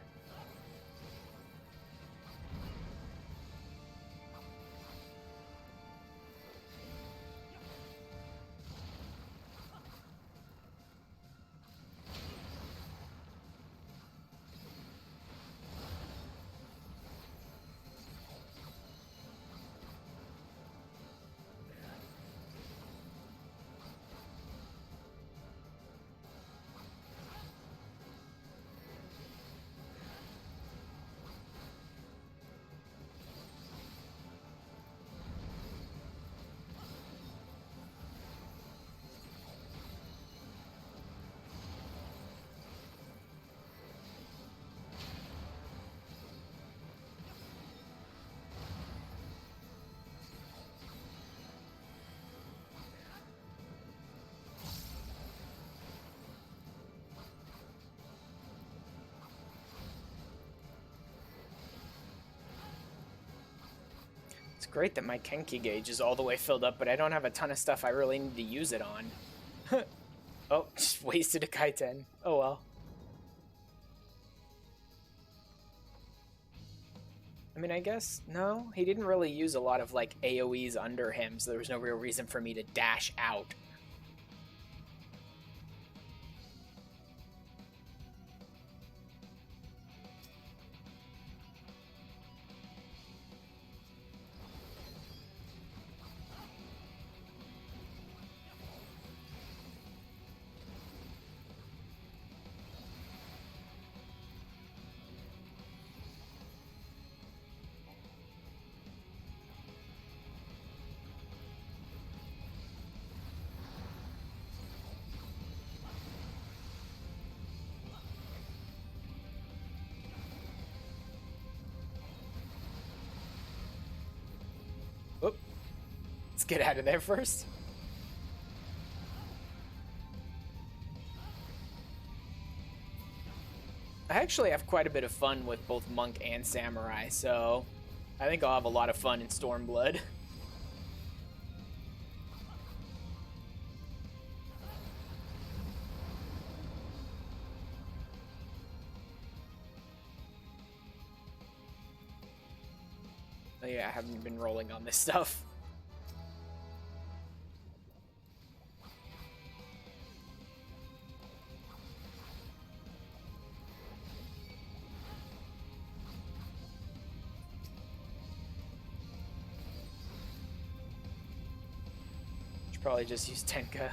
B: It's great that my Kenki gauge is all the way filled up, but I don't have a ton of stuff I really need to use it on. Oh, just wasted a Kaiten. Oh well. I mean, I guess, no, he didn't really use a lot of, like, AoEs under him, so there was no real reason for me to dash out. Oop. Let's get out of there first. I actually have quite a bit of fun with both Monk and Samurai, so I think I'll have a lot of fun in Stormblood. Oh, yeah, I haven't been rolling on this stuff. Should probably just use Tenka.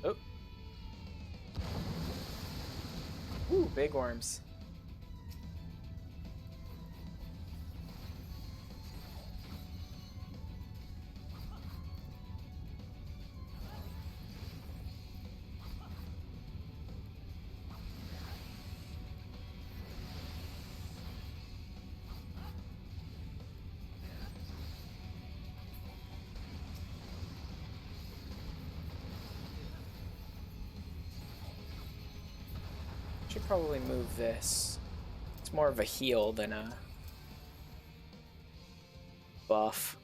B: Oh. Ooh, big worms. Should probably move this. It's more of a heal than a buff.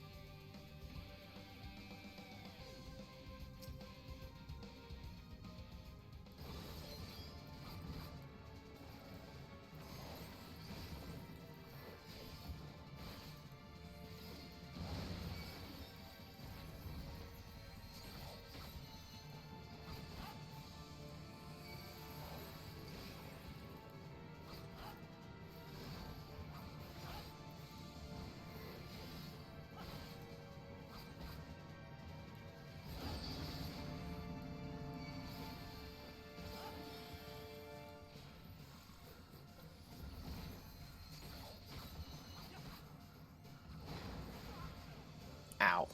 B: Ow.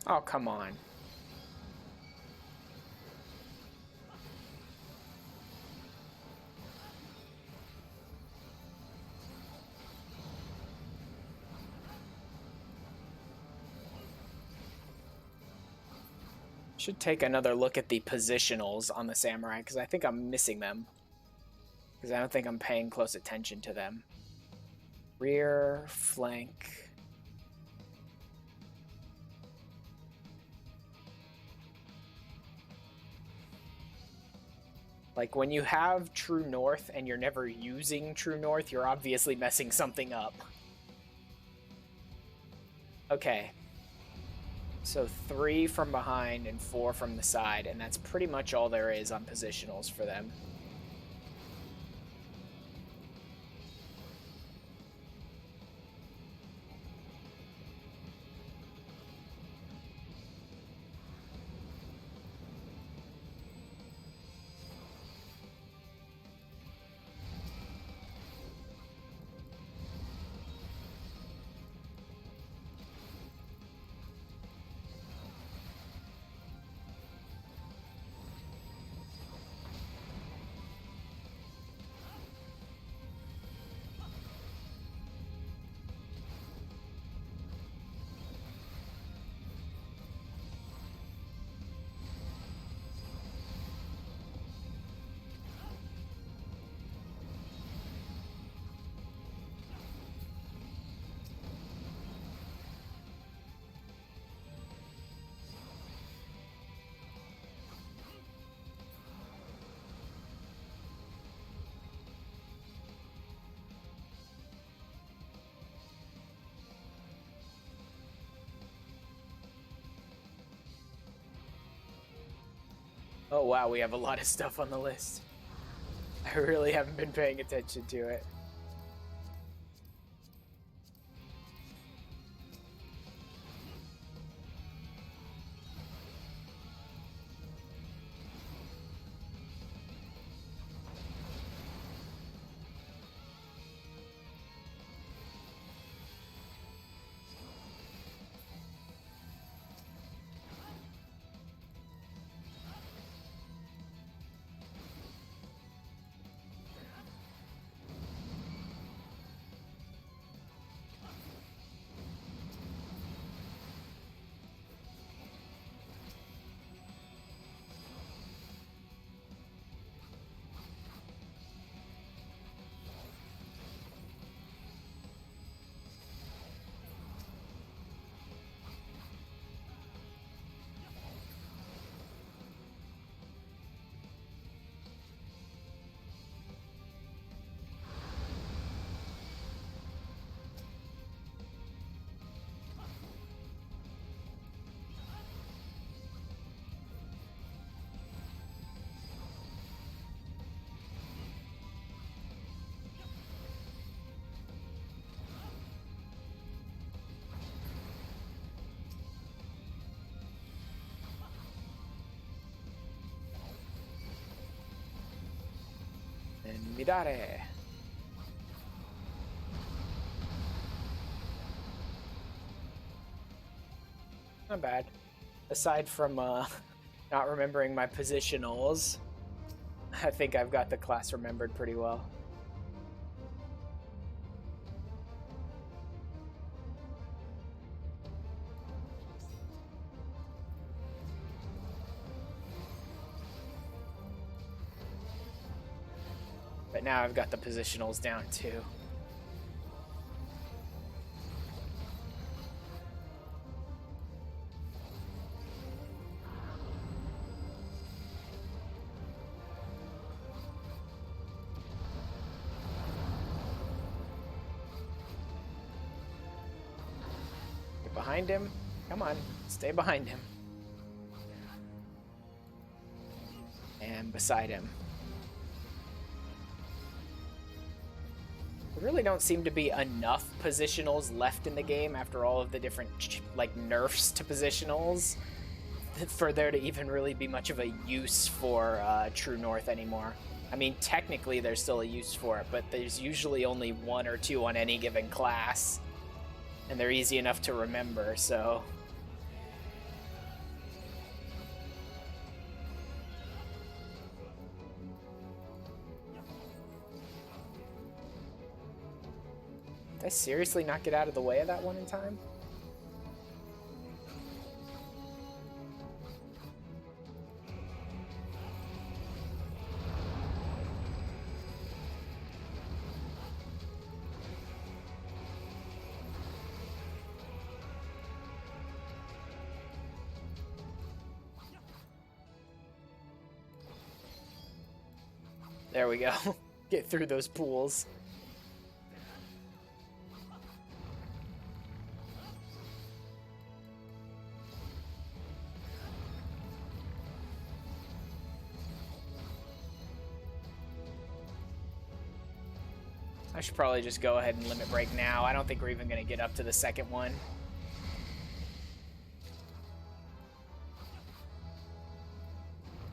B: Oh, come on. Should take another look at the positionals on the samurai, because I think I'm missing them. Because I don't think I'm paying close attention to them. Rear, flank. Like, when you have True North and you're never using True North, you're obviously messing something up. Okay. So 3 from behind and 4 from the side, and that's pretty much all there is on positionals for them. Oh wow, we have a lot of stuff on the list. I really haven't been paying attention to it. And Midare. Not bad. Aside from not remembering my positionals, I think I've got the class remembered pretty well. But now I've got the positionals down too. Get behind him. Come on, stay behind him. And beside him. There really don't seem to be enough positionals left in the game after all of the different like nerfs to positionals for there to even really be much of a use for True North anymore. I mean, technically there's still a use for it, but there's usually only one or two on any given class, and they're easy enough to remember, so... Did I seriously not get out of the way of that one in time? There we go. Get through those pools. I should probably just go ahead and limit break now. I don't think we're even going to get up to the second one.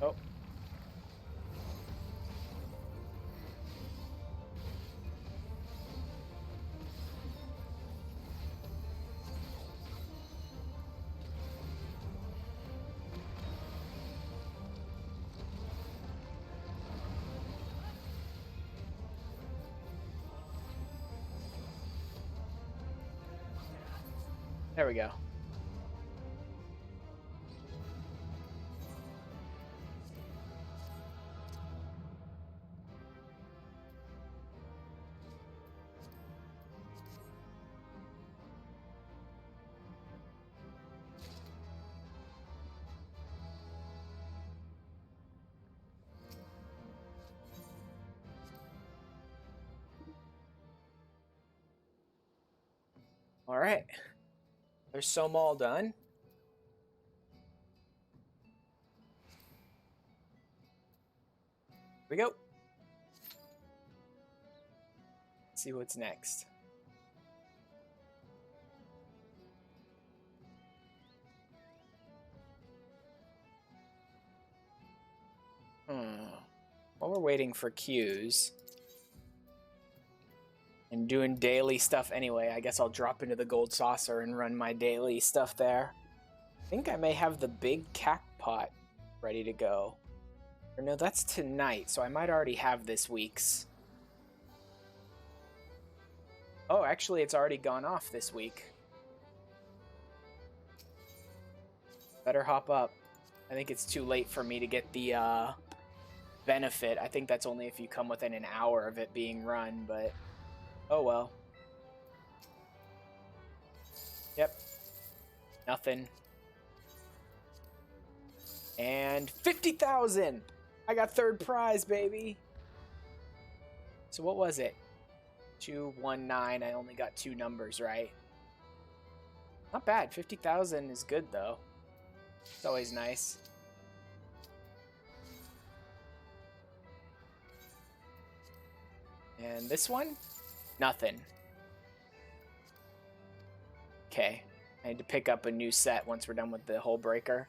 B: Oh. There we go. All right. There's some all done. we go. Let's see what's next. While we're waiting for queues and doing daily stuff anyway, I guess I'll drop into the gold saucer and run my daily stuff there. I think I may have the big cack pot ready to go. Or no, that's tonight, so I might already have this week's. Oh, actually, it's already gone off this week. Better hop up. I think it's too late for me to get the benefit. I think that's only if you come within an hour of it being run, but oh well. Yep. Nothing. And 50,000! I got third prize, baby! So what was it? 219. I only got 2 numbers right. Not bad. 50,000 is good, though. It's always nice. And this one? Nothing. Okay. I need to pick up a new set once we're done with the whole breaker.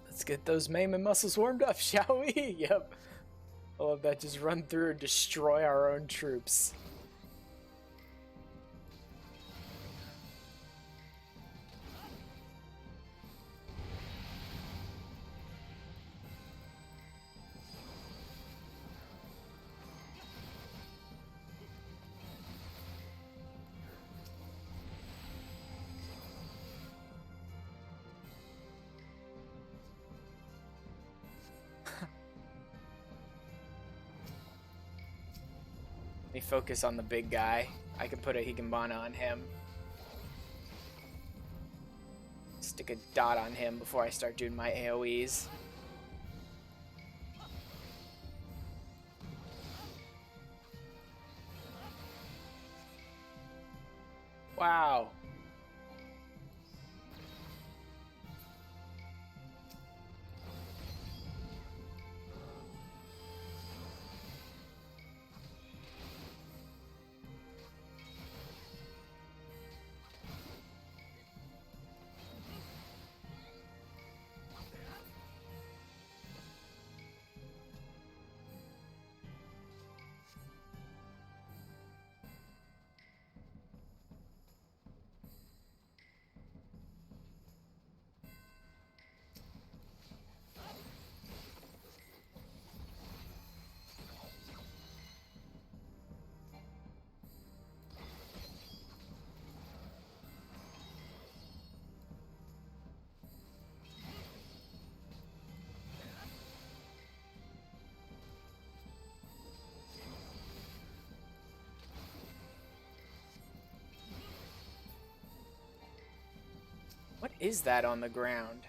B: Let's get those Maimon muscles warmed up, shall we? Yep. I love that. Just run through and destroy our own troops. Let me focus on the big guy. I can put a Higambana on him. Stick a dot on him before I start doing my AoEs. Wow. What is that on the ground?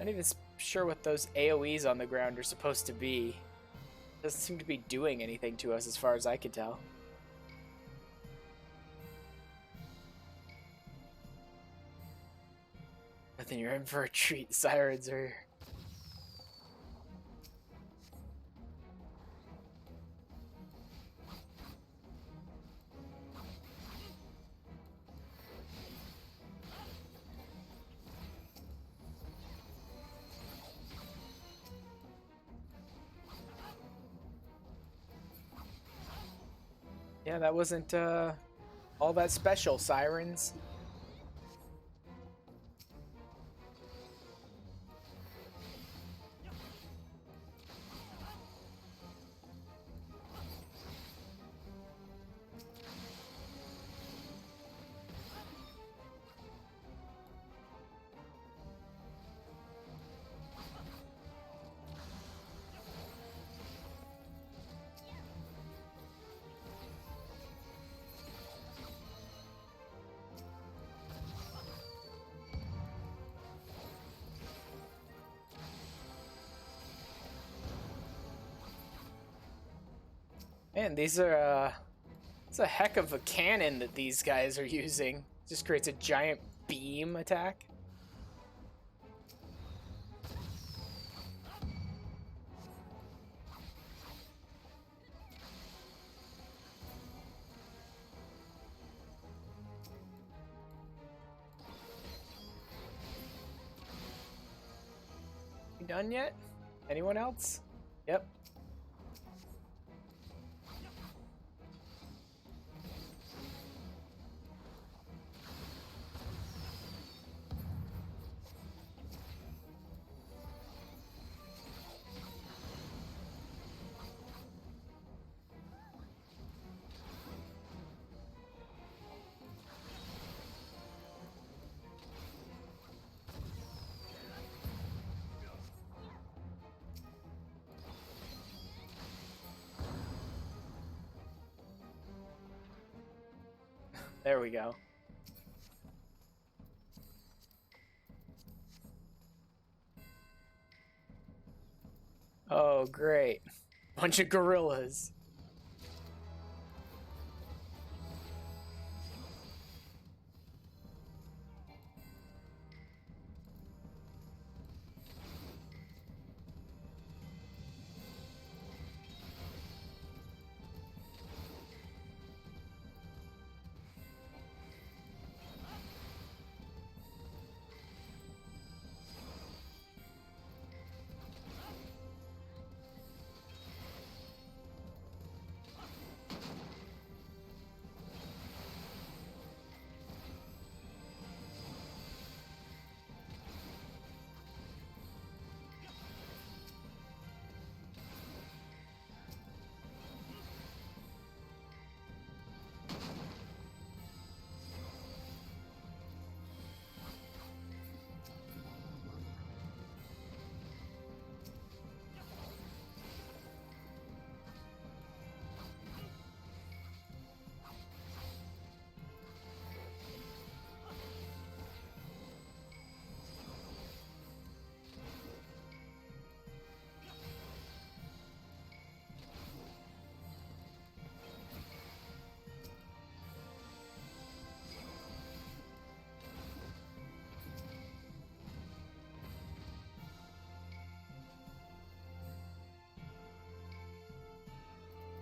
B: Not even sure what those AoEs on the ground are supposed to be. Doesn't seem to be doing anything to us as far as I could tell. But then you're in for a treat. Sirens are here. Yeah, that wasn't all that special, Sirens. Man, these are, it's a heck of a cannon that these guys are using. Just creates a giant beam attack. You done yet? Anyone else? Yep. There we go. Oh, great. Bunch of gorillas.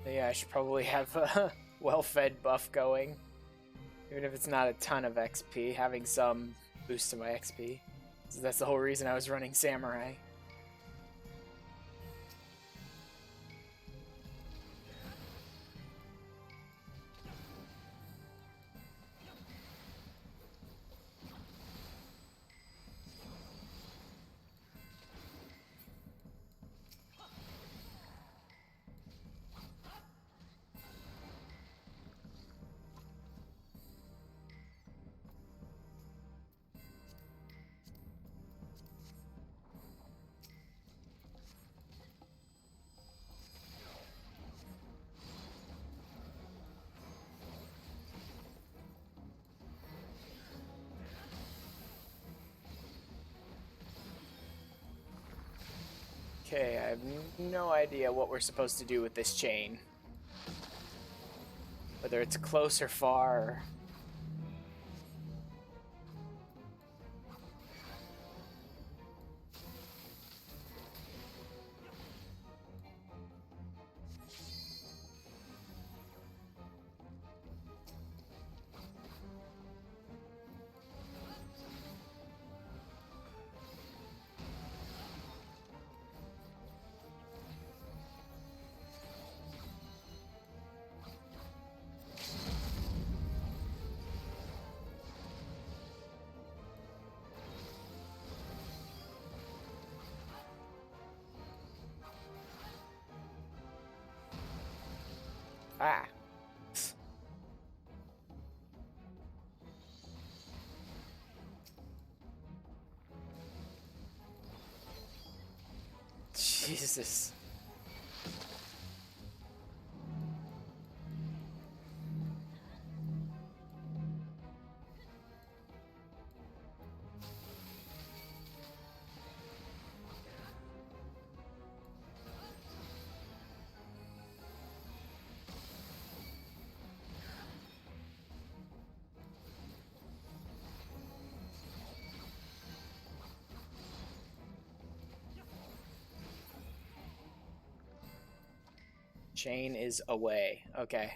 B: Yeah, I should probably have a well-fed buff going. Even if it's not a ton of XP, having some boost to my XP. So that's the whole reason I was running Samurai. Okay, I have no idea what we're supposed to do with this chain. Whether it's close or far. Ah. Jesus. Chain is away. Okay.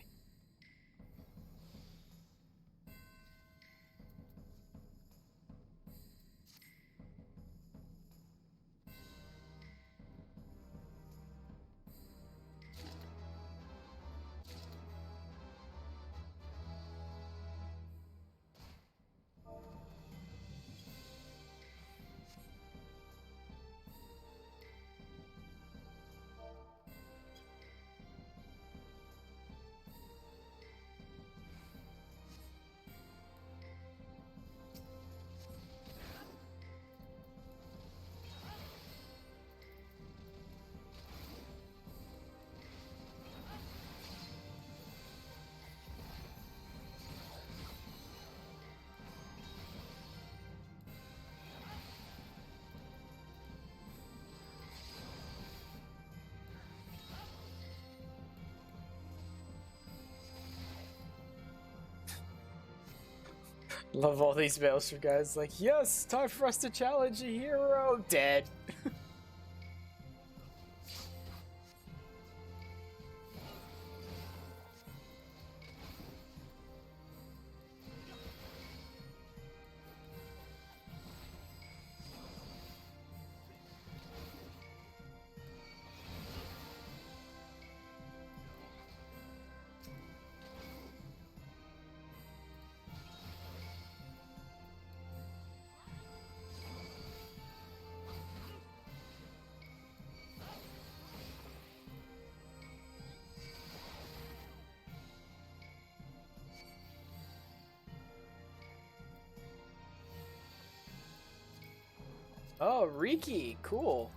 B: Love all these Maelstrom guys. Like, yes, time for us to challenge a hero. Dead. Oh, Riki, cool.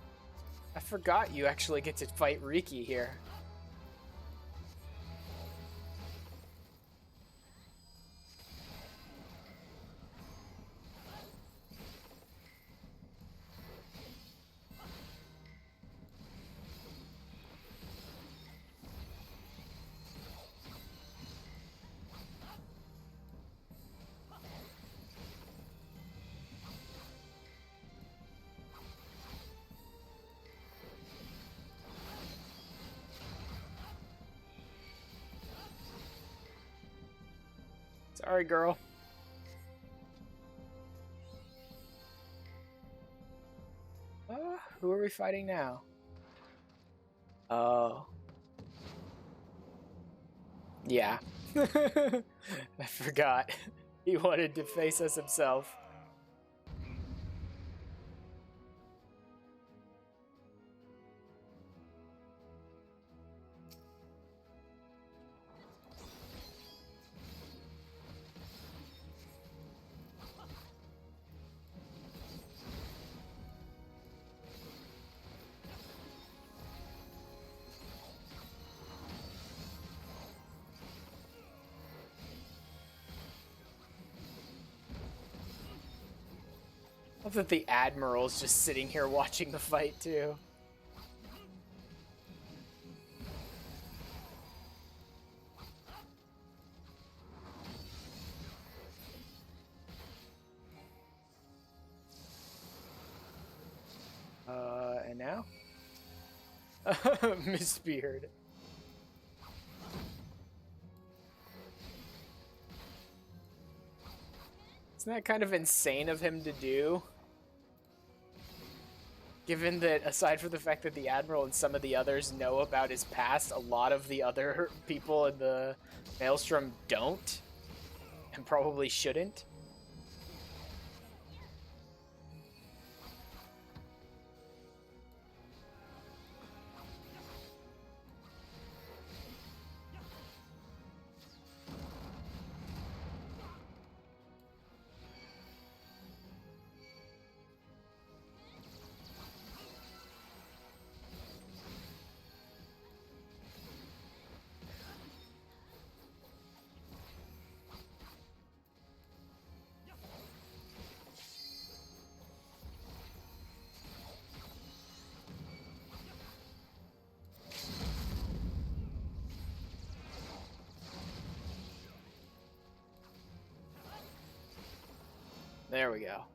B: I forgot you actually get to fight Riki here. Sorry, girl. Who are we fighting now? Oh. Yeah. I forgot. He wanted to face us himself. I love that the Admiral's just sitting here watching the fight, too. Miss Beard. Isn't that kind of insane of him to do? Given that, aside from the fact that the Admiral and some of the others know about his past, a lot of the other people in the Maelstrom don't, and probably shouldn't. There we go.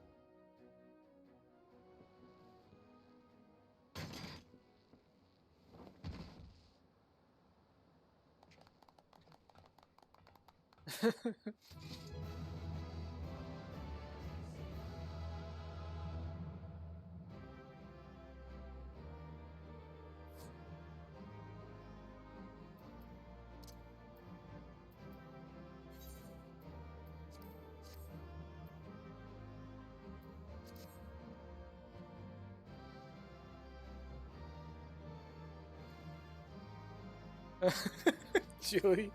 B: Jully.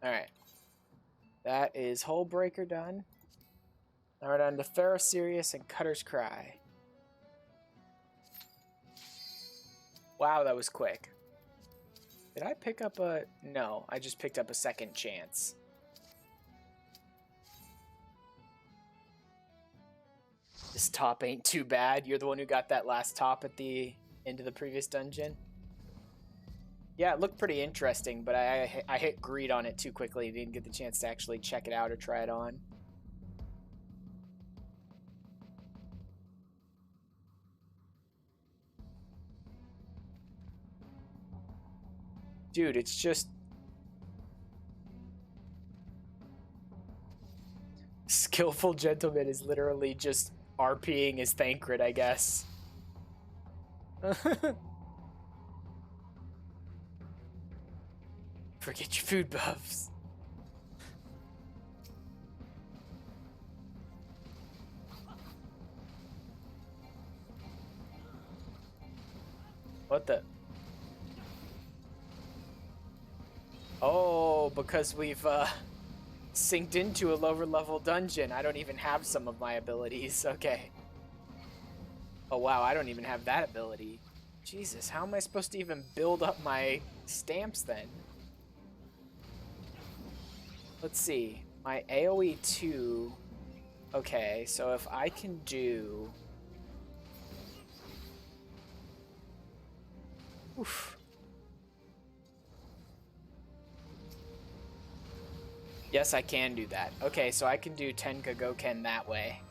B: Alright. That is Hull Breaker done. Now we're down to Pharaoh Sirius and Cutter's Cry. Wow, that was quick. Did I pick up a... No, I just picked up a second chance. This top ain't too bad. You're the one who got that last top at the end of the previous dungeon. Yeah, it looked pretty interesting, but I hit greed on it too quickly. Didn't get the chance to actually check it out or try it on. Dude, it's just... Skillful Gentleman is literally just RPing his Thancred, I guess. Forget your food buffs. What the? Oh, because we've synced into a lower level dungeon. I don't even have some of my abilities. Okay. Oh wow, I don't even have that ability. Jesus, how am I supposed to even build up my stamps then? Let's see. My AoE 2... Okay, so if I can do... Oof. Yes, I can do that. Okay, so I can do Tenka Goken that way.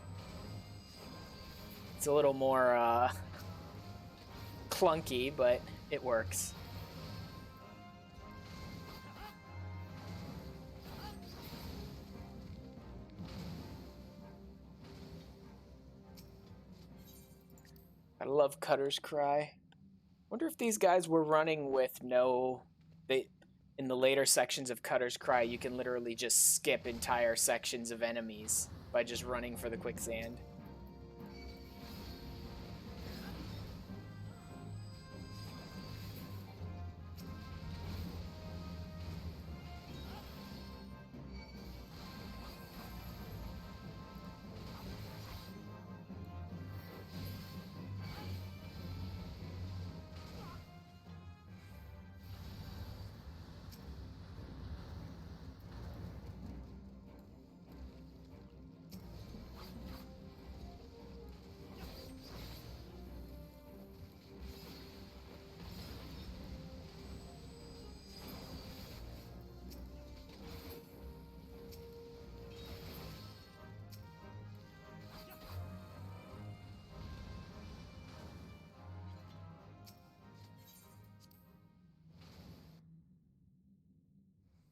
B: It's a little more, clunky, but it works. I love Cutter's Cry. Wonder if these guys were running with no... In the later sections of Cutter's Cry, you can literally just skip entire sections of enemies by just running for the quicksand.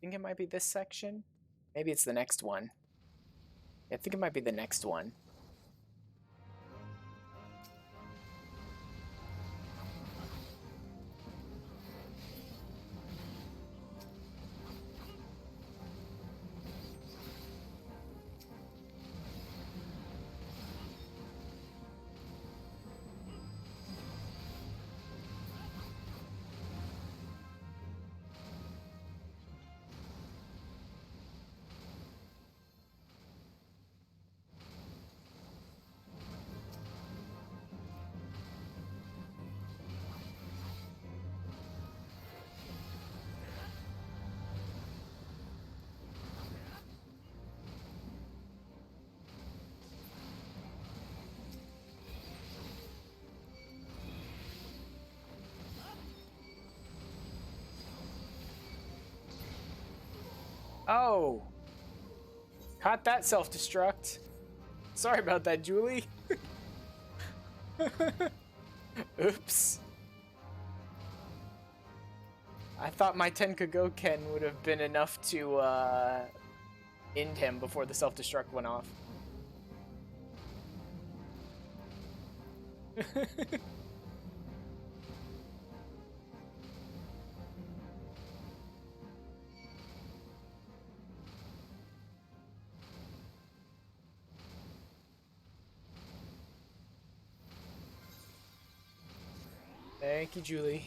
B: think it might be this section. Maybe it's the next one. I think it might be the next one. Oh! Caught that self-destruct. Sorry about that, Jully. Oops. I thought my Tenkagoken would have been enough to end him before the self-destruct went off. Thank you, Jully.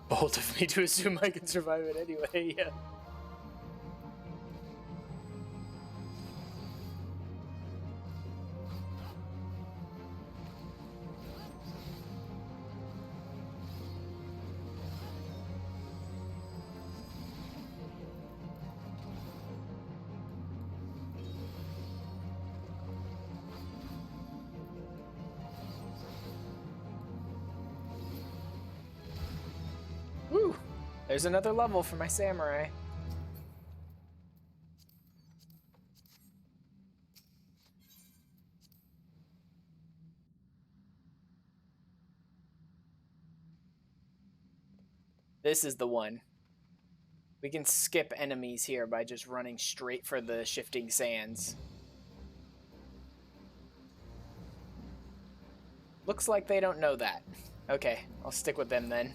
B: Bold of me to assume I can survive it anyway, yeah. Woo! There's another level for my samurai. This is the one. We can skip enemies here by just running straight for the shifting sands. Looks like they don't know that. Okay, I'll stick with them then.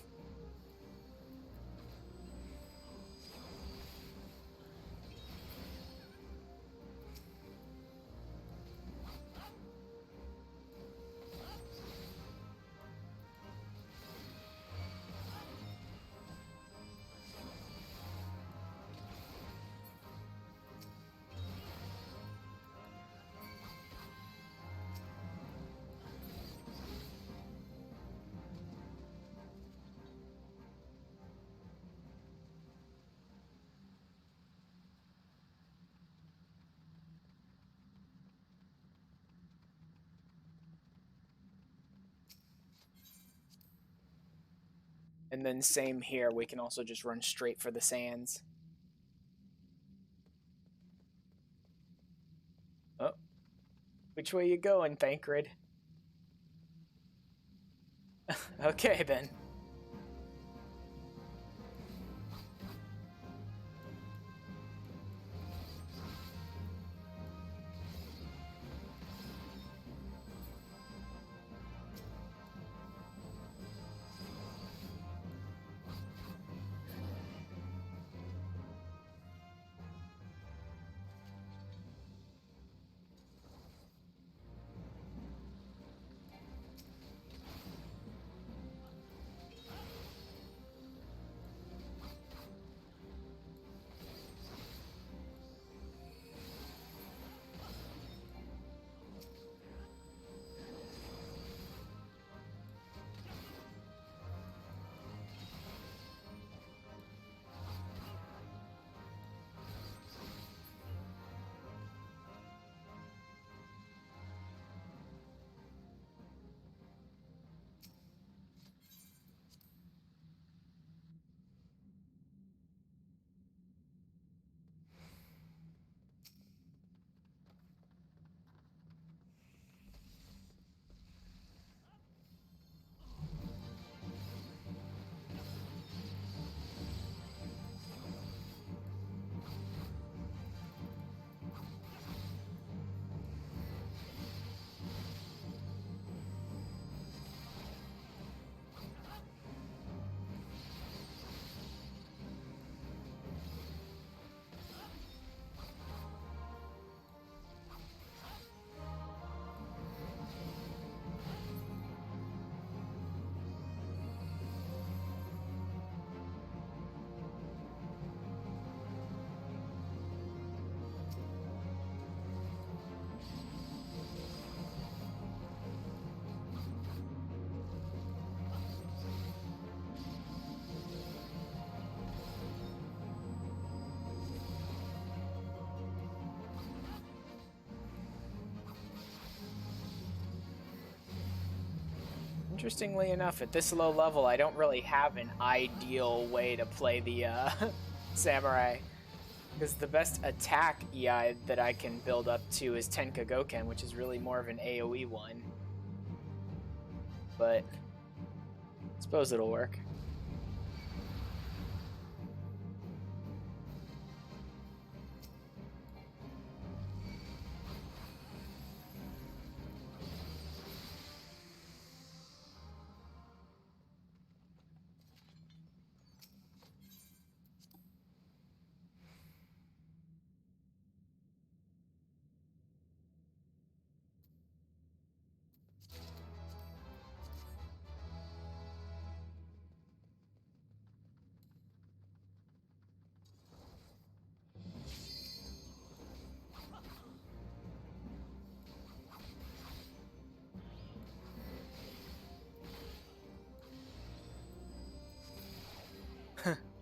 B: And then same here, we can also just run straight for the sands. Oh. Which way you going, Thancred? Okay, then. Interestingly enough, at this low level, I don't really have an ideal way to play the samurai. Because the best attack EI that I can build up to is Tenka Goken, which is really more of an AoE one. But I suppose it'll work.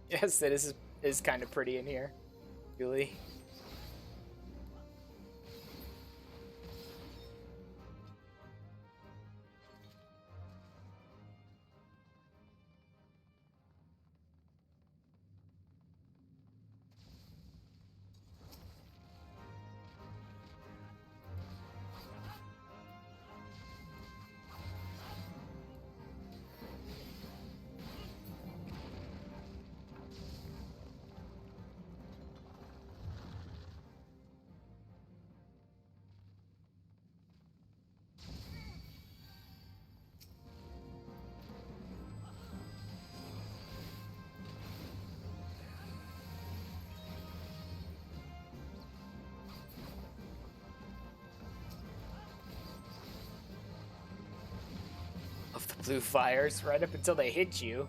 B: Yes, it is kind of pretty in here, Jully. Of the blue fires right up until they hit you.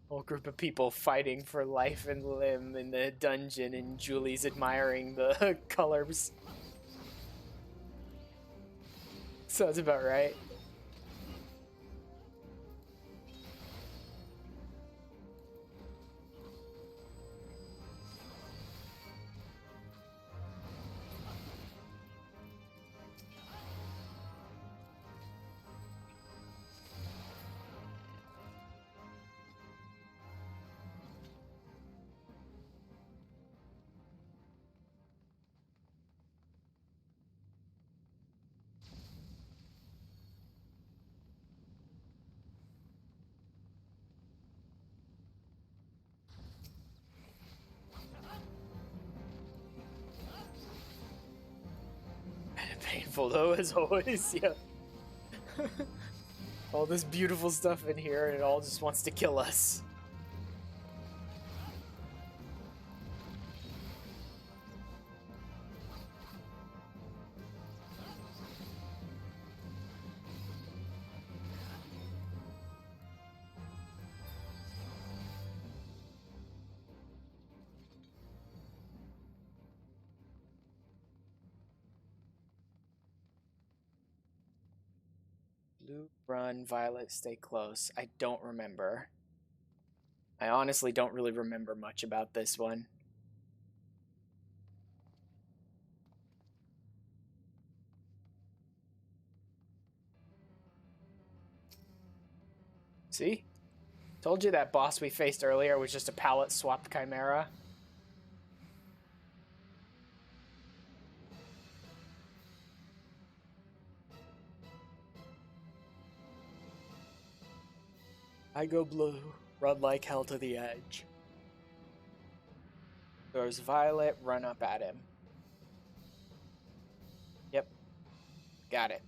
B: Whole group of people fighting for life and limb in the dungeon, and Jully's admiring the colors. Sounds about right. Painful though, as always, yeah. All this beautiful stuff in here, and it all just wants to kill us. Blue, run, violet, stay close. I don't remember. I honestly don't really remember much about this one. See? Told you that boss we faced earlier was just a palette swapped chimera. I go blue, run like hell to the edge. There's violet, run up at him. Yep. Got it.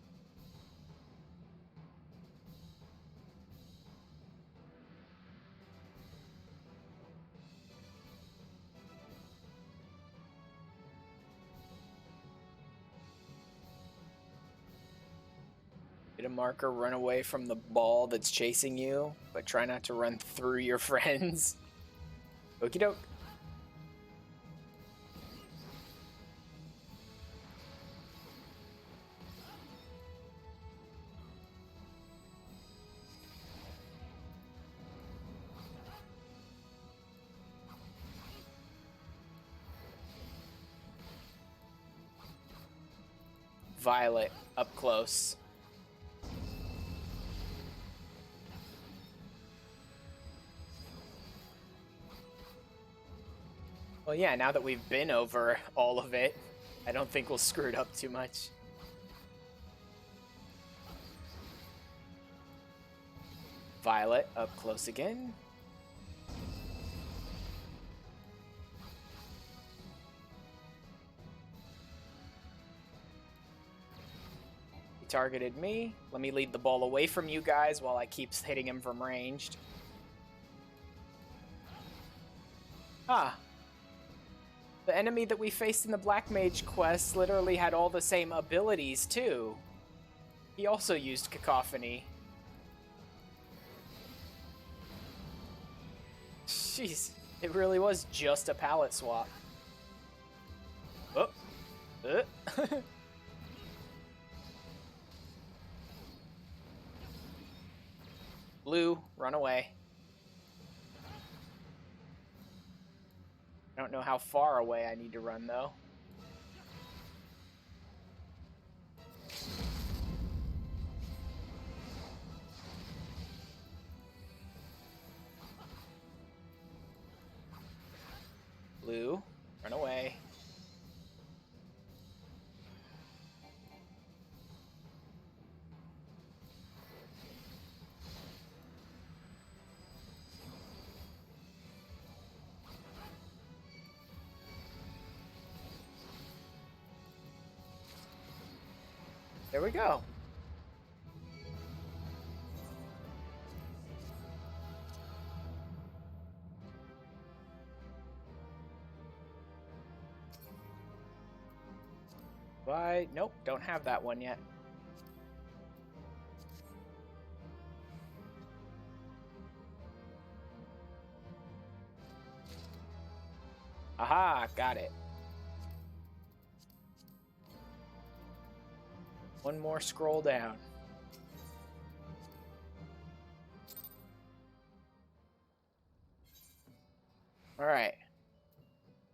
B: Get a marker, run away from the ball that's chasing you, but try not to run through your friends. Okie doke. Violet up close. Well, yeah, now that we've been over all of it, I don't think we'll screw it up too much. Violet up close again. He targeted me. Let me lead the ball away from you guys while I keep hitting him from ranged. Ah. The enemy that we faced in the Black Mage quest literally had all the same abilities, too. He also used Cacophony. Jeez, it really was just a palette swap. Oh. Blue, run away. I don't know how far away I need to run, though. Blue, run away. There we go. Nope, don't have that one yet. Aha, got it. One more scroll down. All right.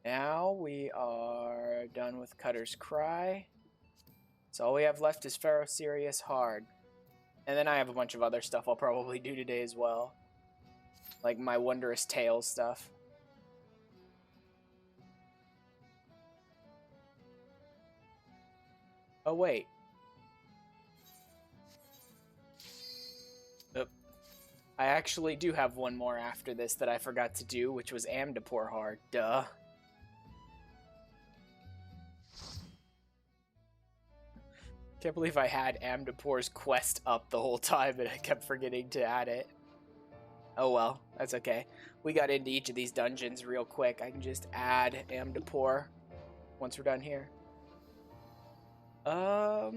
B: Now we are done with Cutter's Cry. So all we have left is Pharaoh Sirius Hard. And then I have a bunch of other stuff I'll probably do today as well. Like my Wondrous Tales stuff. Oh, wait. Oop. I actually do have one more after this that I forgot to do, which was Amdapor Hard. Duh. Can't believe I had Amdapor's quest up the whole time and I kept forgetting to add it. Oh well, that's okay. We got into each of these dungeons real quick. I can just add Amdapor once we're done here. I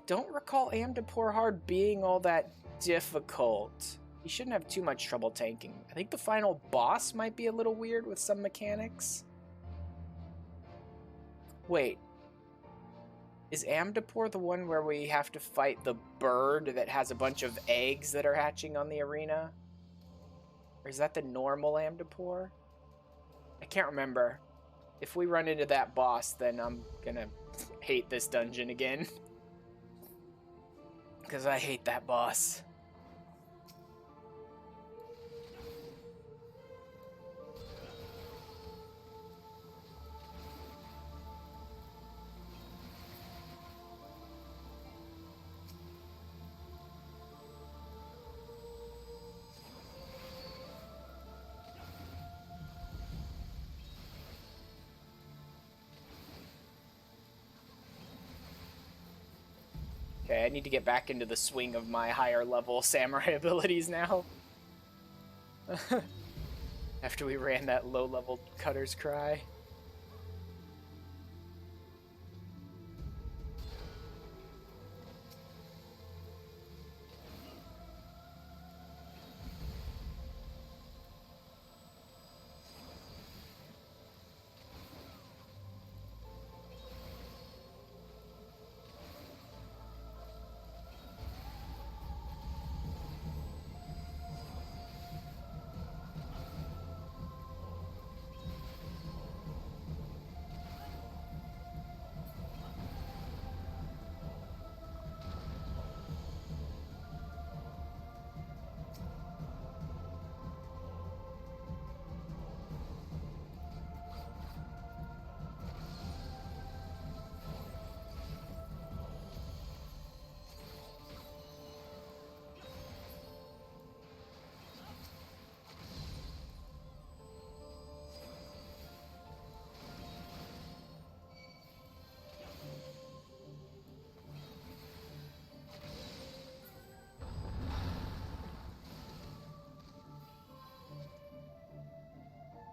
B: don't recall Amdapor Hard being all that difficult. You shouldn't have too much trouble tanking. I think the final boss might be a little weird with some mechanics. Wait. Is Amdapor the one where we have to fight the bird that has a bunch of eggs that are hatching on the arena? Or is that the normal Amdapor? I can't remember. If we run into that boss, then I'm gonna hate this dungeon again. Because I hate that boss. Okay, I need to get back into the swing of my higher level samurai abilities now. After we ran that low level Cutter's Cry.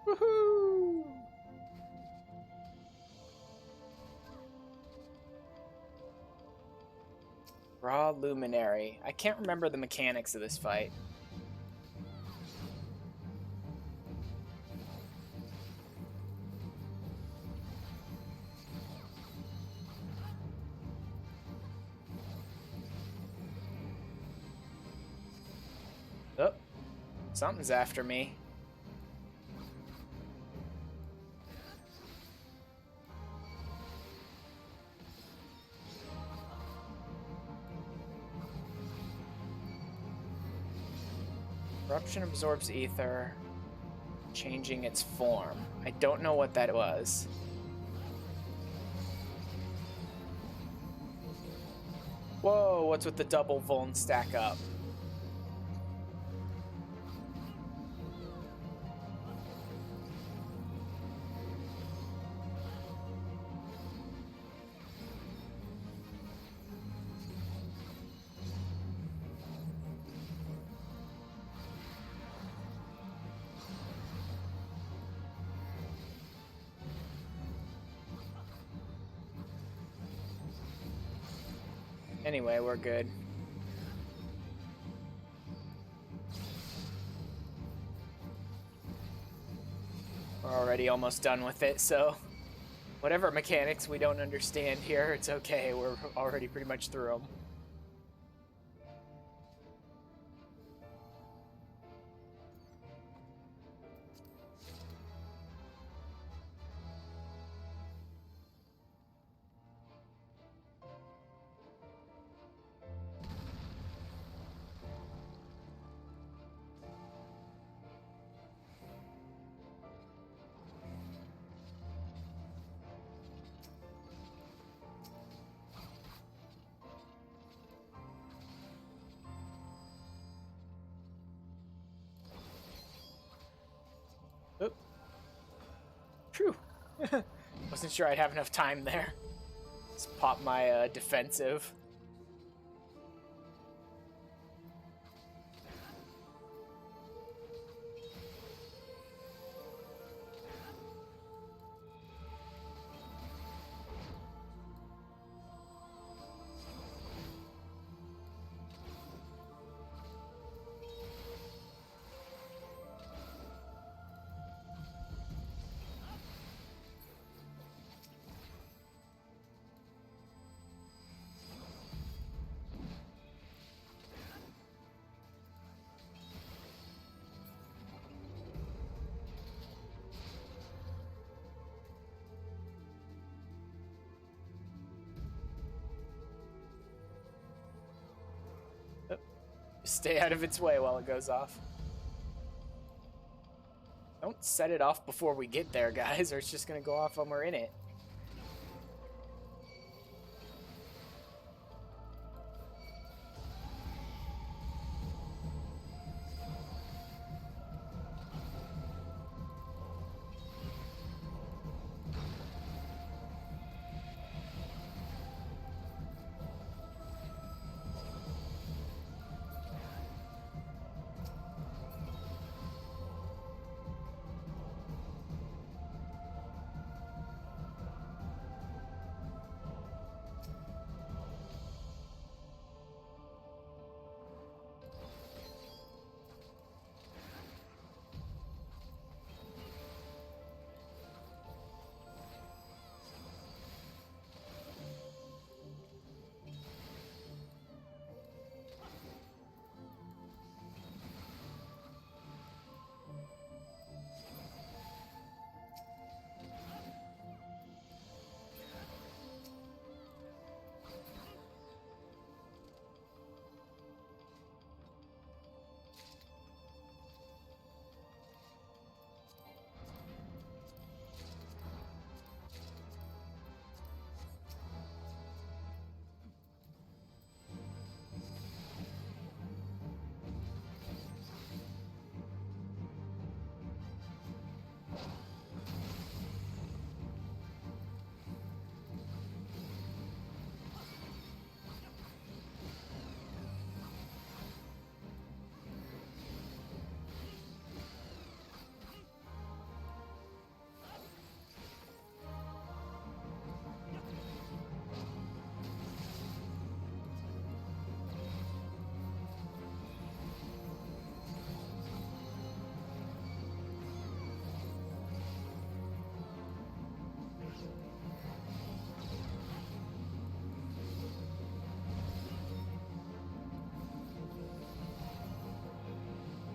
A: Woohoo! Raw Luminary. I can't remember the mechanics of this fight. Oh, something's after me. Corruption absorbs ether, changing its form. I don't know what that was. Whoa, what's with the double vuln stack up? Anyway, we're good. We're already almost done with it, so whatever mechanics we don't understand here, it's okay. We're already pretty much through them. Oop. Phew. Wasn't sure I'd have enough time there. Let's pop my defensive. Stay out of its way while it goes off. Don't set it off before we get there, guys, or it's just gonna go off when we're in it.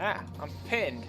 B: Ah, I'm pinned.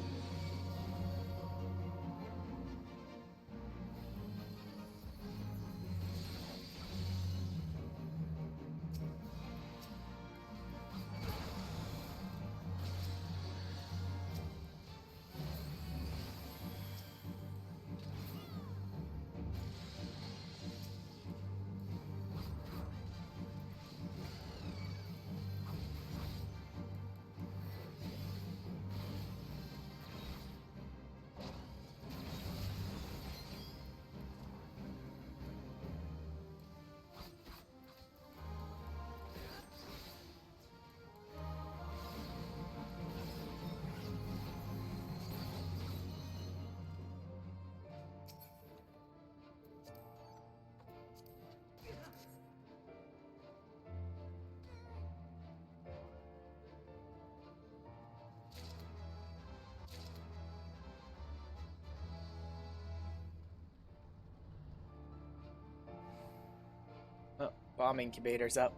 B: Oh, bomb incubator's up.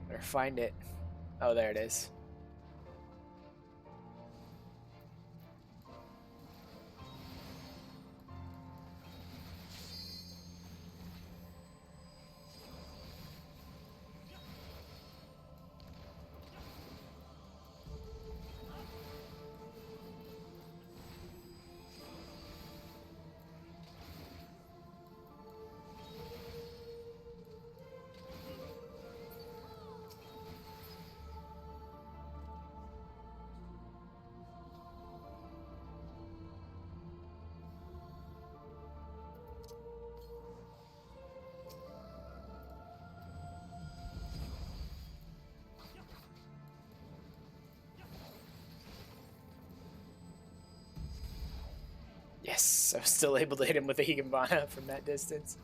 B: Better find it. Oh, there it is. Yes, I was still able to hit him with a Higambana from that distance.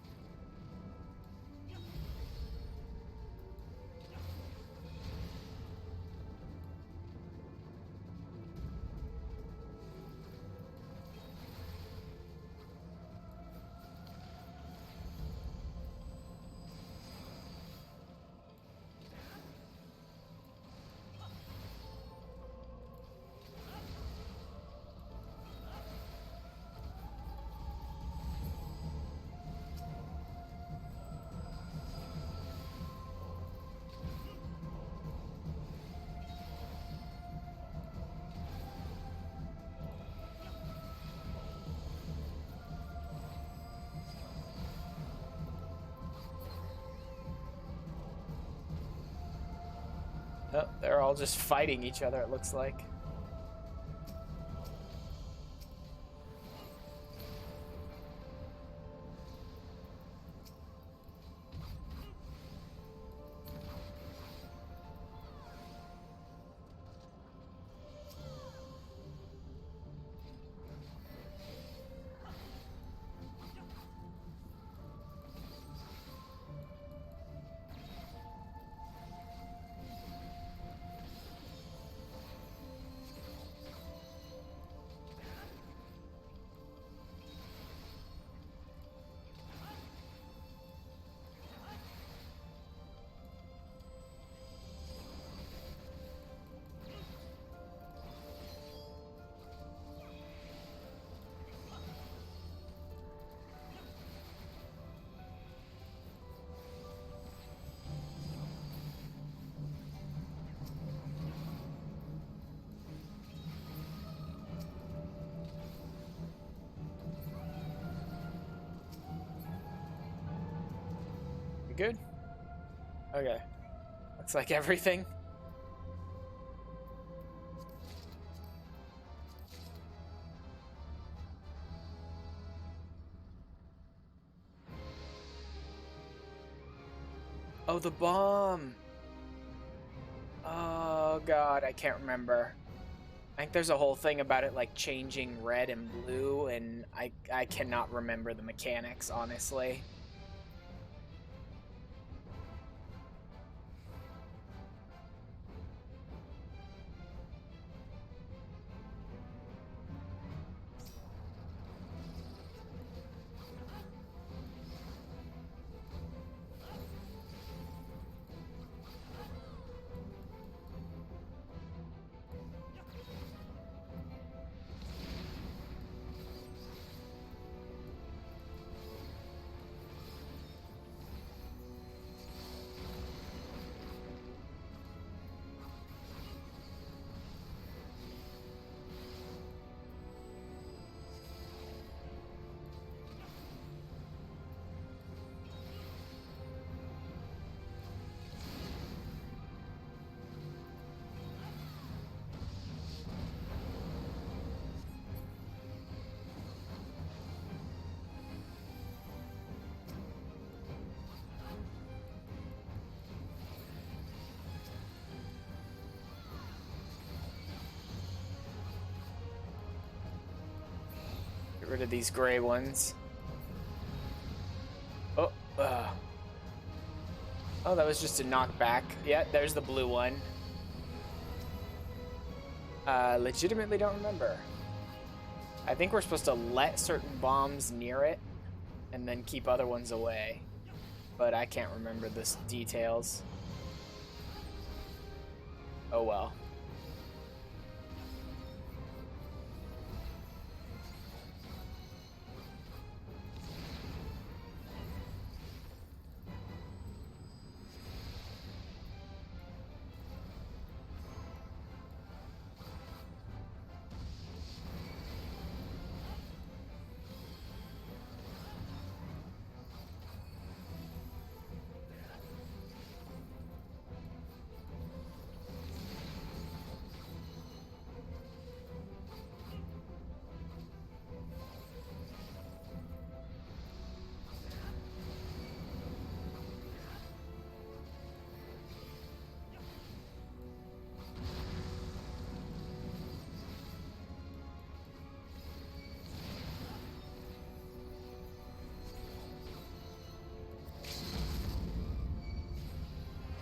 B: Oh, they're all just fighting each other, it looks like. You good? Okay. Looks like everything. Oh, the bomb. Oh god, I can't remember. I think there's a whole thing about it like changing red and blue, and I cannot remember the mechanics, honestly. Get rid of these gray ones. Oh, oh, that was just a knockback. Yeah, there's the blue one. Legitimately don't remember. I think we're supposed to let certain bombs near it and then keep other ones away. But I can't remember the details. Oh well.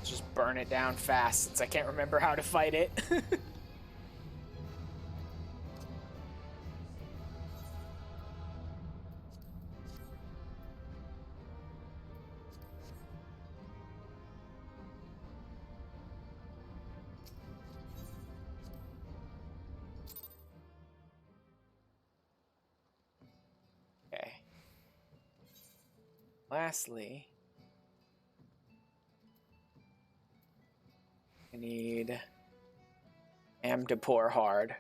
B: Just burn it down fast since I can't remember how to fight it. Okay. Lastly, I need Am to pour hard.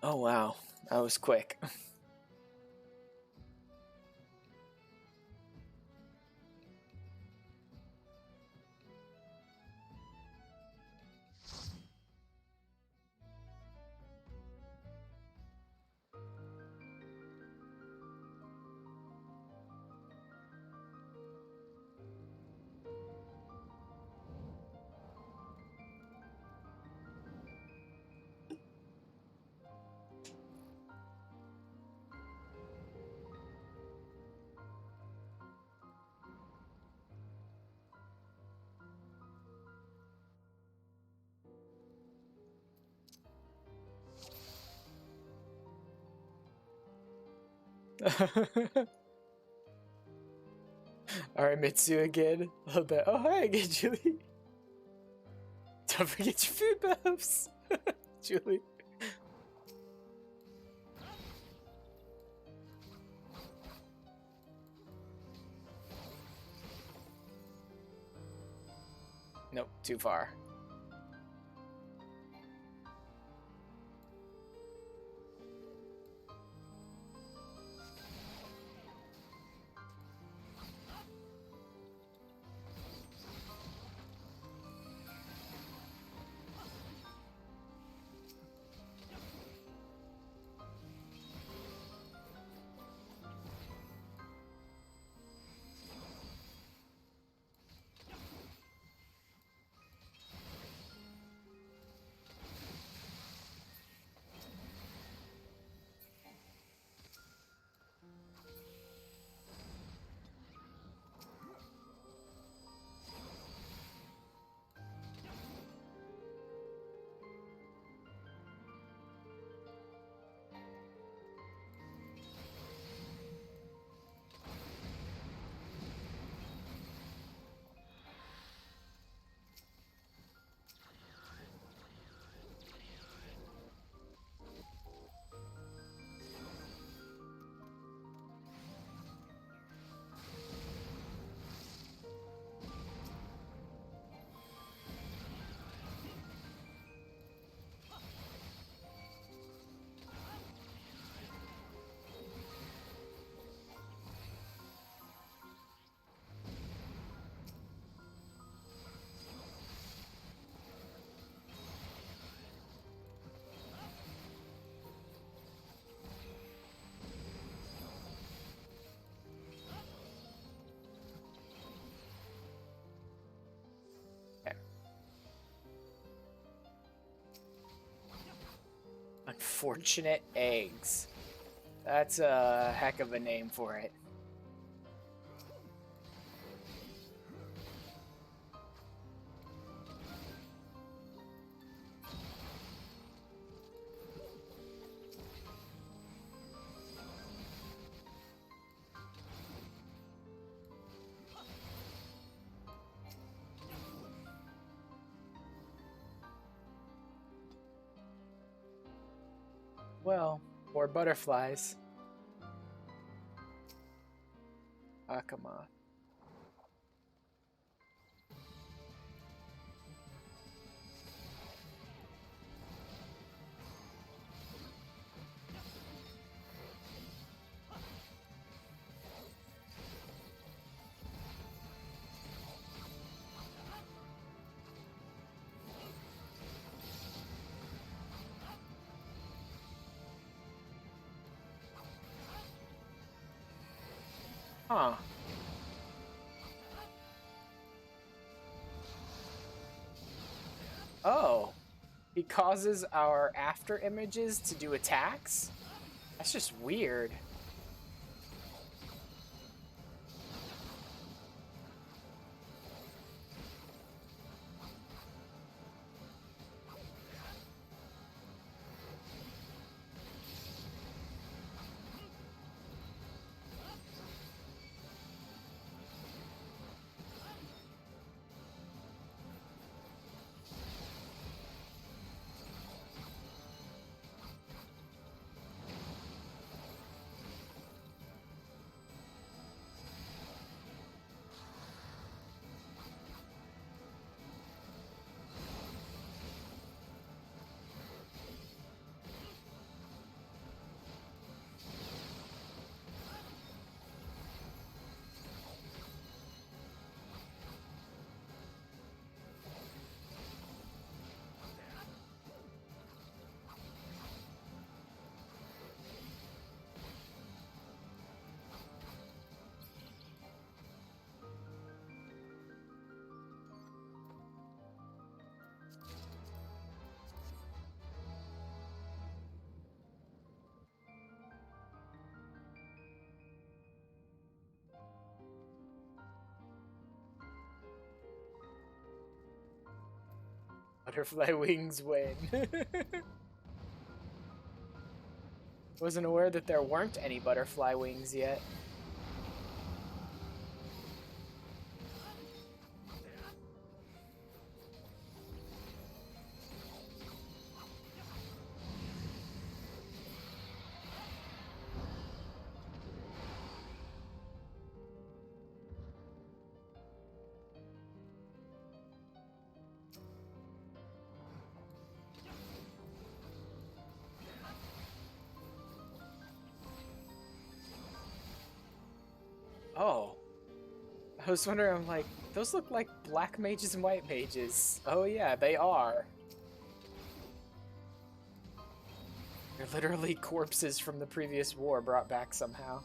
B: Oh wow, that was quick. Alright, Mitsu again. A little bit. Oh, hi again, Jully. Don't forget your food buffs, Jully. Nope, too far. Unfortunate Eggs. That's a heck of a name for it. Well, more butterflies. Akama. Huh. Oh. He causes our after images to do attacks? That's just weird. Butterfly wings win. Wasn't aware that there weren't any butterfly wings yet. Oh. I was wondering, I'm like, those look like black mages and white mages. Oh yeah, they are. They're literally corpses from the previous war brought back somehow.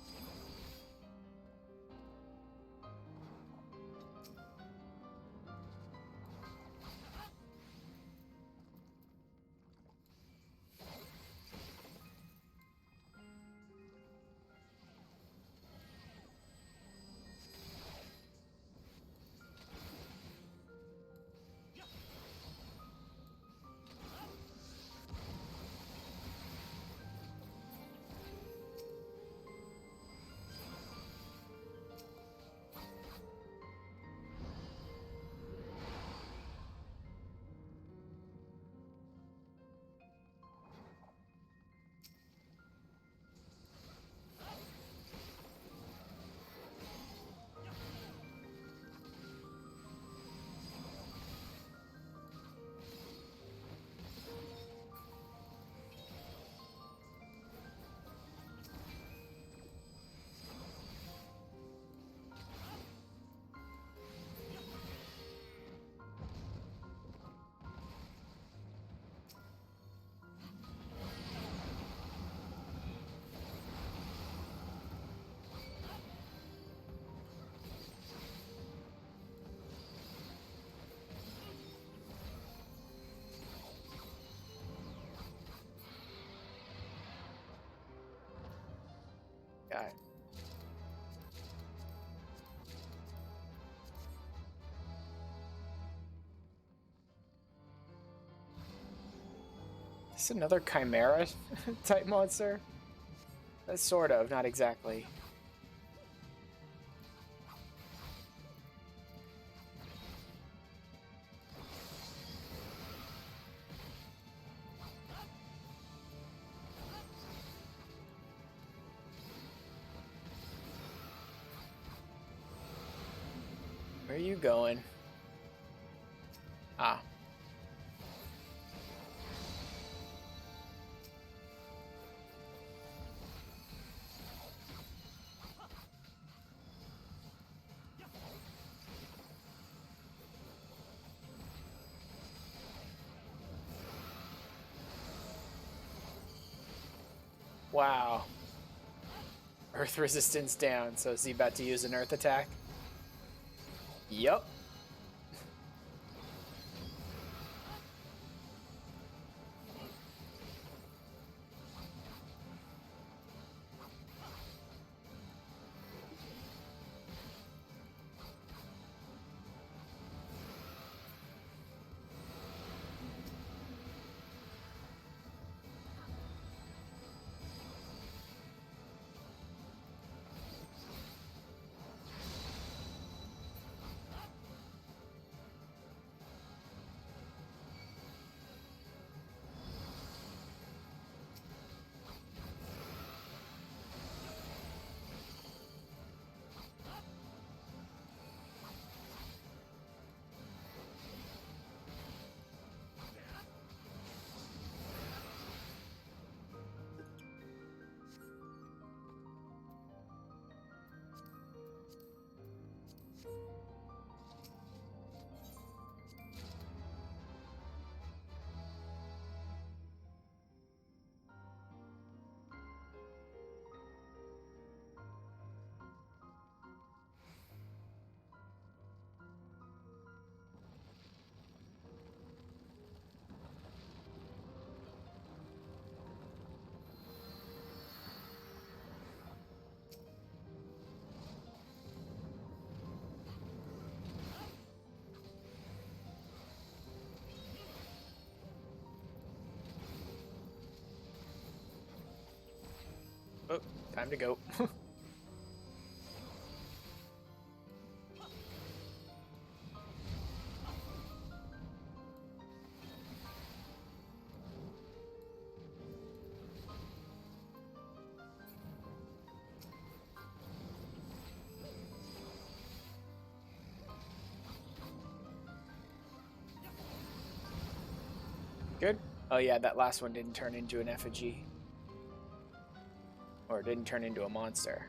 B: God. Is this another Chimera type monster? Sort of, not exactly. Where are you going? Ah. Wow. Earth resistance down, so is he about to use an earth attack? Yup. Oh, time to go. Good. Oh yeah, that last one didn't turn into an effigy. Or didn't turn into a monster.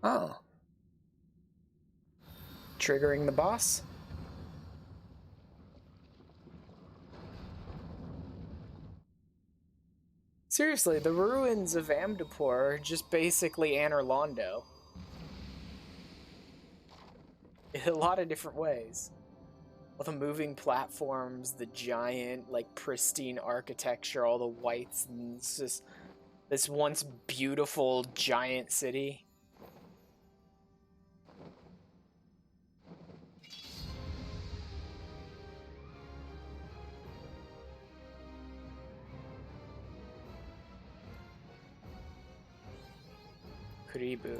B: Oh. Triggering the boss? Seriously, the ruins of Amdapor are just basically Anor Londo. in a lot of different ways. All the moving platforms, the giant, like, pristine architecture, all the whites, and it's just this once beautiful giant city. Kuribu.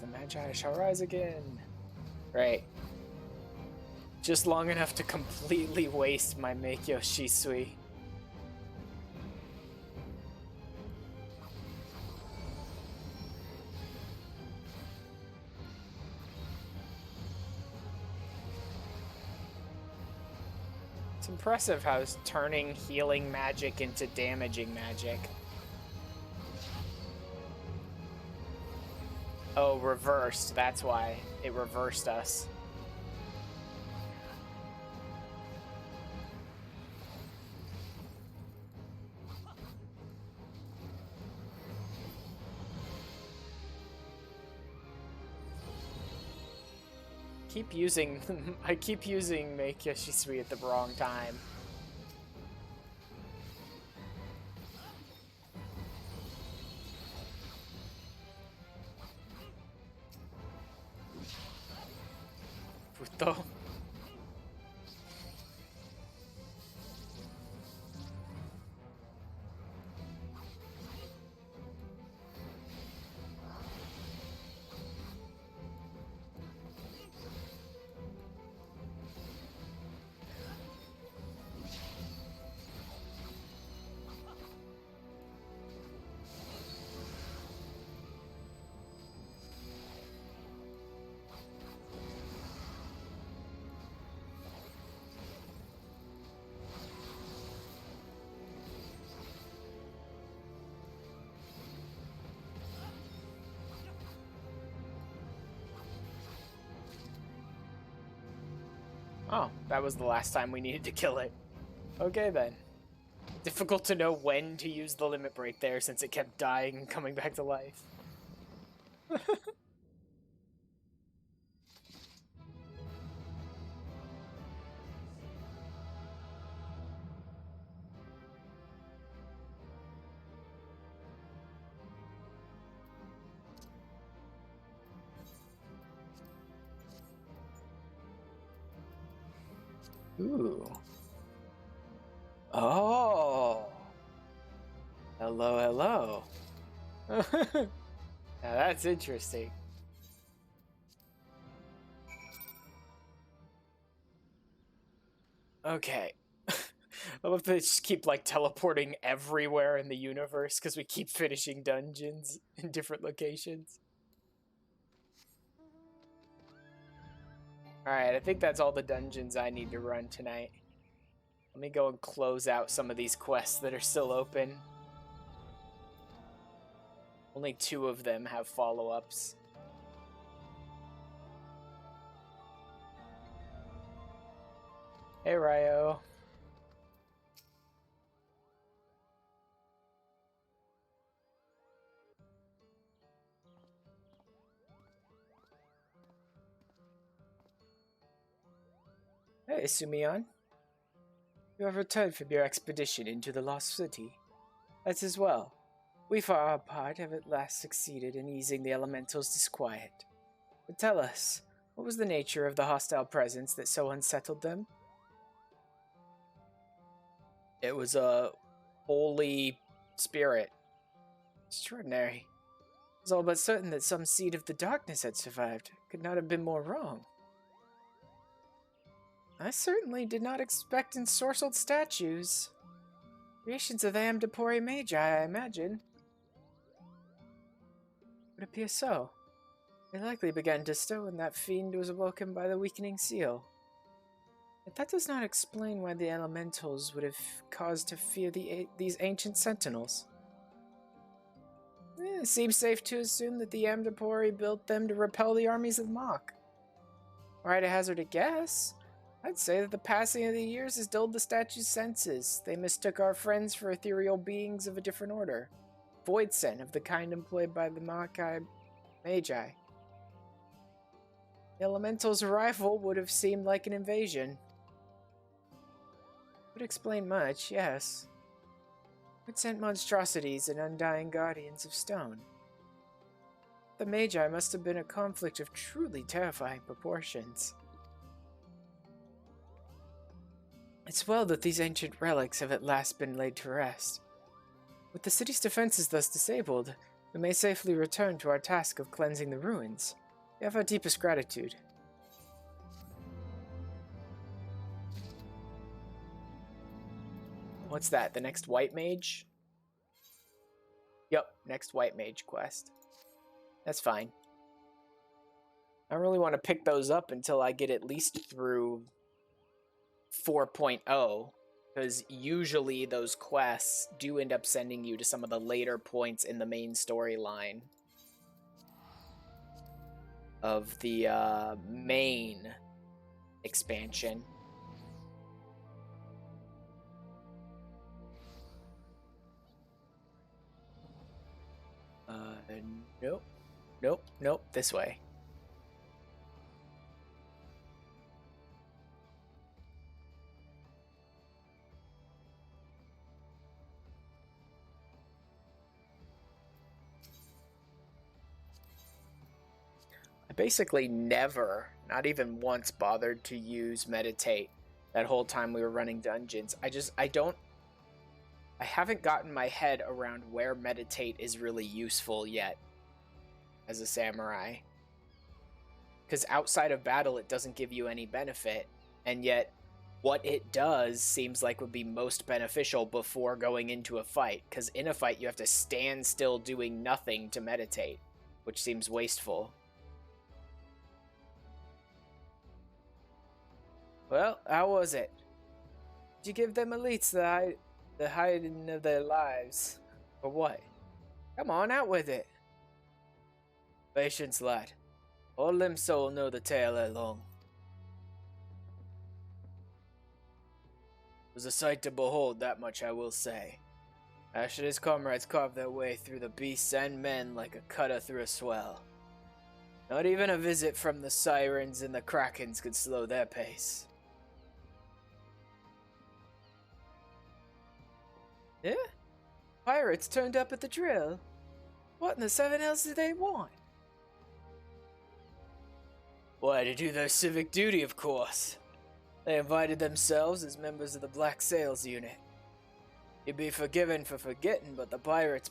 B: The Magi shall rise again. Right. Just long enough to completely waste my Meikyo Shisui. It's impressive how it's turning healing magic into damaging magic. Oh, reversed. That's why it reversed us. I keep using Meikyo Shisui at the wrong time. Puto. Oh, that was the last time we needed to kill it. Okay then. Difficult to know when to use the limit break there since it kept dying and coming back to life. Ooh. Oh. Hello, hello. Now that's interesting. Okay. I love that they just keep like teleporting everywhere in the universe because we keep finishing dungeons in different locations. Alright, I think that's all the dungeons I need to run tonight. Let me go and close out some of these quests that are still open. Only 2 of them have follow-ups. Hey, Ryo. Hey, Sumion. You have returned from your expedition into the Lost City. That's as well. We, for our part, have at last succeeded in easing the elemental's disquiet. But tell us, what was the nature of the hostile presence that so unsettled them? It was a holy spirit.
A: Extraordinary. I was all but certain that some seed of the darkness had survived. Could not have been more wrong. I certainly did not expect ensorcelled statues. Creations of the Amdapori Mage, I imagine. Would appear so. They likely began to stir when that fiend was awoken by the weakening seal. But that does not explain why the elementals would have caused to fear these ancient sentinels. It seems safe to assume that the Amdapori built them to repel the armies of Mach. Were I to hazard a guess, I'd say that the passing of the years has dulled the statue's senses. They mistook our friends for ethereal beings of a different order. Voidsen of the kind employed by the Machi Magi. The elemental's arrival would have seemed like an invasion. Would explain much, yes. It sent monstrosities and undying guardians of stone. The Magi must have been a conflict of truly terrifying proportions. It's well that these ancient relics have at last been laid to rest. With the city's defenses thus disabled, we may safely return to our task of cleansing the ruins. We have our deepest gratitude.
B: What's that? The next white mage? Yup, next white mage quest. That's fine. I don't really want to pick those up until I get at least through 4.0, because usually those quests do end up sending you to some of the later points in the main storyline of the main expansion. Nope, this way. I basically never, not even once, bothered to use meditate that whole time we were running dungeons. I haven't gotten my head around where meditate is really useful yet as a samurai. Because outside of battle, it doesn't give you any benefit, and yet what it does seems like would be most beneficial before going into a fight, because in a fight you have to stand still doing nothing to meditate, which seems wasteful.
A: Well, how was it? Did you give them elites the hiding of their lives? Or what? Come on, out with it. Patience, lad. All Limso will know the tale ere long. It was a sight to behold, that much I will say. Ash and his comrades carved their way through the beasts and men like a cutter through a swell. Not even a visit from the sirens and the krakens could slow their pace. Yeah? Pirates turned up at the drill. What in the seven hells did they want? Why, to do their civic duty, of course. They invited themselves as members of the Black Sails unit. You'd be forgiven for forgetting, but the pirate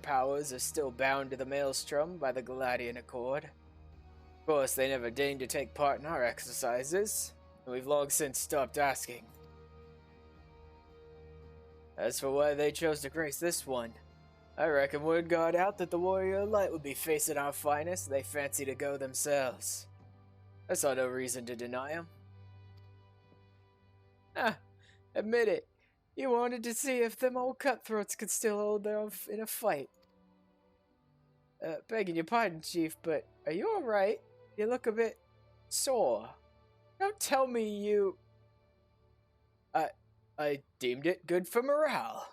A: powers are still bound to the Maelstrom by the Galadian Accord. Of course, they never deigned to take part in our exercises, and we've long since stopped asking. As for why they chose to grace this one, I reckon word got out that the Warrior Light would be facing our finest, and they fancy to go themselves. I saw no reason to deny them. Admit it. You wanted to see if them old cutthroats could still hold their own in a fight. Begging your pardon, Chief, but are you alright? You look a bit sore. Don't tell me you... I deemed it good for morale.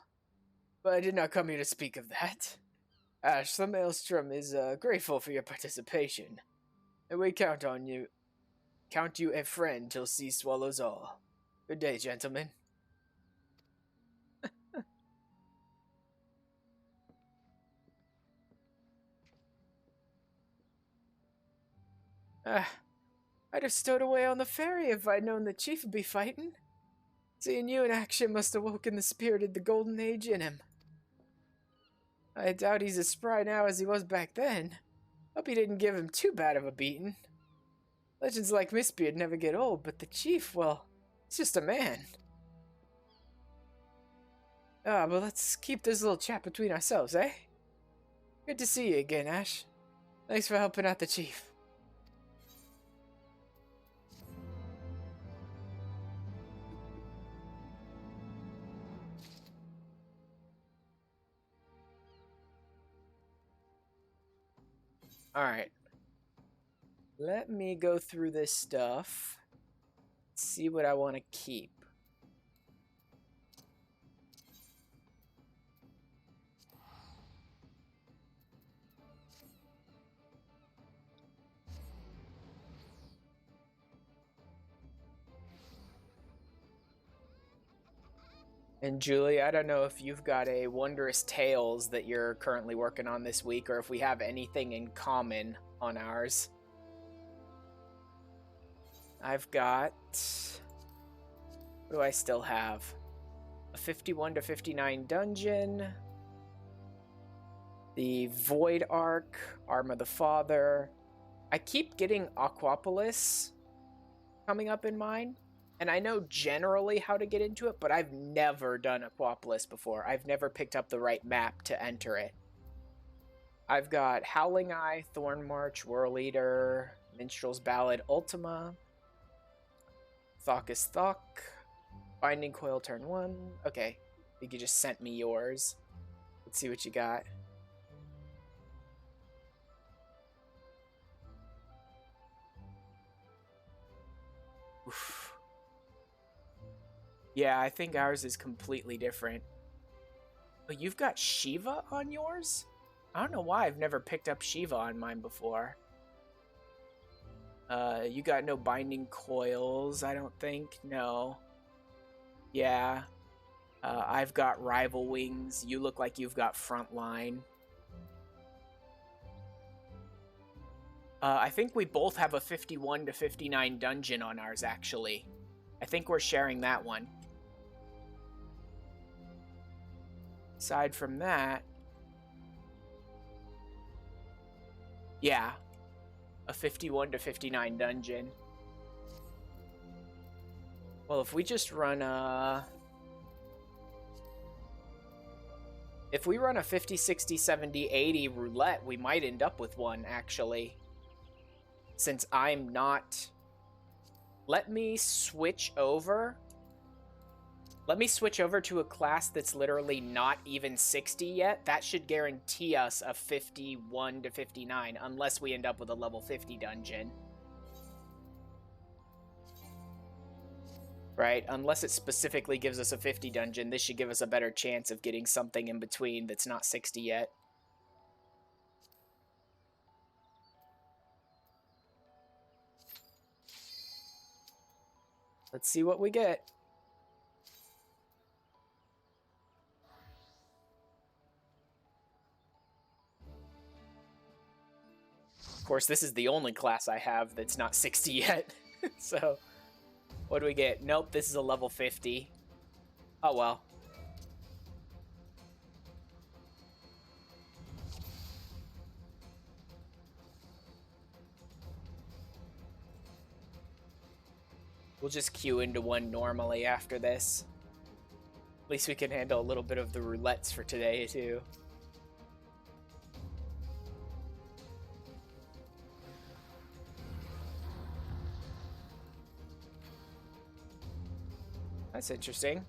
A: But I did not come here to speak of that. Ash, the Maelstrom is grateful for your participation. And we count you a friend till sea swallows all. Good day, gentlemen. I'd have stowed away on the ferry if I'd known the chief would be fighting.
B: Seeing you in action must have woken the spirit of the golden age in him. I doubt he's as spry now as he was back then. Hope he didn't give him too bad of a beating. Legends like Mistbeard never get old, but the chief, well, he's just a man. Ah, but let's keep this little chat between ourselves, eh? Good to see you again, Ash. Thanks for helping out the chief. Alright. Let me go through this stuff. See what I want to keep. And Julie, I don't know if you've got a Wondrous Tales that you're currently working on this week, or if we have anything in common on ours. I've got... what do I still have? A 51 to 59 dungeon. The Void Arc, Arm of the Father. I keep getting Aquapolis coming up in mine. And I know generally how to get into it, but I've never done Aquapolis before. I've never picked up the right map to enter it. I've got Howling Eye, Thorn March, Whirl Eater, Minstrel's Ballad, Ultima, Thok is Thok, Binding Coil turn 1. Okay, I think you just sent me yours. Let's see what you got. Oof. Yeah, I think ours is completely different. But you've got Shiva on yours? I don't know why I've never picked up Shiva on mine before. You got no Binding Coils, I don't think. No. Yeah. I've got Rival Wings. You look like you've got Frontline. I think we both have a 51 to 59 dungeon on ours, actually. I think we're sharing that one. Aside from that... yeah. A 51 to 59 dungeon. Well, if we just run a... if we run a 50, 60, 70, 80 roulette, we might end up with one, actually. Since I'm not... Let me switch over to a class that's literally not even 60 yet. That should guarantee us a 51 to 59, unless we end up with a level 50 dungeon. Right? Unless it specifically gives us a 50 dungeon, this should give us a better chance of getting something in between that's not 60 yet. Let's see what we get. Of course, this is the only class I have that's not 60 yet. So, what do we get? Nope, this is a level 50. Oh well. We'll just queue into one normally after this. At least we can handle a little bit of the roulettes for today, too. That's interesting.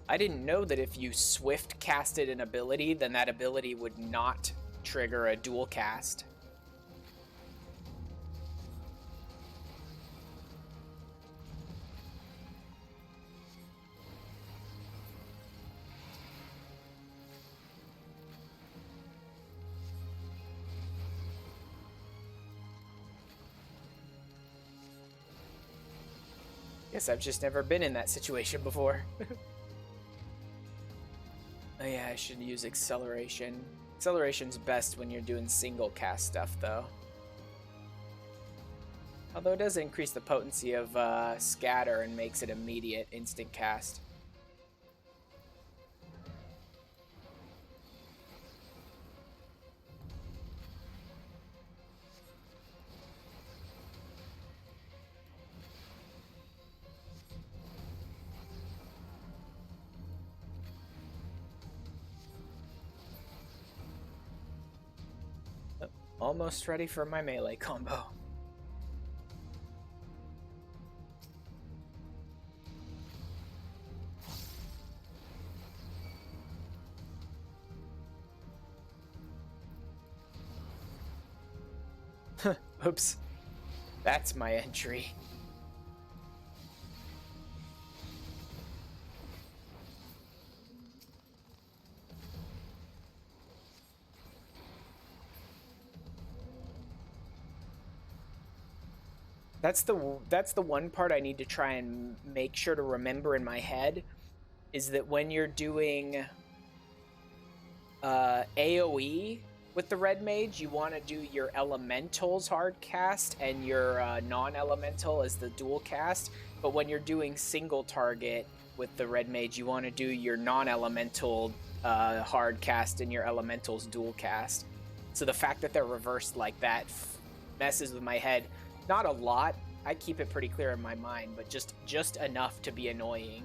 B: I didn't know that if you swift casted an ability, then that ability would not trigger a dual cast. Guess I've just never been in that situation before. Oh yeah, I should use acceleration. Acceleration's best when you're doing single cast stuff, though. Although it does increase the potency of Scatter and makes it immediate instant cast. Almost ready for my melee combo. Oops. That's my entry. That's the one part I need to try and make sure to remember in my head, is that when you're doing AoE with the red mage, you want to do your elementals hard cast and your non-elemental as the dual cast. But when you're doing single target with the red mage, you want to do your non-elemental hard cast and your elementals dual cast. So the fact that they're reversed like that messes with my head. Not a lot. I keep it pretty clear in my mind, but just enough to be annoying.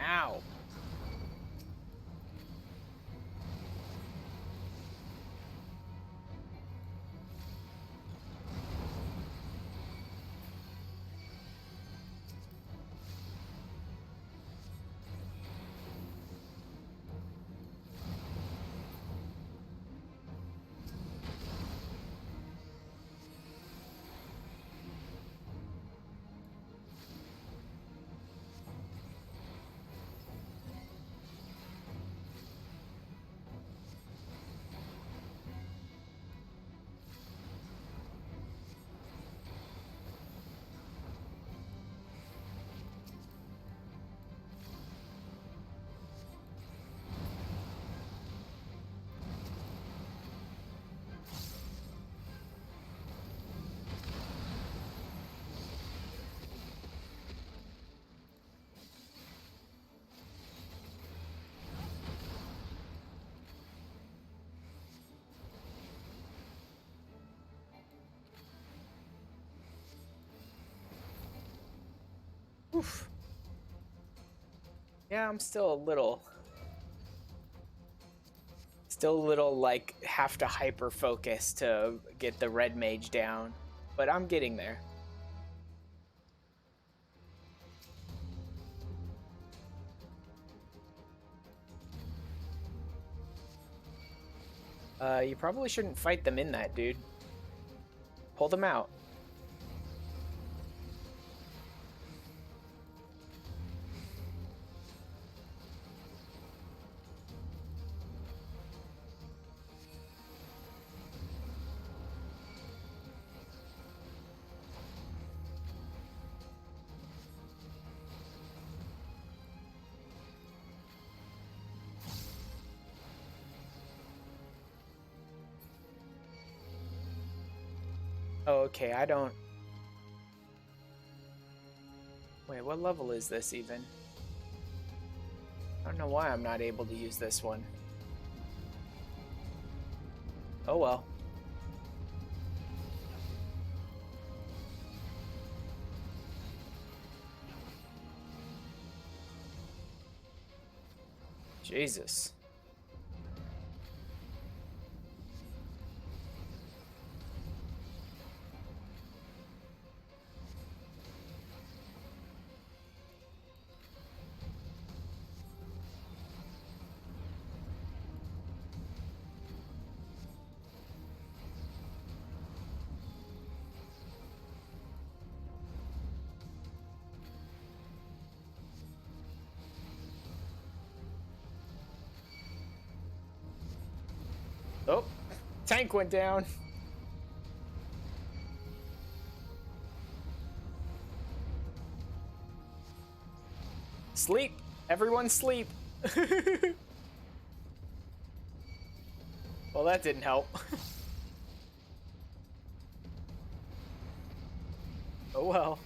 B: Ow. Oof. Yeah, I'm still a little like have to hyper focus to get the red mage down, but I'm getting there. You probably shouldn't fight them in that, dude. Pull them out. Oh, okay, I don't... Wait, what level is this even? I don't know why I'm not able to use this one. Oh well. Jesus. Oh, tank went down. Sleep. Everyone sleep. Well, that didn't help. Oh well.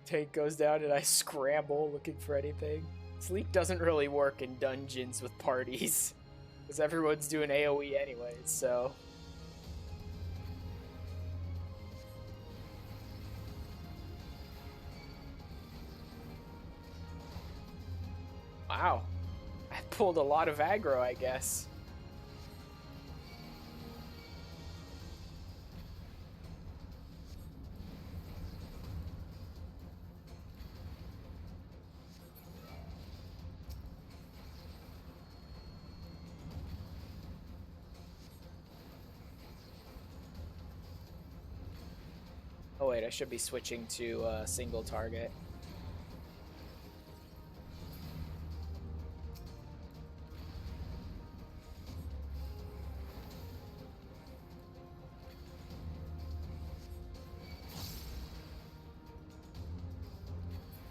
B: Tank goes down and I scramble looking for anything. Sleep doesn't really work in dungeons with parties. Because everyone's doing AoE anyways, so... Wow. I pulled a lot of aggro, I guess. Oh wait, I should be switching to single target.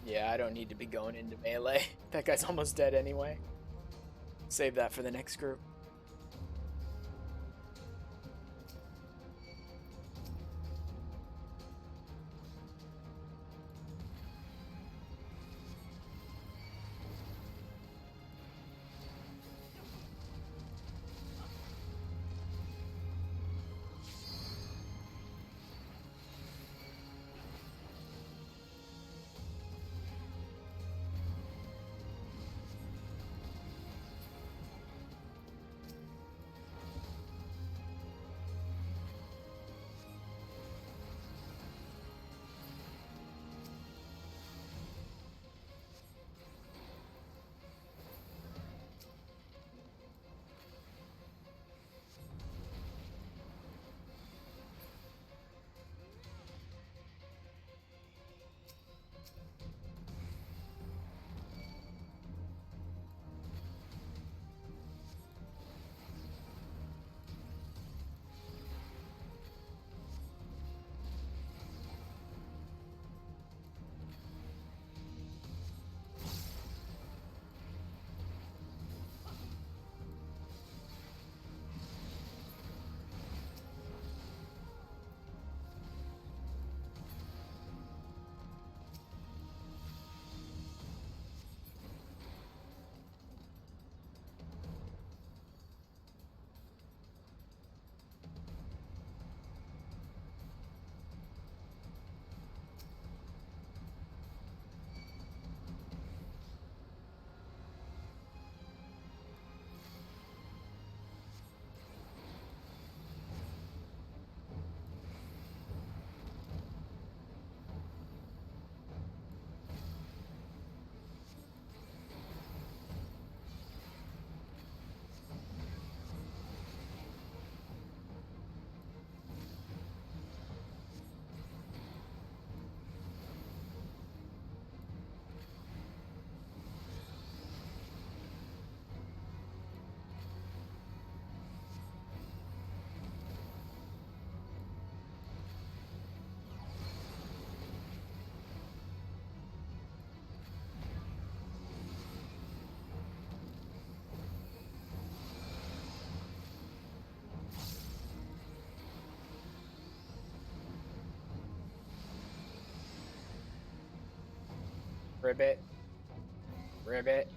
B: Yeah, I don't need to be going into melee. That guy's almost dead anyway. Save that for the next group. Ribbit. Ribbit.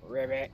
B: Ribbit.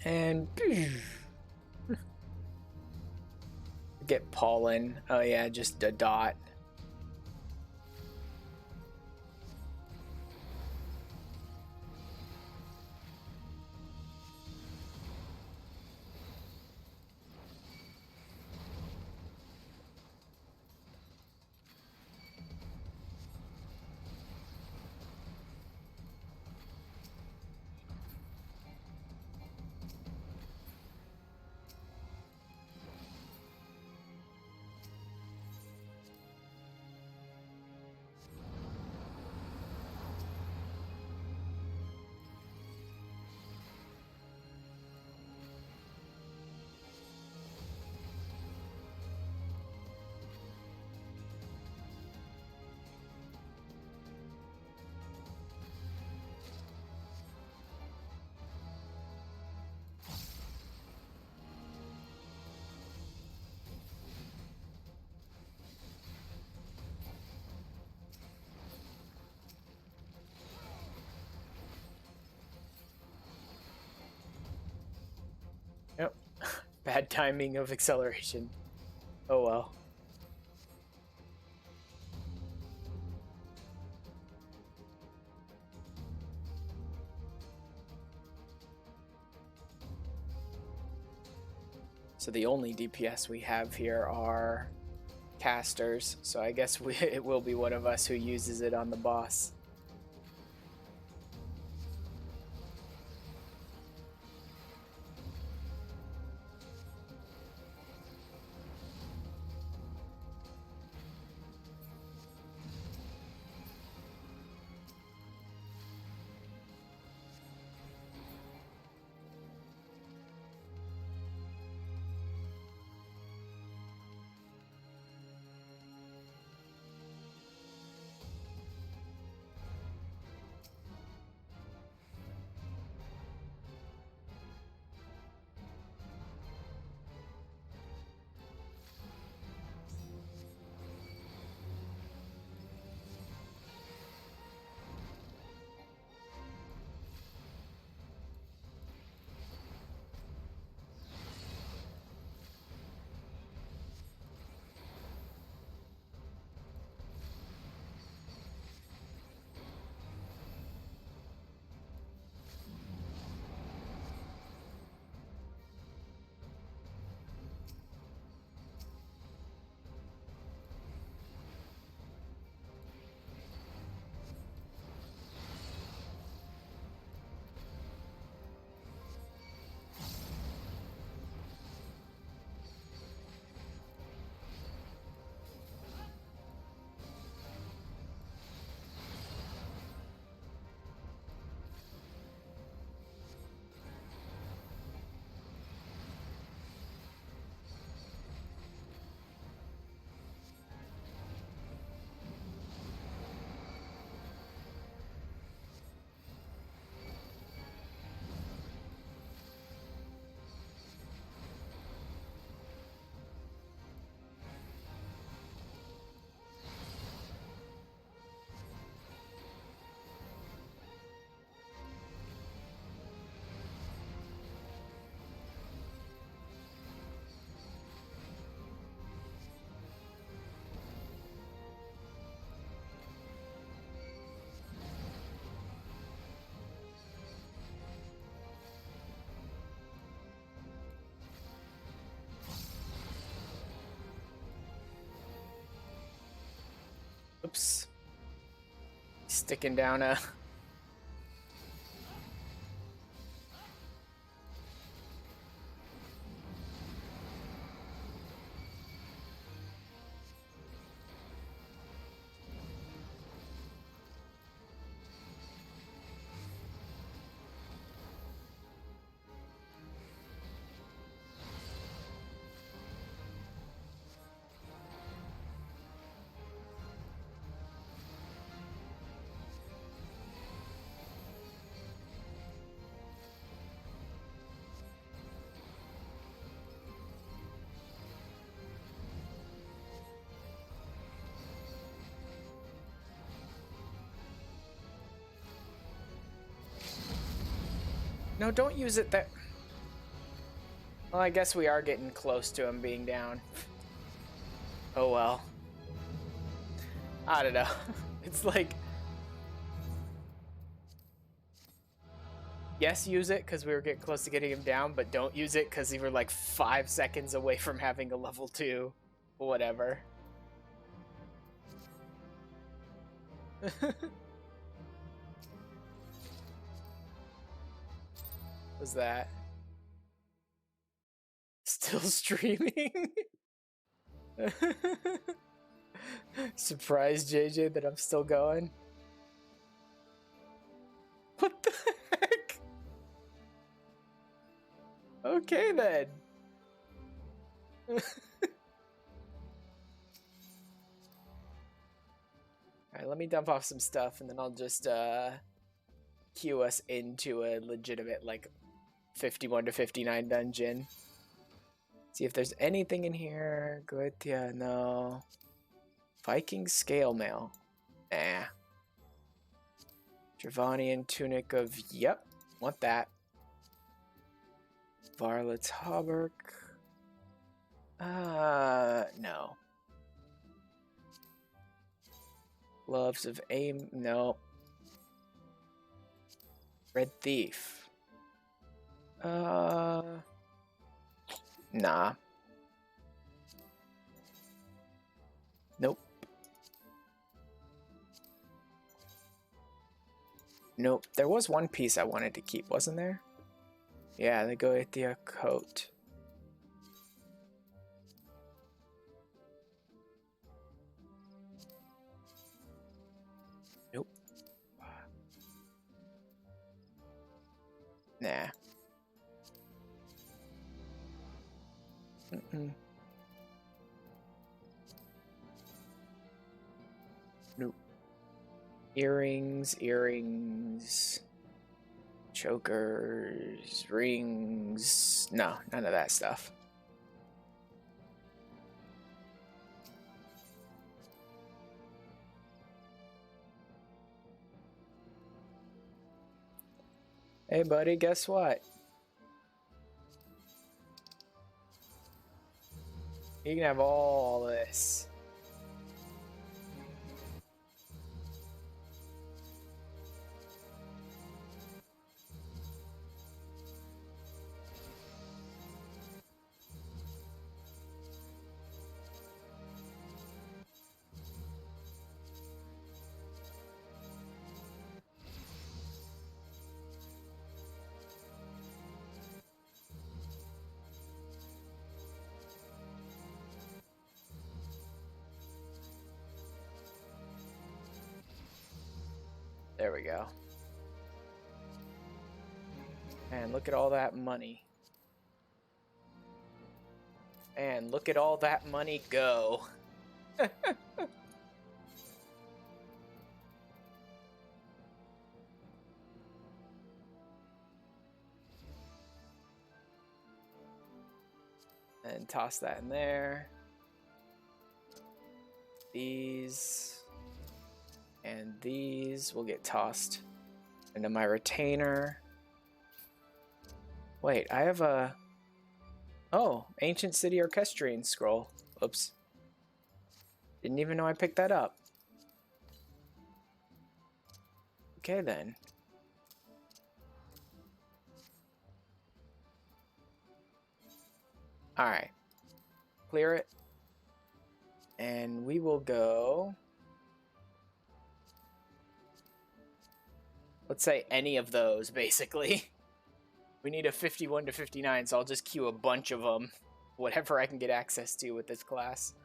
B: And get pollen. Oh yeah, just a dot. Yep. Bad timing of acceleration. Oh well. So the only DPS we have here are casters, so I guess it will be one of us who uses it on the boss. Oops. Sticking down a... No, don't use it there. Well, I guess we are getting close to him being down. Oh well. I don't know. It's like... Yes, use it because we were getting close to getting him down, but don't use it because we were like 5 seconds away from having a level 2. Whatever. Was that? Still streaming? Surprised JJ that I'm still going. What the heck? Okay then. Alright, let me dump off some stuff and then I'll just queue us into a legitimate like 51 to 59 dungeon. See if there's anything in here. Good, yeah, no. Viking scale mail. Nah. Dravanian tunic of, yep, want that. Varlet's hauberk. No. Gloves of aim, no. Red thief. Nah. Nope. Nope. There was one piece I wanted to keep, wasn't there? Yeah, the Goetia coat. Nope. Nah. Nope. Earrings, chokers, rings. No, none of that stuff. Hey buddy, guess what? You can have all this. There we go. And look at all that money. And look at all that money go. And toss that in there. These and these will get tossed into my retainer. Wait, I have a... Oh, Ancient City Orchestrion scroll. Oops. Didn't even know I picked that up. Okay then. Alright. Clear it. And we will go... Let's say any of those, basically. We need a 51 to 59, so I'll just queue a bunch of them. Whatever I can get access to with this class.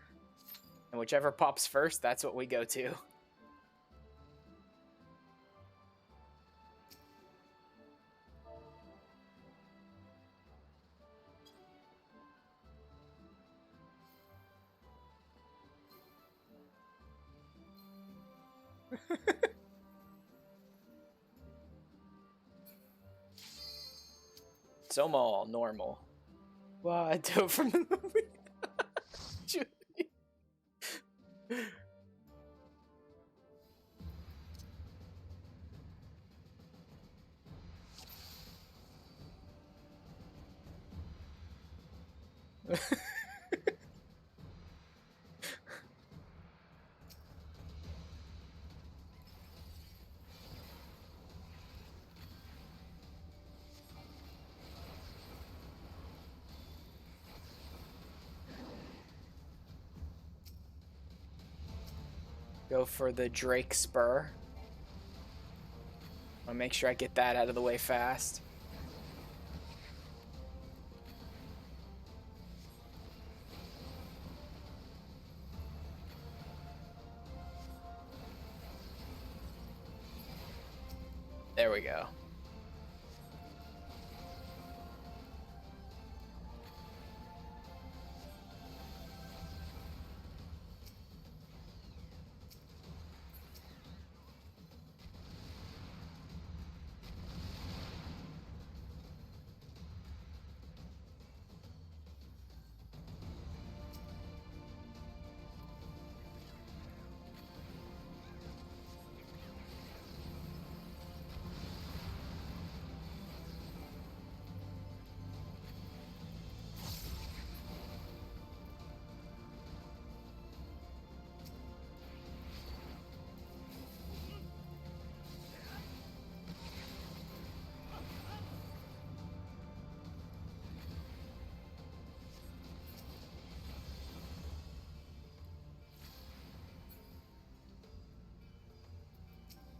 B: And whichever pops first, that's what we go to. Somall, normal. Wow, I do from the movie. Jully. Go for the Drake Spur. I'll make sure I get that out of the way fast. There we go.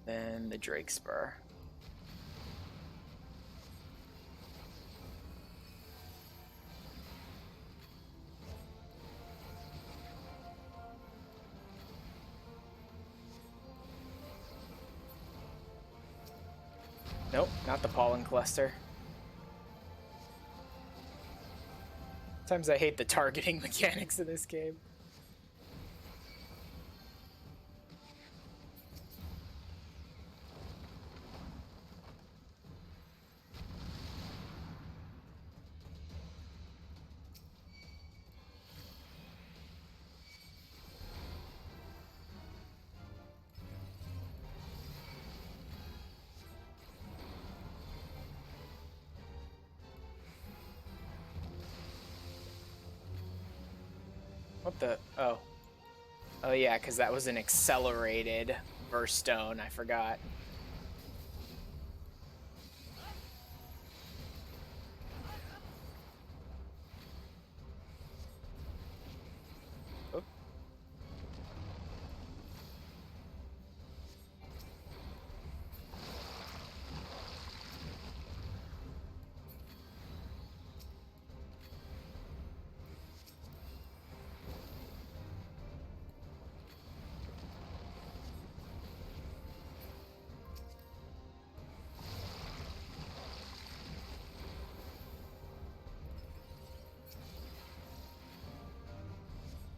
B: Then the Drake Spur. Nope, not the pollen cluster. Sometimes I hate the targeting mechanics in this game. What the? Oh. Oh yeah, because that was an accelerated burst stone. I forgot. Oop.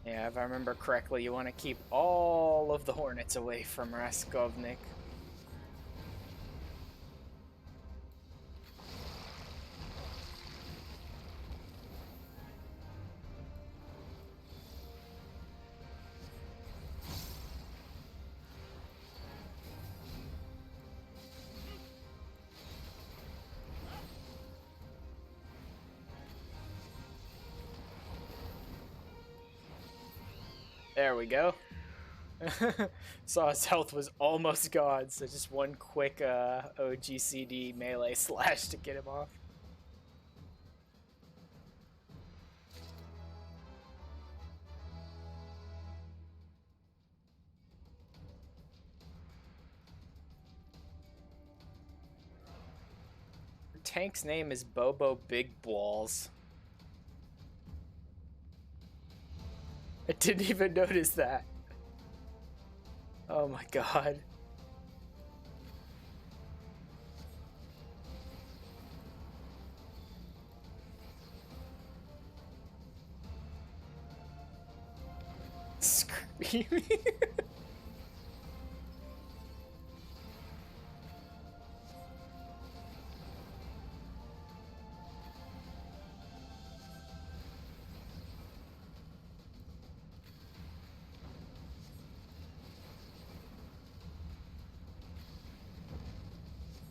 B: Yeah, if I remember correctly, you want to keep all of the hornets away from Raskovnik. There we go. Saw his health was almost gone, so just one quick OGCD melee slash to get him off. Her tank's name is Bobo Big Balls. I didn't even notice that. Oh my god. Screaming.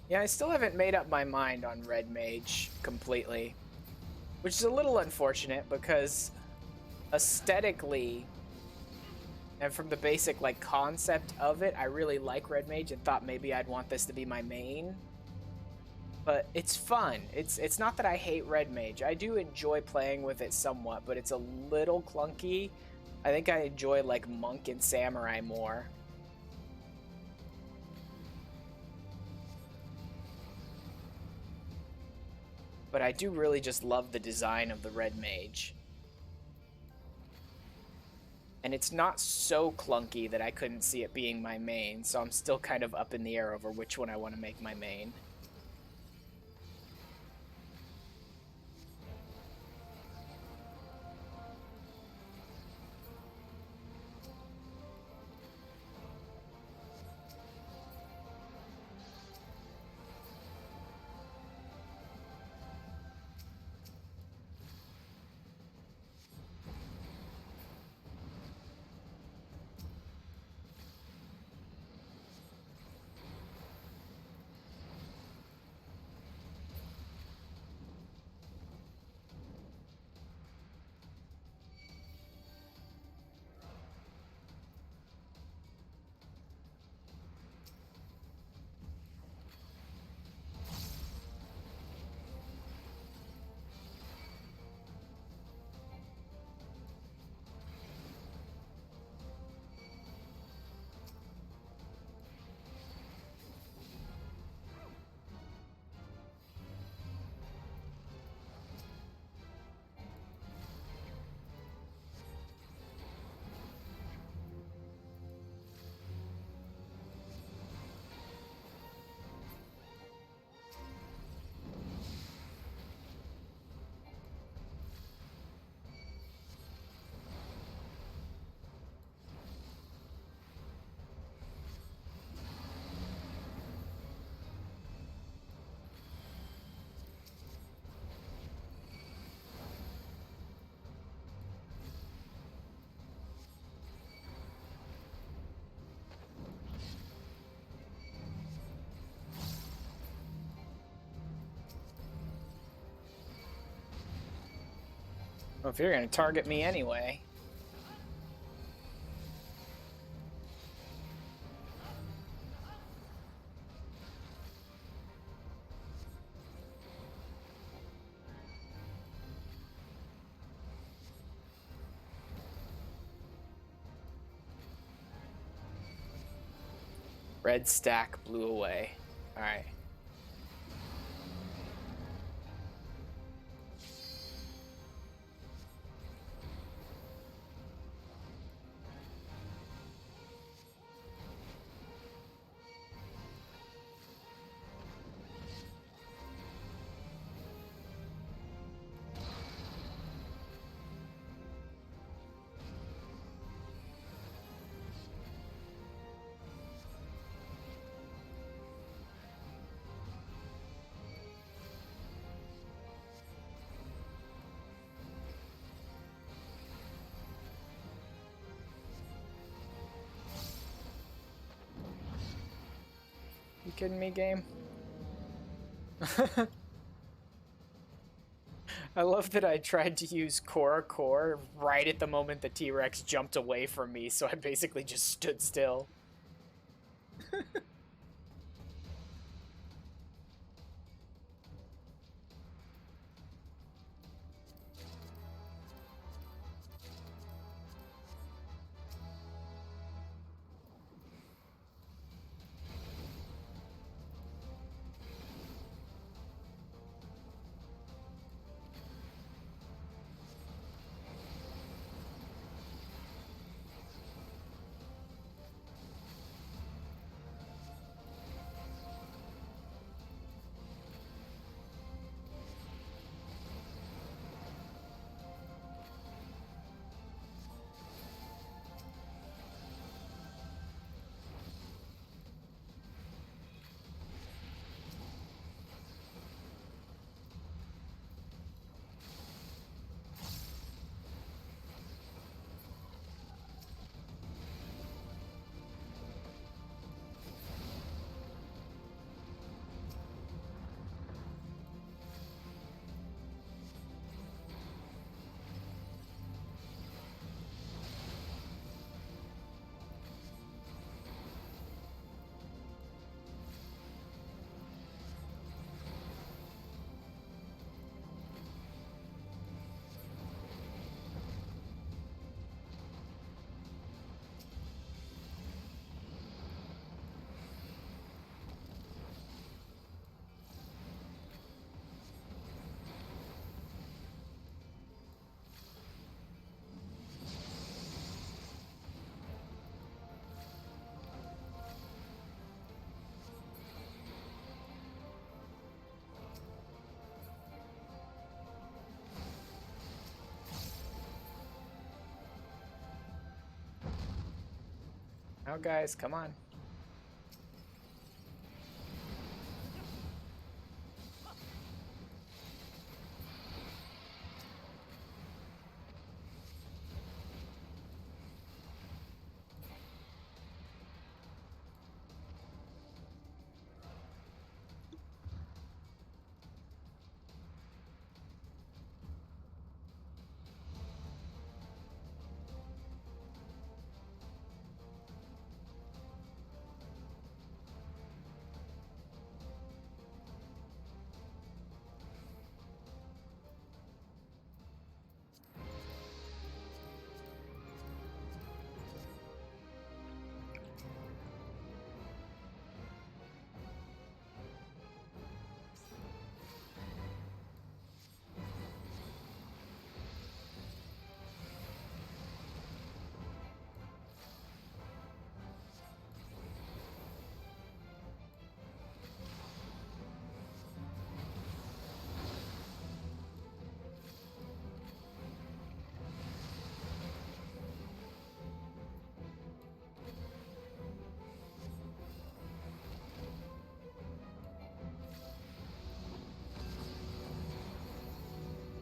B: Yeah, I still haven't made up my mind on Red Mage completely. which is a little unfortunate because aesthetically and from the basic like concept of it, I really like Red Mage and thought maybe I'd want this to be my main. But it's fun. It's not that I hate Red Mage. I do enjoy playing with it somewhat, but it's a little clunky. I think I enjoy like Monk and Samurai more. But I do really just love the design of the Red Mage. And it's not so clunky that I couldn't see it being my main, so I'm still kind of up in the air over which one I want to make my main. Well, if you're going to target me anyway. Red stack blew away. All right. You kidding me, game? I love that I tried to use Core right at the moment the T-Rex jumped away from me, so I basically just stood still. Now, guys, come on.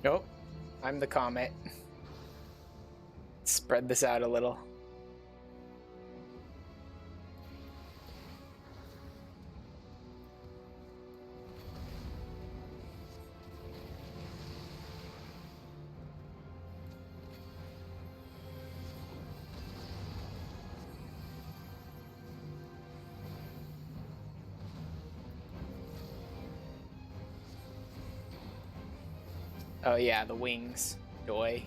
B: Nope. I'm the comet. Spread this out a little. Oh yeah, the wings. Joy.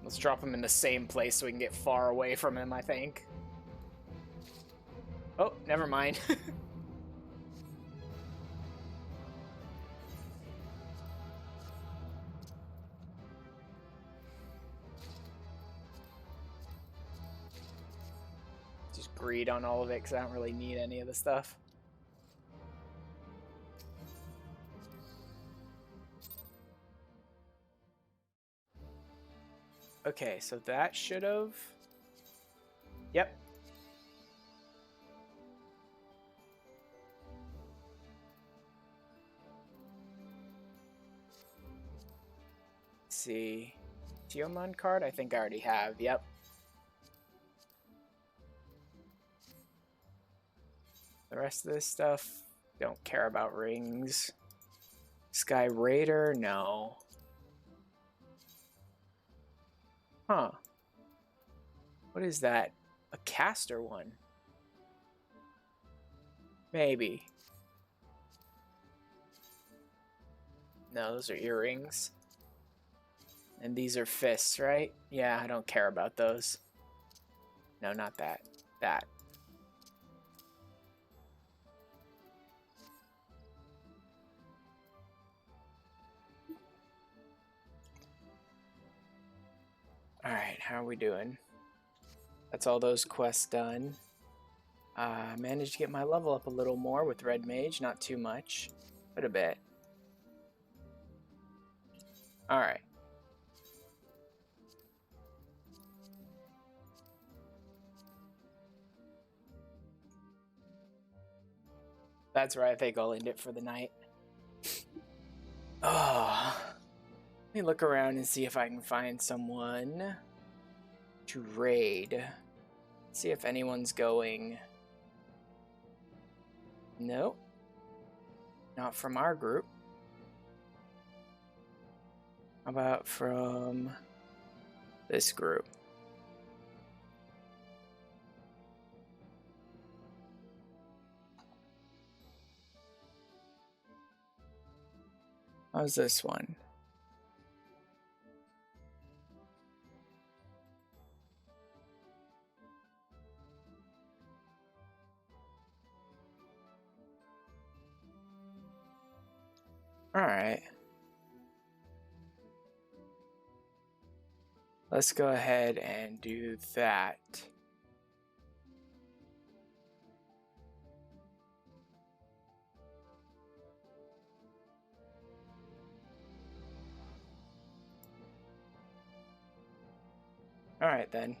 B: Let's drop him in the same place so we can get far away from him, I think. Oh, never mind. Just greed on all of it because I don't really need any of the stuff. Okay, so that should have... Yep. Let's see. Tiomon card? I think I already have. Yep. The rest of this stuff, don't care about rings. Sky Raider? No. Huh. What is that? A caster one? Maybe. No, those are earrings. And these are fists, right? Yeah, I don't care about those. No, not that. That. Alright, how are we doing? That's all those quests done. Managed to get my level up a little more with Red Mage. Not too much, but a bit. Alright. That's where I think I'll end it for the night. Oh. Let me look around and see if I can find someone. to raid. See if anyone's going. Nope. Not from our group. How about from this group? How's this one? Alright. Let's go ahead and do that. Alright then.